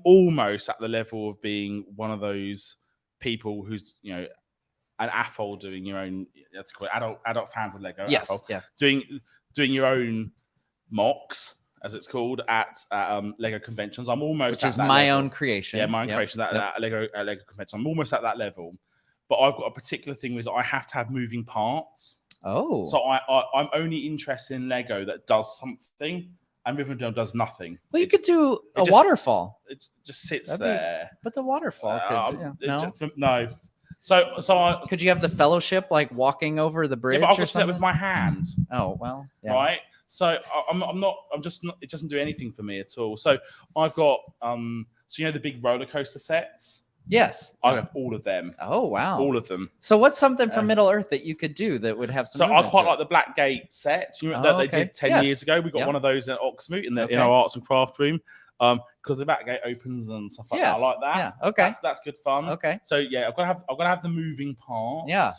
almost at the level of being one of those people who's an AFOL doing your own. That's called adult fans of Lego. Yes, AFOL, yeah. Doing your own mocks, as it's called, at Lego conventions. I'm almost, which is my own creation. Yeah, my own creation at Lego convention. I'm almost at that level, but I've got a particular thing with I have to have moving parts. Oh, so I'm only interested in Lego that does something, and Rivendell does nothing. Well, you could do a waterfall. It just sits there. But the waterfall could, no. So could you have the fellowship like walking over the bridge? Yeah, but I've or got to do that with my hand. Oh well, yeah. Right. So I'm just not. It doesn't do anything for me at all. So I've got the big roller coaster sets. Yes, I have all of them. Oh wow, all of them. So what's something from Middle Earth that you could do that would have some? So I quite like the Black Gate set. You know, that they did 10 years ago. We got one of those at Oxonmoot in our arts and craft room. Because the back gate opens and stuff like that. I like that. Yeah. Okay. That's good fun. Okay. So yeah, I've got to have the moving parts. Yeah.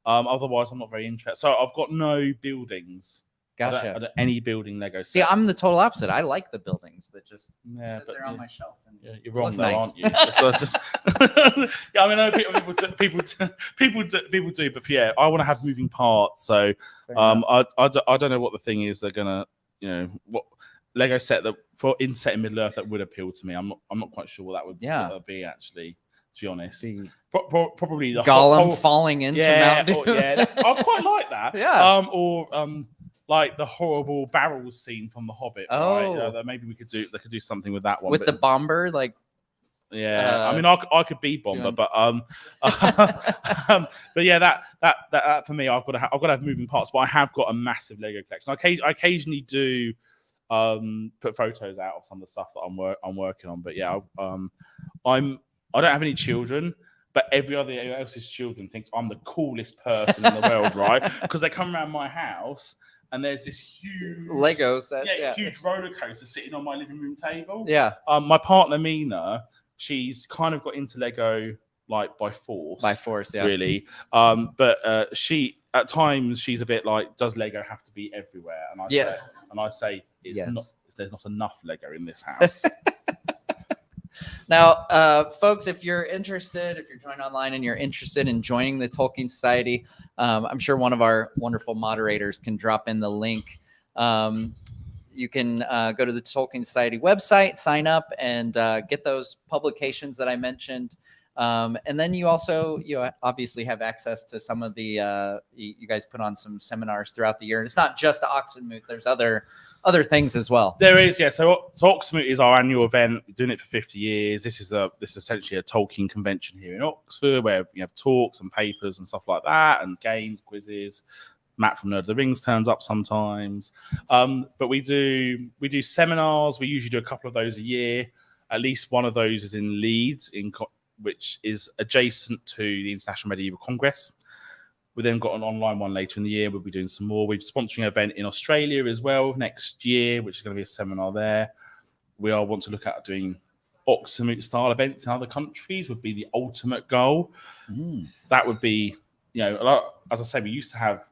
Otherwise, I'm not very interested. So I've got no buildings. Gotcha. I don't any building Lego sets. See, I'm the total opposite. I like the buildings that just sit there on my shelf. And you're wrong, though, nice. aren't you? Yeah, I mean, I know people do, but yeah, I want to have moving parts. So I don't know what the thing is. They're gonna, what Lego set that for inset in Middle Earth that would appeal to me. I'm not quite sure what that would be actually. To be honest, probably the Gollum falling into Mount Doom. I quite like that. Yeah. Like the horrible barrels scene from The Hobbit. Oh, right? Maybe they could do something with that one. With the bomber, like. Yeah, I mean, I could be bomber, but but yeah, that for me, I've got to have moving parts. But I have got a massive Lego collection. I occasionally do put photos out of some of the stuff that I'm working on. But yeah, I don't have any children. But every other else's children thinks I'm the coolest person in the world, right? Because they come around my house and there's this huge Lego sets. huge roller coaster sitting on my living room table. Yeah. My partner Mina, she's kind of got into Lego like by force. By force, yeah. Really. But she at times she's a bit like, does Lego have to be everywhere? And I say it's not. There's not enough Lego in this house. Now, folks, if you're interested, if you're joining online and you're interested in joining the Tolkien Society, I'm sure one of our wonderful moderators can drop in the link. You can go to the Tolkien Society website, sign up, and get those publications that I mentioned. And then you also, obviously have access to some of the, you guys put on some seminars throughout the year. And it's not just Oxonmoot. There's other things as well. There is, yeah. So Oxonmoot is our annual event. We're doing it for 50 years. This is essentially a Tolkien convention here in Oxford, where you have talks and papers and stuff like that, and games, quizzes. Matt from Nerd of the Rings turns up sometimes. But we do seminars. We usually do a couple of those a year. At least one of those is in Leeds, which is adjacent to the International Medieval Congress. We then got an online one later in the year. We'll be doing some more. We're sponsoring an event in Australia as well next year, which is going to be a seminar there. We all want to look at doing Oxonmoot style events in other countries would be the ultimate goal. That would be, as I say, we used to have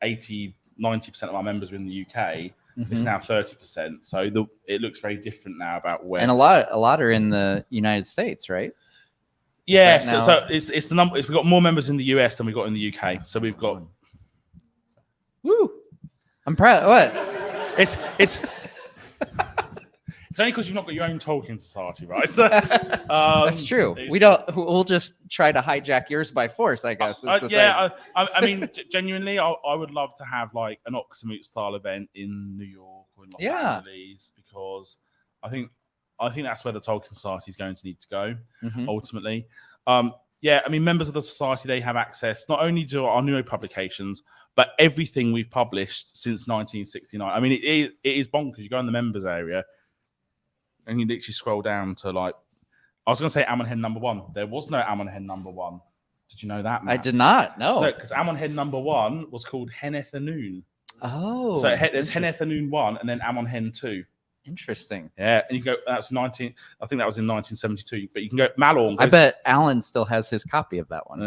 80, 90% of our members were in the UK. It's now 30%. So it looks very different now about where. And a lot are in the United States, right? Yeah, so it's the number. We've got more members in the US than we've got in the UK. So we've got. Woo! I'm proud. What? It's only because you've not got your own Tolkien Society, right? So that's true. We'll just try to hijack yours by force, I guess. I mean, genuinely, I would love to have like an Oxonmoot style event in New York or in Los Angeles, because I think that's where the Tolkien Society is going to need to go ultimately. I mean, members of the society, they have access not only to our new publications, but everything we've published since 1969. I mean, it is bonkers. You go in the members area and you literally scroll down to like, I was going to say Amon-Hen #1. There was no Amon-Hen #1. Did you know that, Matt? I did not. No. Because Amon-Hen #1 was called Heneth Anun. Oh. So there's Heneth Anun 1 and then Amon-Hen 2. Interesting. Yeah, and you go. I think that was in 1972. But you can go Malorn. I bet Alan still has his copy of that one.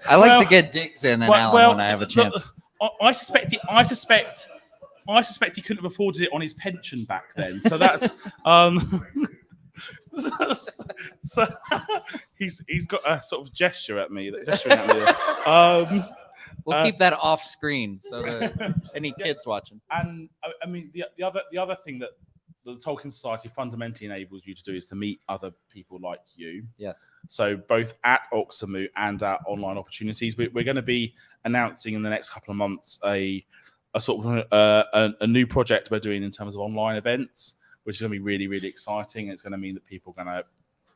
I like to get digs in and Alan when I have a chance. I suspect he couldn't have afforded it on his pension back then. So that's so he's got a sort of gesturing at me. We'll keep that off screen so that any kids watching. And I mean, the other thing that the Tolkien Society fundamentally enables you to do is to meet other people like you. Yes. So both at Oxonmoot and at online opportunities, we're going to be announcing in the next couple of months a sort of a new project we're doing in terms of online events, which is going to be really, really exciting. It's going to mean that people are going to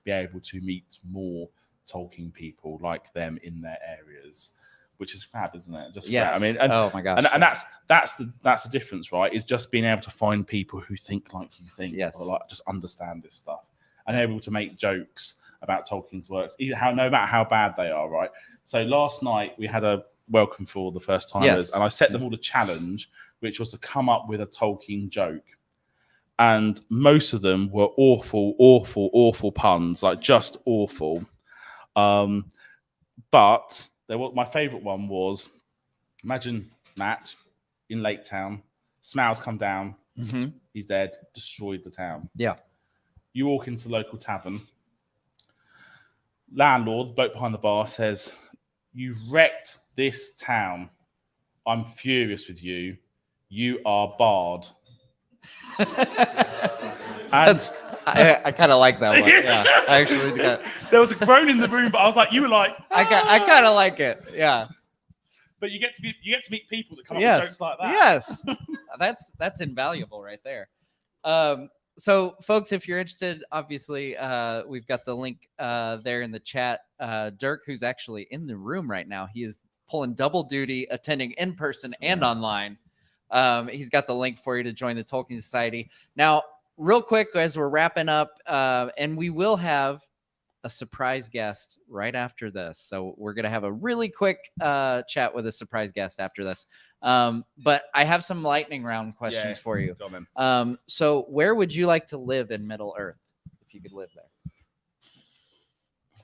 be able to meet more Tolkien people like them in their areas, which is fab, isn't it? Just yes. I mean, oh my gosh, and that's the difference, right? Is just being able to find people who think like you think, or like just understand this stuff, and able to make jokes about Tolkien's works, no matter how bad they are, right? So last night we had a welcome for the first timers, and I set them all a challenge, which was to come up with a Tolkien joke, and most of them were awful puns, like just awful. But my favourite one was, imagine Matt in Lake Town, Smaug's come down, he's dead, destroyed the town. Yeah. You walk into the local tavern, landlord, the bloke behind the bar, says, "You've wrecked this town. I'm furious with you. You are barred." I kind of like that one. Yeah, I actually got. There was a groan in the room, but I was like, you were like, I kind of like it. Yeah. But you get to meet people that come up with jokes like that. Yes. That's invaluable right there. So folks, if you're interested, obviously we've got the link there in the chat. Dirk, who's actually in the room right now, he is pulling double duty, attending in person and online. He's got the link for you to join the Tolkien Society. Now, real quick, as we're wrapping up, and we will have a surprise guest right after this. So we're going to have a really quick chat with a surprise guest after this. But I have some lightning round questions for you. Go on then. So where would you like to live in Middle Earth if you could live there?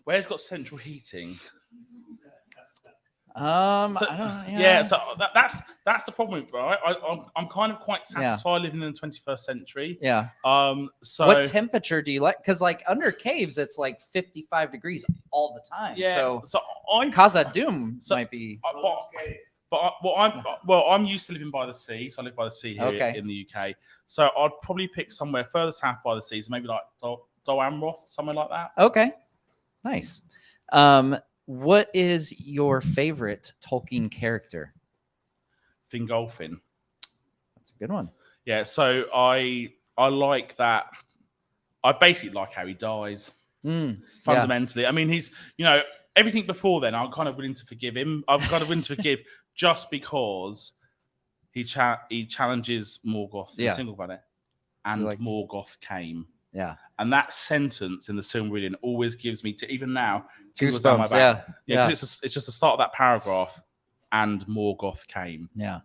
Where's got central heating? So, I don't, yeah. So that's the problem, right? I'm kind of quite satisfied living in the 21st century. Yeah. So what temperature do you like? Because like under caves, it's like 55 degrees all the time. Yeah. So Khazad-dûm might be. I'm used to living by the sea, so I live by the sea here in the UK. So I'd probably pick somewhere further south by the sea, so maybe like Dol Amroth, somewhere like that. Okay, nice. What is your favorite Tolkien character? Fingolfin. That's a good one. Yeah, so I like that. I basically like how he dies. Fundamentally, I mean, he's everything before then. I'm kind of willing to forgive him. I'm kind of willing to forgive just because he challenges Morgoth in Single Planet, and Morgoth came. Yeah, and that sentence in the Silmarillion always gives me even now goosebumps. Yeah, because it's just the start of that paragraph, and Morgoth came. Yeah,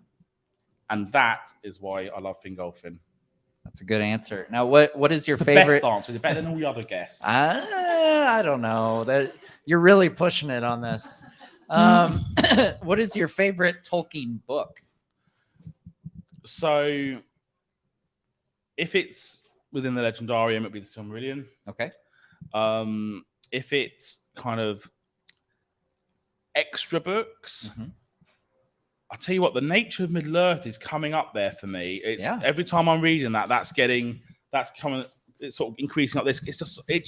and that is why I love Fingolfin. That's a good answer. Now, what is your it's favorite? The best answer. Is it better than all the other guests? I don't know. That you're really pushing it on this. What is your favorite Tolkien book? So, if it's within the Legendarium, it'd be the Silmarillion. Okay. If it's kind of extra books, I'll tell you what, the Nature of Middle-earth is coming up there for me. It's every time I'm reading that's coming. It's sort of increasing up. It's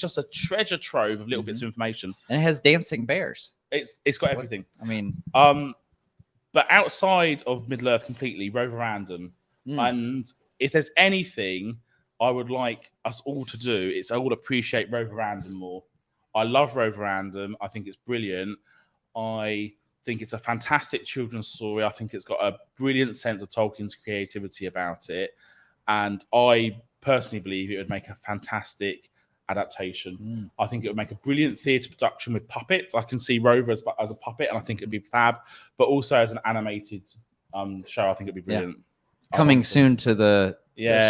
just a treasure trove of little bits of information. And it has dancing bears. It's got everything. I mean, but outside of Middle-earth completely, Roverandom. And if there's anything I would like us all to do, it's all appreciate Roverandom more. I love Roverandom. I think it's brilliant. I think it's a fantastic children's story. I think it's got a brilliant sense of Tolkien's creativity about it. And I personally believe it would make a fantastic adaptation. I think it would make a brilliant theatre production with puppets. I can see Rover as a puppet, and I think it'd be fab. But also as an animated show, I think it'd be brilliant. Coming soon to the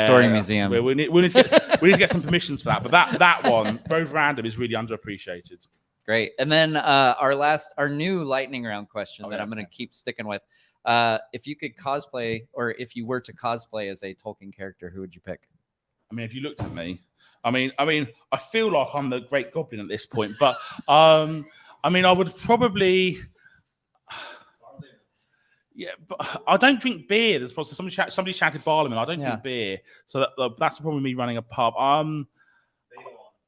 Story Museum. We need to get some permissions for that. But that one, Roverandom, is really underappreciated. Great. And then our new lightning round question that I'm going to keep sticking with. If you could cosplay, or if you were to cosplay as a Tolkien character, who would you pick? I mean, if you looked at me, I mean, I feel like I'm the Great Goblin at this point, but I mean, I would probably. Yeah, but I don't drink beer. There's probably somebody shouted Barliman. I don't drink beer, so that's the problem with me running a pub.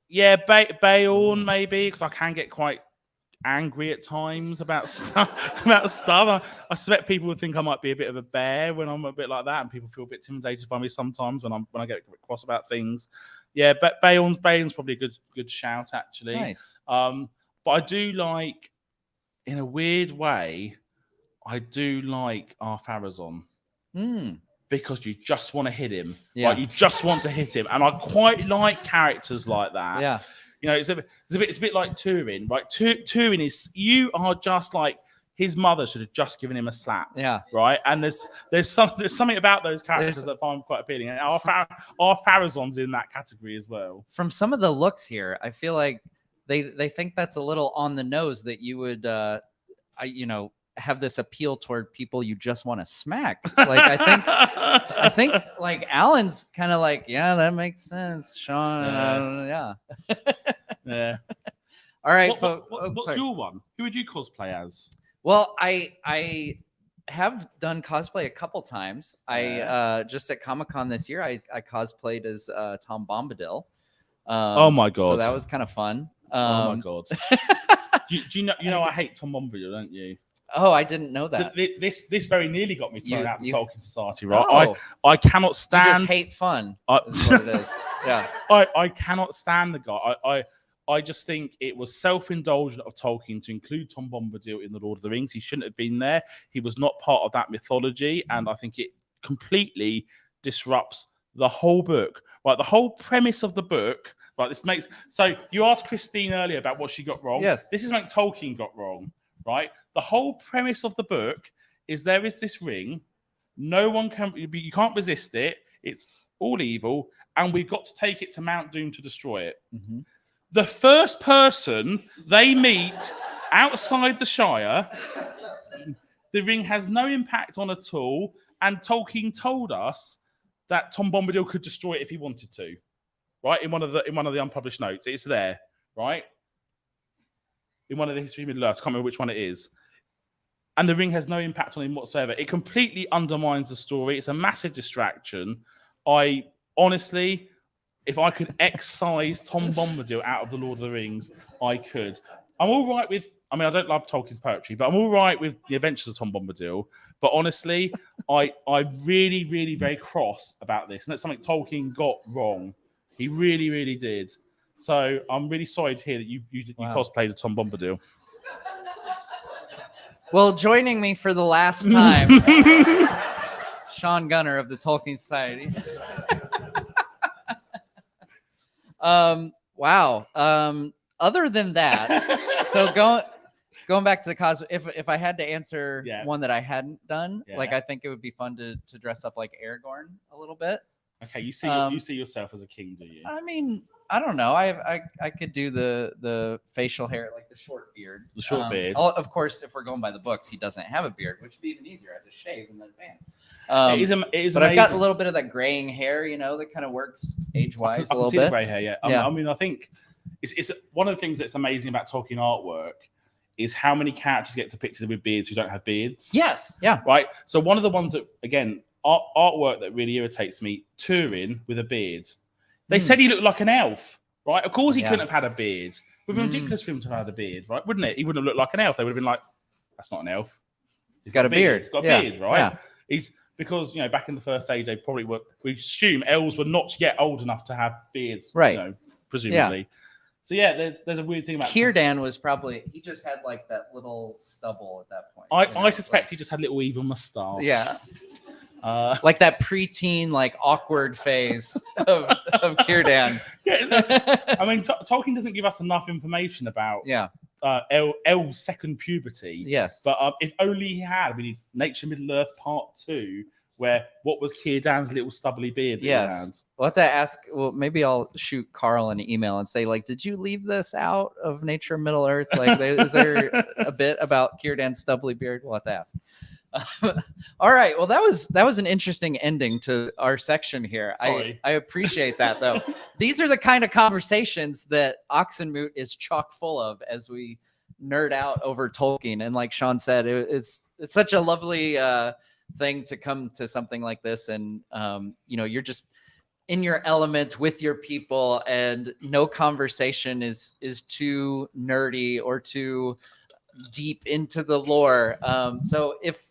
Yeah, Bayonne maybe, because I can get quite angry at times about stuff. I suspect people would think I might be a bit of a bear when I'm a bit like that, and people feel a bit intimidated by me sometimes when I get a bit cross about things. Yeah, but Bayonne's probably a good shout actually. Nice. But I do like, in a weird way, I do like our Pharazôn. Because you just want to hit him. Yeah. Like, you just want to hit him. And I quite like characters like that. Yeah. It's a bit like Turin, right? Turin is, you are just like, his mother should have just given him a slap. Yeah. Right? And there's something about those characters that I find quite appealing. And our Pharazôn's in that category as well. From some of the looks here, I feel like they think that's a little on the nose that you would have this appeal toward people you just want to smack. Like I think like Alan's kind of like, yeah, that makes sense. Shaun, yeah. All right, what's your one? Who would you cosplay as? Well, I have done cosplay a couple times. I just at Comic-Con this year, I cosplayed as Tom Bombadil. Oh my god! So that was kind of fun. Oh my god! do you know I hate Tom Bombadil, don't you? Oh, I didn't know that. So this very nearly got me thrown out of the Tolkien Society, right? Oh. I cannot stand. You just hate fun. Is what it is. Yeah. I cannot stand the guy. I just think it was self-indulgent of Tolkien to include Tom Bombadil in the Lord of the Rings. He shouldn't have been there. He was not part of that mythology, and I think it completely disrupts the whole book. Right, the whole premise of the book, Right, this makes so you asked Kristine earlier about what she got wrong. Yes. This is what Tolkien got wrong, right? The whole premise of the book is there is this ring, no one can you can't resist it, it's all evil, and we've got to take it to Mount Doom to destroy it. Mhm. The first person they meet outside the Shire, the ring has no impact on at all, and Tolkien told us that Tom Bombadil could destroy it if he wanted to. Right, in one of the unpublished notes, it's there, right? In one of the History of Middle Earth, I can't remember which one it is. And the ring has no impact on him whatsoever. It completely undermines the story. It's a massive distraction. I honestly, if I could excise Tom Bombadil out of the Lord of the Rings, I could. I'm all right with. I mean, I don't love Tolkien's poetry, but I'm all right with the Adventures of Tom Bombadil. But honestly, I'm really, really very cross about this, and that's something Tolkien got wrong. He really, really did. So I'm really sorry to hear that you cosplayed a Tom Bombadil. Well, joining me for the last time, Shaun Gunner of the Tolkien Society. Wow. Other than that, so going back to the cosplay, if I had to answer one that I hadn't done, like I think it would be fun to dress up like Aragorn a little bit. Okay, you see yourself as a king, do you? I mean, I don't know. I could do the facial hair, like the short beard. The short beard. Of course, if we're going by the books, he doesn't have a beard, which would be even easier. I just shave and then advance. It is but amazing. I've got a little bit of that graying hair, that kind of works age-wise a little I can see bit. the grey hair, yeah. I mean, I think it's one of the things that's amazing about Tolkien artwork is how many characters get depicted with beards who don't have beards. Yes, yeah. Right? So one of the ones that, again, artwork that really irritates me, Turin with a beard. They said he looked like an elf, right? Of course he couldn't have had a beard. It would have been ridiculous for him to have had a beard, right? Wouldn't it? He wouldn't have looked like an elf. They would have been like, that's not an elf. He's got a beard. He's got a beard, right? Yeah. He's because back in the First Age, they probably were. We assume elves were not yet old enough to have beards, right? Presumably. Yeah. So yeah, there's a weird thing about Círdan was probably he just had like that little stubble at that point. I suspect he just had a little evil moustache. Yeah. Like that preteen, like awkward phase of Círdan. Yeah, I mean, Tolkien doesn't give us enough information about elves' second puberty. Yes, but if only he had, we need Nature Middle Earth Part 2, where what was Círdan's little stubbly beard? Yes, we'll have to ask. Well, maybe I'll shoot Carl an email and say, like, did you leave this out of Nature Middle Earth? Like, is there a bit about Círdan's stubbly beard? We'll have to ask. All right. Well, that was an interesting ending to our section here. Sorry. I appreciate that, though. These are the kind of conversations that Oxonmoot is chock full of as we nerd out over Tolkien. And like Shaun said, it's such a lovely thing to come to something like this, and you're just in your element with your people, and no conversation is too nerdy or too deep into the lore. So if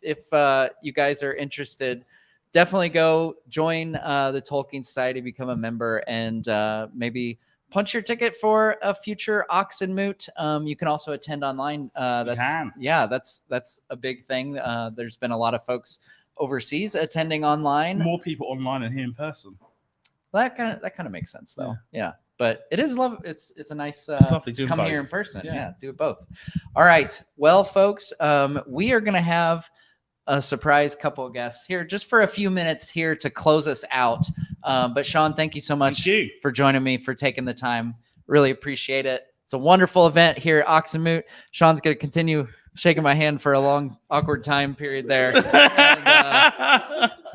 you guys are interested, definitely go join the Tolkien Society, become a member, and maybe punch your ticket for a future Oxonmoot. You can also attend online. That's a big thing. There's been a lot of folks overseas attending online. More people online than here in person. That kind of makes sense, though. Yeah. But it is love. It's a nice lovely doing come both. here in person. Yeah, do both. All right. Well, folks, we are gonna have a surprise couple of guests here just for a few minutes here to close us out. But Shaun, thank you so much for joining me, for taking the time. Really appreciate it. It's a wonderful event here at Oxonmoot. Shaun's gonna continue shaking my hand for a long, awkward time period there,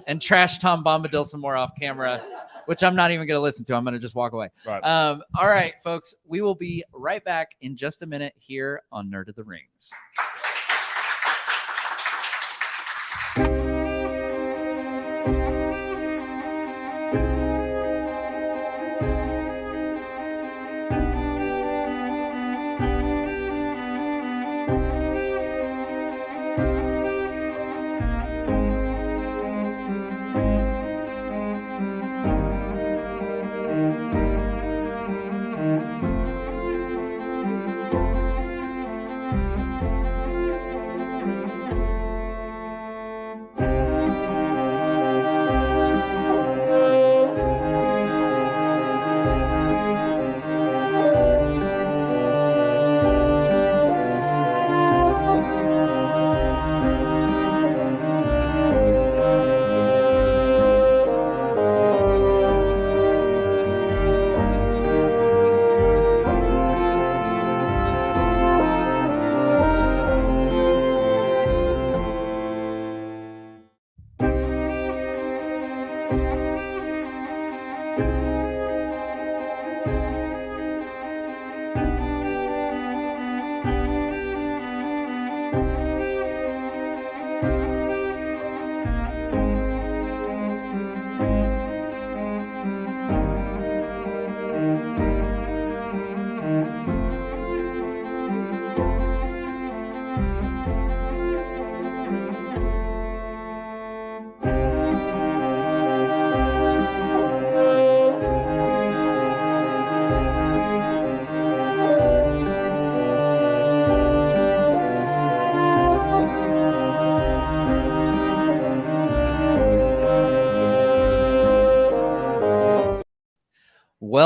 and trash Tom Bombadil some more off camera, which I'm not even going to listen to. I'm going to just walk away. Right. All right, folks. We will be right back in just a minute here on Nerd of the Rings.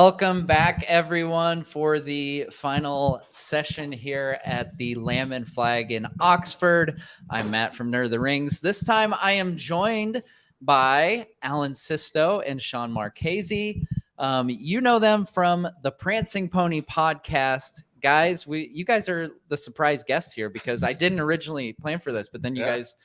Welcome back, everyone, for the final session here at the Lamb and Flag in Oxford. I'm Matt from Nerd of the Rings. This time I am joined by Alan Sisto and Sean Marchese. You know them from the Prancing Pony podcast. Guys, you guys are the surprise guests here because I didn't originally plan for this, but then you guys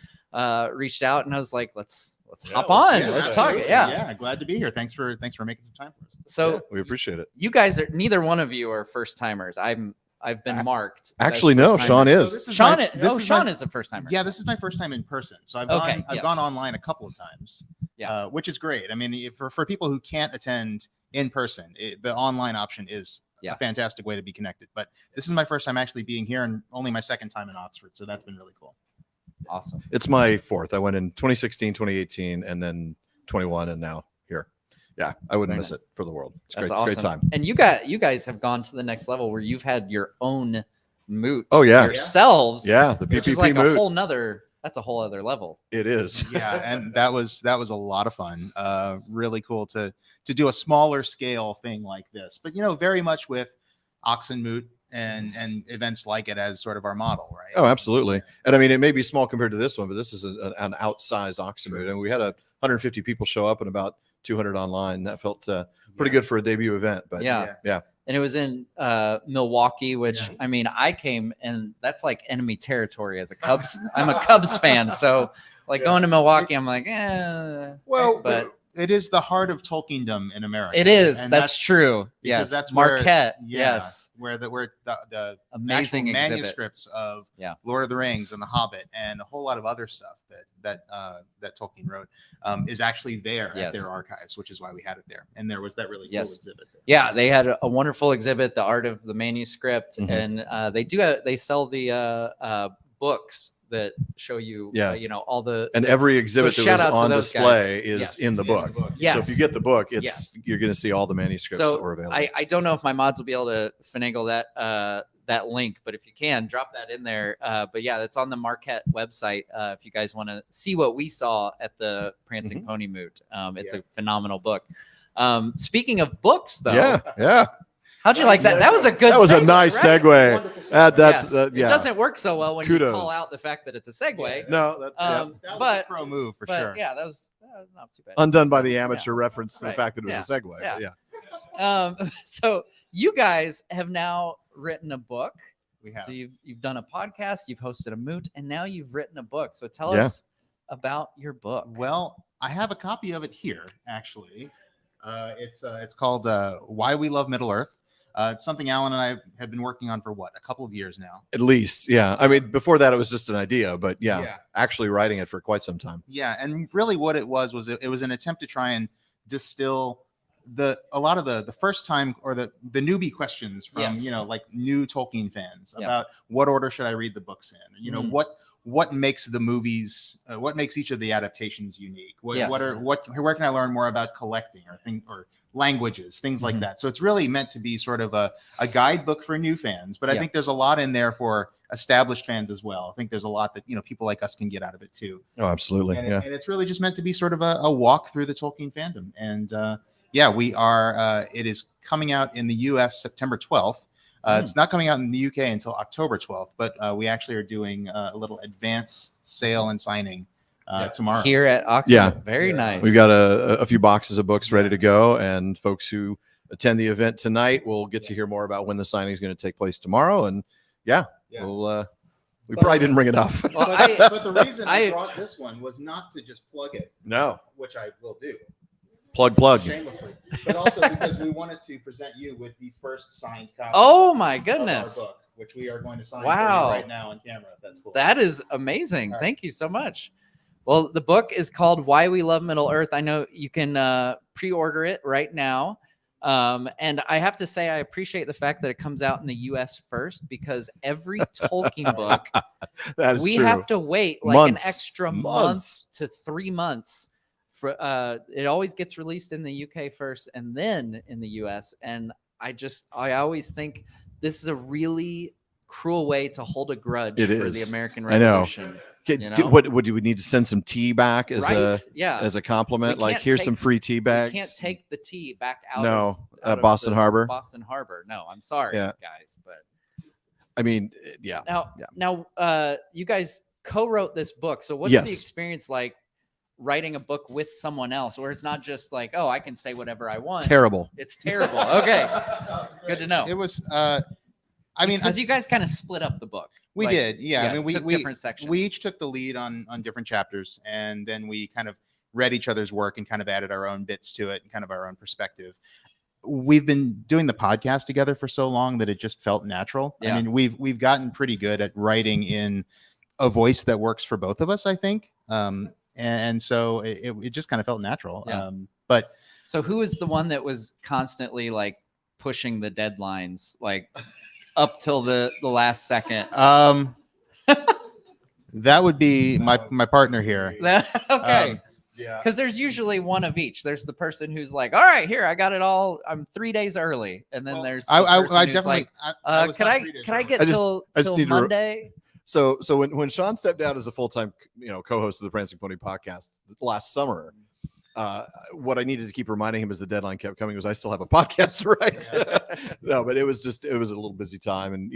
reached out and I was like, let's hop on. Let's talk. Yeah, glad to be here. Thanks for making some time for us. So we appreciate it. You guys are neither one of you are first timers. I've been marked. Actually, no, Sean is. Sean is the first timer. Yeah, this is my first time in person. So I've gone online a couple of times. Yeah, which is great. I mean, for people who can't attend in person, the online option is a fantastic way to be connected. But this is my first time actually being here and only my second time in Oxford. So that's been really cool. Awesome. It's my fourth. I went in 2016, 2018, and then 21, and now here. Yeah, I wouldn't miss it for the world. It's great time. And you guys have gone to the next level where you've had your own moot. Oh yeah, yourselves. Yeah, the PPP like moot. That's a whole other level. It is. Yeah, and that was a lot of fun. Really cool to do a smaller scale thing like this, but very much with Oxonmoot and events like it as sort of our model, right? Oh, absolutely. And I mean, it may be small compared to this one, but this is an outsized Oxonmoot, and we had 150 people show up and about 200 online. That felt pretty good for a debut event. But yeah. And it was in Milwaukee, which I mean, I came and that's like enemy territory as a Cubs. I'm a Cubs fan, so like going to Milwaukee, I'm like, but it is the heart of Tolkiendom in America. It is. That's true. Yes, that's Marquette. Where the amazing manuscripts of Lord of the Rings and The Hobbit and a whole lot of other stuff that Tolkien wrote is actually there at their archives, which is why we had it there. And there was that really cool exhibit there. Yeah, they had a wonderful exhibit, the art of the manuscript, and they sell the books that show you, all the and every exhibit that was on display is in the book. Yes. So if you get the book, you're going to see all the manuscripts that were available. I don't know if my mods will be able to finagle that link, but if you can, drop that in there. But yeah, that's on the Marquette website. If you guys want to see what we saw at the Prancing Pony Moot, it's a phenomenal book. Speaking of books, though, how'd you like that? That was a good. That was segue, a nice right? segue. It doesn't work so well when you call out the fact that it's a segue. No, that was a pro move for sure. Yeah, that was not too bad. Undone by the amateur reference to the fact that it was a segue. So you guys have now written a book. We have. So you've done a podcast, you've hosted a moot, and now you've written a book. So tell us about your book. Well, I have a copy of it here, actually. It's called Why We Love Middle Earth. It's something Alan and I have been working on for a couple of years now. At least, yeah. I mean, before that, it was just an idea, but actually writing it for quite some time. Yeah, and really what it was it was an attempt to try and distill a lot of the first time or the newbie questions from like new Tolkien fans about what order should I read the books in? What makes the movies? What makes each of the adaptations unique? Where can I learn more about collecting or languages, things like that? So it's really meant to be sort of a guidebook for new fans, but I think there's a lot in there for established fans as well. I think there's a lot that people like us can get out of it too. Oh, absolutely. And it's really just meant to be sort of a walk through the Tolkien fandom. And we are. It is coming out in the U.S. September 12th. It's not coming out in the UK until October 12th, but we actually are doing a little advance sale and signing tomorrow. Here at Oxford. Yeah. Very nice. We've got a few boxes of books ready to go, and folks who attend the event tonight will get to hear more about when the signing is going to take place tomorrow. And we probably didn't bring enough. Well, but the reason I brought this one was not to just plug it. No. Which I will do. Plug. Shamelessly. But also because we wanted to present you with the first signed copy. Oh my goodness. Of our book, which we are going to sign for you right now on camera. If that's cool. That is amazing. Right. Thank you so much. Well, the book is called Why We Love Middle Earth. I know you can pre-order it right now. And I have to say, I appreciate the fact that it comes out in the US first, because every Tolkien book, we have to wait like an extra month to 3 months. It always gets released in the UK first and then in the US. And I always think this is a really cruel way to hold a grudge for the American Revolution. What would we need to send some tea back as a compliment? We Like, can't here's take- some free tea bags. You can't take the tea back out No, of Boston the Harbor. Boston Harbor. No, I'm sorry, Yeah. guys, but I mean, yeah. Now, you guys co-wrote this book. So what's Yes. the experience like writing a book with someone else, where it's not just like, oh, I can say whatever I want? Terrible. It's terrible. Okay, good to know. It was. I mean, because you guys kind of split up the book. We Like, did, yeah. I mean, we different sections. We each took the lead on different chapters, and then we kind of read each other's work and kind of added our own bits to it and kind of our own perspective. We've been doing the podcast together for so long that it just felt natural. Yeah. I mean, we've gotten pretty good at writing in a voice that works for both of us, I think. And so it just kind of felt natural. Yeah. But so who is the one that was constantly like pushing the deadlines, like up till the last second? That would be my partner here. Okay. Yeah. Because there's usually one of each. There's the person who's like, all right, here, I got it all. I'm 3 days early. And then there's the person I who's definitely. like, can I get I just till need to Monday? So when Shaun stepped down as a full-time, co-host of the Prancing Pony podcast last summer, what I needed to keep reminding him as the deadline kept coming was I still have a podcast to write. No, but it was a little busy time, and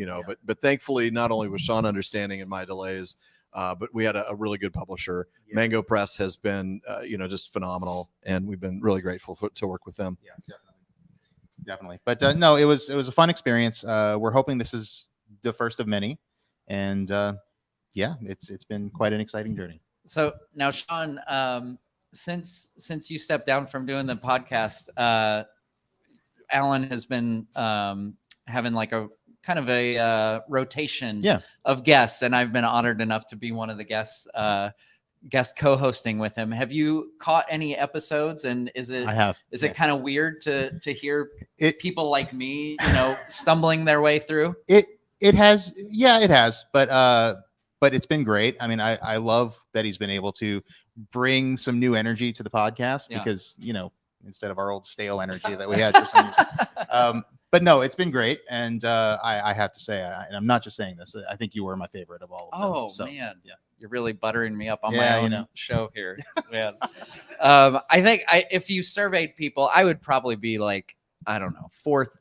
but thankfully not only was Shaun understanding in my delays, but we had a really good publisher. Yeah. Mango Press has been just phenomenal, and we've been really grateful to work with them. Yeah, definitely. But no, it was a fun experience. We're hoping this is the first of many, and it's been quite an exciting journey. So now, Shaun, since you stepped down from doing the podcast, Alan has been having like a kind of a rotation of guests, and I've been honored enough to be one of the guest co-hosting with him. Have you caught any episodes? And is it it kind of weird to hear people like me, stumbling their way through? It has, but it's been great. I mean, I love that he's been able to bring some new energy to the podcast because, instead of our old stale energy that we had. But no, it's been great. And I have to say, and I'm not just saying this, I think you were my favorite of all of them. Oh, so, man. Yeah. You're really buttering me up on my own show here. Man. I think if you surveyed people, I would probably be like, I don't know, fourth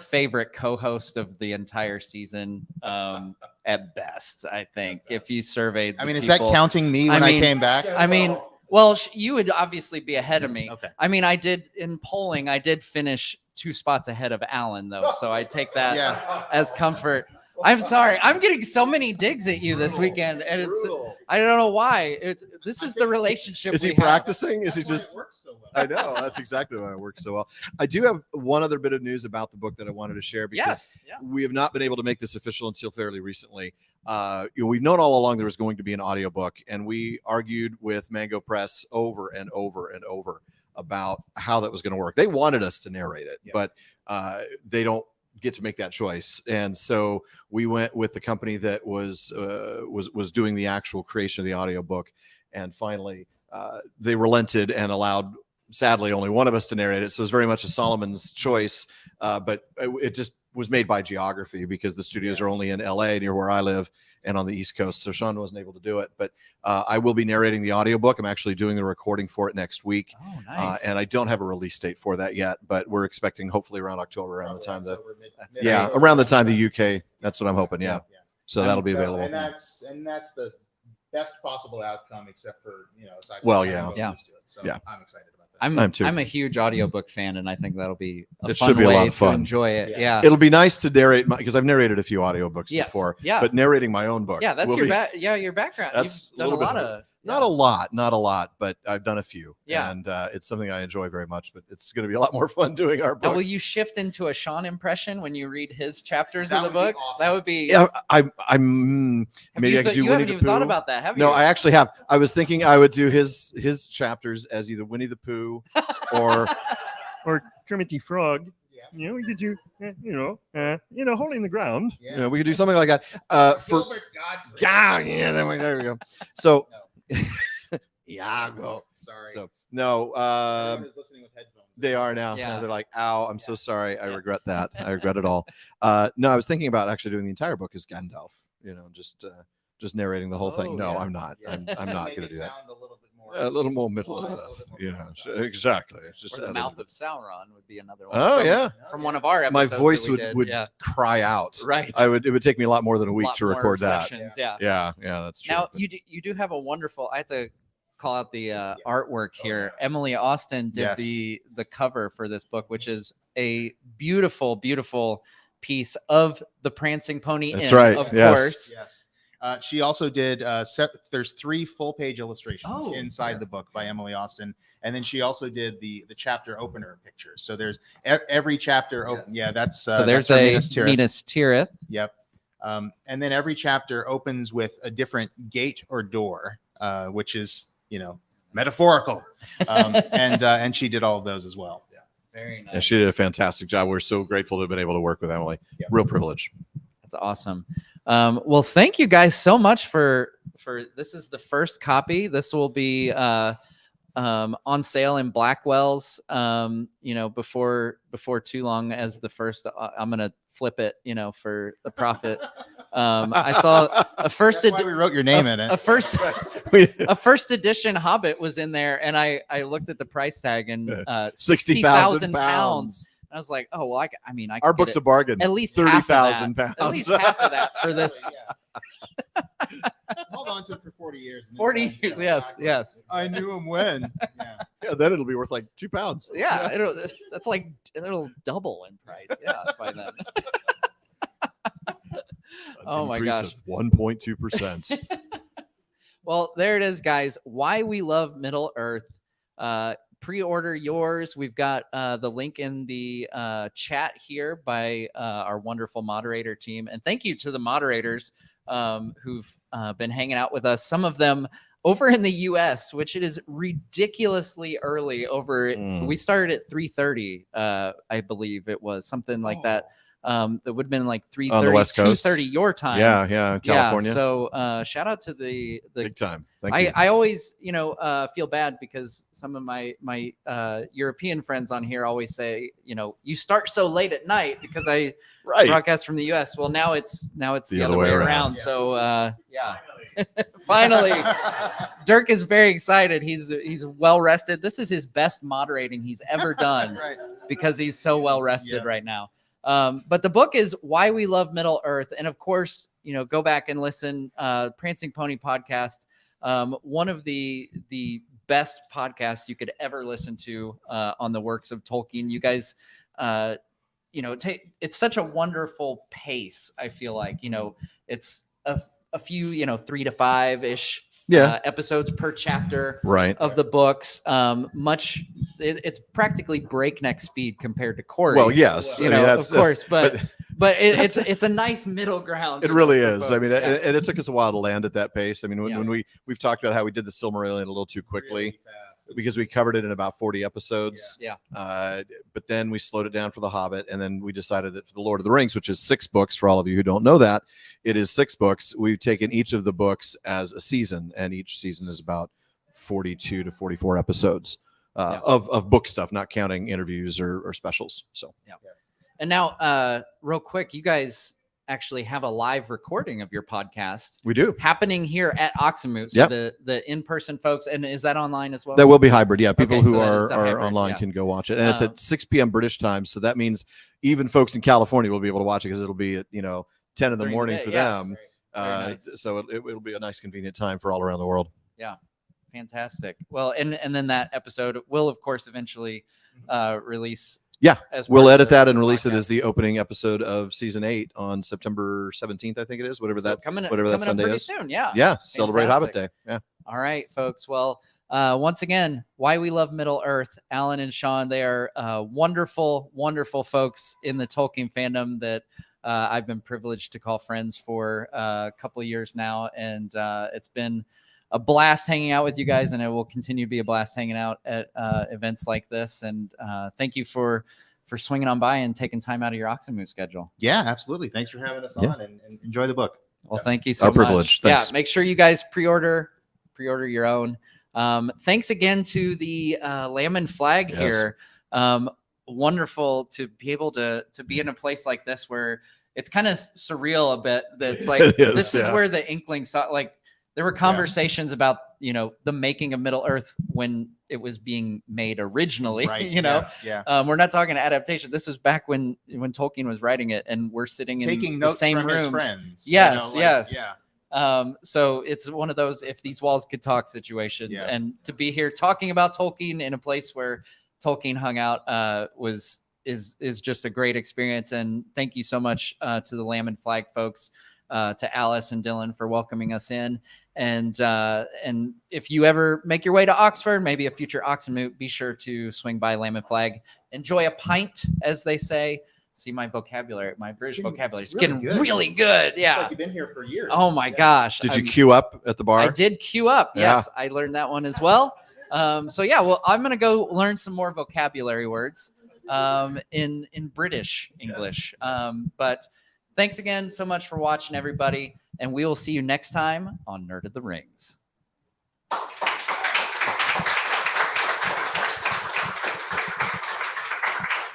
favorite co-host of the entire season at best, I think. If you surveyed is that counting me when I came back? I mean, well, you would obviously be ahead of me. Okay. I mean, I did finish 2 spots ahead of Alan, though, so I take that as comfort. I'm sorry. I'm getting so many digs at you this weekend, and I don't know why. This is the relationship. Is he practicing? Is he just? I know, that's exactly why it works so well. I do have one other bit of news about the book that I wanted to share because we have not been able to make this official until fairly recently. We've known all along there was going to be an audiobook, and we argued with Mango Press over and over and over about how that was going to work. They wanted us to narrate it, but they don't get to make that choice. And so we went with the company that was doing the actual creation of the audiobook. And finally, they relented and allowed, sadly, only one of us to narrate it. So it was very much a Solomon's choice, but it just was made by geography because the studios are only in LA near where I live and on the East Coast. So Shaun wasn't able to do it, but I will be narrating the audiobook. I'm actually doing the recording for it next week. Oh, nice. And I don't have a release date for that yet, but we're expecting hopefully around October, around the time around the time the UK, that's what I'm hoping. Yeah. So that'll be available. And that's the best possible outcome, except for, aside from Well, having yeah. both Yeah. used to it. So Yeah. I'm excited about that. I'm too. I'm a huge audiobook fan, and I think that'll be a It fun should be a way lot of to fun. enjoy it. Yeah. It'll be nice to narrate because I've narrated a few audiobooks before, but narrating my own book. Yeah, that's will your be- your background. That's You've done a lot of not a lot, but I've done a few. Yeah. And it's something I enjoy very much, but it's going to be a lot more fun doing our Now, book. will you shift into a Shaun impression when you read his chapters That of the would be book? awesome. That would be. Yeah, I'm maybe I could do you Winnie haven't the even Pooh. thought about that, have you? No, I actually have. I was thinking I would do his chapters as either Winnie the Pooh or Kermit the Frog. Yeah. we could do, hole in the ground. Yeah. We could do something like that. For Gilbert Godfrey. there we go. So Iago. Sorry. So no, Everyone is listening with headphones. they are now. Yeah. They're like, ow, I'm so sorry. I regret that. I regret it all. No, I was thinking about actually doing the entire book as Gandalf, just just narrating the whole thing. Oh, No, yeah. I'm not. Yeah. I'm To not make going to it do that. sound a little bit more. A little more Middle Earth. Exactly. It's just Or the mouth of Sauron would be another one. Oh, from, yeah. from one of our episodes. My voice that we did. would yeah. cry out. Right. It would take me a lot more than a week Lot to more record that. sessions, yeah. Yeah, that's true. Now you do have a wonderful. I have to call out the artwork here. Emily Austin did the cover for this book, which is a beautiful, beautiful piece of the Prancing Pony. That's Inn, right. Of Yes. course. Yes. She also did. There's 3 full-page illustrations inside the book by Emily Austin, and then she also did the chapter opener pictures. So there's every chapter. Yeah, that's So there's that's a Minas Tirith. Yep. And then every chapter opens with a different gate or door, which is metaphorical. And she did all of those as well. Yeah. Very nice. Yeah, she did a fantastic job. We're so grateful to have been able to work with Emily. Yep. Real privilege. That's awesome. Well, thank you guys so much for this is the first copy. This will be on sale in Blackwell's before too long as the first. I'm gonna flip it for the profit. I saw a first That's why we wrote your name in it. A first edition Hobbit was in there, and I looked at the price tag and 60,000 pounds. I was like, oh well, I Our book's a bargain. At least 30,000 pounds. At least half of that for this. Hold on to it for 40 years. 40 years, yes. I knew him when. Yeah, then it'll be worth like £2. Yeah, it'll double in price. Yeah, by then. Oh my gosh, 1.2%. Well, there it is, guys. Why We Love Middle Earth. Pre-order yours. We've got the link in the chat here by our wonderful moderator team. And thank you to the moderators who've been hanging out with us. Some of them over in the US, which it is ridiculously early over. We started at 3:30, I believe it was something like that. That would have been like 3:30, on the West Coast. 2:30 your time. Yeah, California. Yeah, so shout out to the big time. Thank you. I always feel bad because some of my European friends on here always say you start so late at night because I broadcast from the US. Well, now it's the other way around. So yeah. Finally, Dirk is very excited. He's well rested. This is his best moderating he's ever done because he's so well rested right now. But the book is Why We Love Middle Earth. And of course, go back and listen. Prancing Pony podcast, one of the best podcasts you could ever listen to on the works of Tolkien. You guys, it's such a wonderful pace. I feel like, it's a few, 3 to 5-ish episodes per chapter of the books. It's practically breakneck speed compared to Corey. Well, yes, of course, but it's a nice middle ground. It really is. I mean, and it took us a while to land at that pace. I mean, when we've talked about how we did the Silmarillion a little too quickly because we covered it in about 40 episodes. Yeah. But then we slowed it down for The Hobbit, and then we decided that for The Lord of the Rings, which is 6 books, for all of you who don't know that, it is 6 books. We've taken each of the books as a season, and each season is about 42 to 44 episodes of book stuff, not counting interviews or specials. So yeah. And now, real quick, you guys actually have a live recording of your podcast. We do. Happening here at Oxonmoot. So the in-person folks, and is that online as well? That will be hybrid. Yeah, people who so are hybrid, online can go watch it, and it's at 6 p.m. British time. So that means even folks in California will be able to watch it because it'll be at 10 in the morning for them. Nice. So it'll be a nice, convenient time for all around the world. Yeah, fantastic. Well, and then that episode will, of course, eventually release. Yeah, we'll edit that and release it as the opening episode of season 8 on September 17th, I think it is. Whatever that Sunday is. Soon, yeah. Yeah, celebrate Hobbit Day. Yeah. All right, folks. Well, once again, Why We Love Middle Earth. Alan and Shaun, they are wonderful, wonderful folks in the Tolkien fandom that I've been privileged to call friends for a couple of years now, and it's been a blast hanging out with you guys, and it will continue to be a blast hanging out at events like this. And thank you for swinging on by and taking time out of your Oxonmoot schedule. Yeah, absolutely. Thanks for having us on, and enjoy the book. Well, thank you so much. Our privilege. Thanks. Yeah, make sure you guys pre-order your own. Thanks again to the Lamb and Flag here. Wonderful to be able to be in a place like this where it's kind of surreal a bit. That's like It is, this is yeah. where the Inklings saw, like there were conversations about, you know, the making of Middle Earth when it was being made originally. Right. You know, Yeah. we're not talking adaptation. This was back when Tolkien was writing it, and we're sitting Taking in the notes same from his rooms. friends. Yes, you know, like, yes. Yeah. So it's one of those if these walls could talk situations. Yeah. And to be here talking about Tolkien in a place where Tolkien hung out is just a great experience. And thank you so much to the Lamb and Flag folks, to Alice and Dylan for welcoming us in. And if you ever make your way to Oxford, maybe a future Oxonmoot, be sure to swing by Lamb and Flag. Enjoy a pint, as they say. See my vocabulary, my British vocabulary. It's getting really good. Yeah. It's like you've been here for years. Oh my gosh. Did you queue up at the bar? I did queue up. Yes, I learned that one as well. So yeah, well, I'm gonna go learn some more vocabulary words in British English. But thanks again so much for watching, everybody, and we will see you next time on Nerd of the Rings.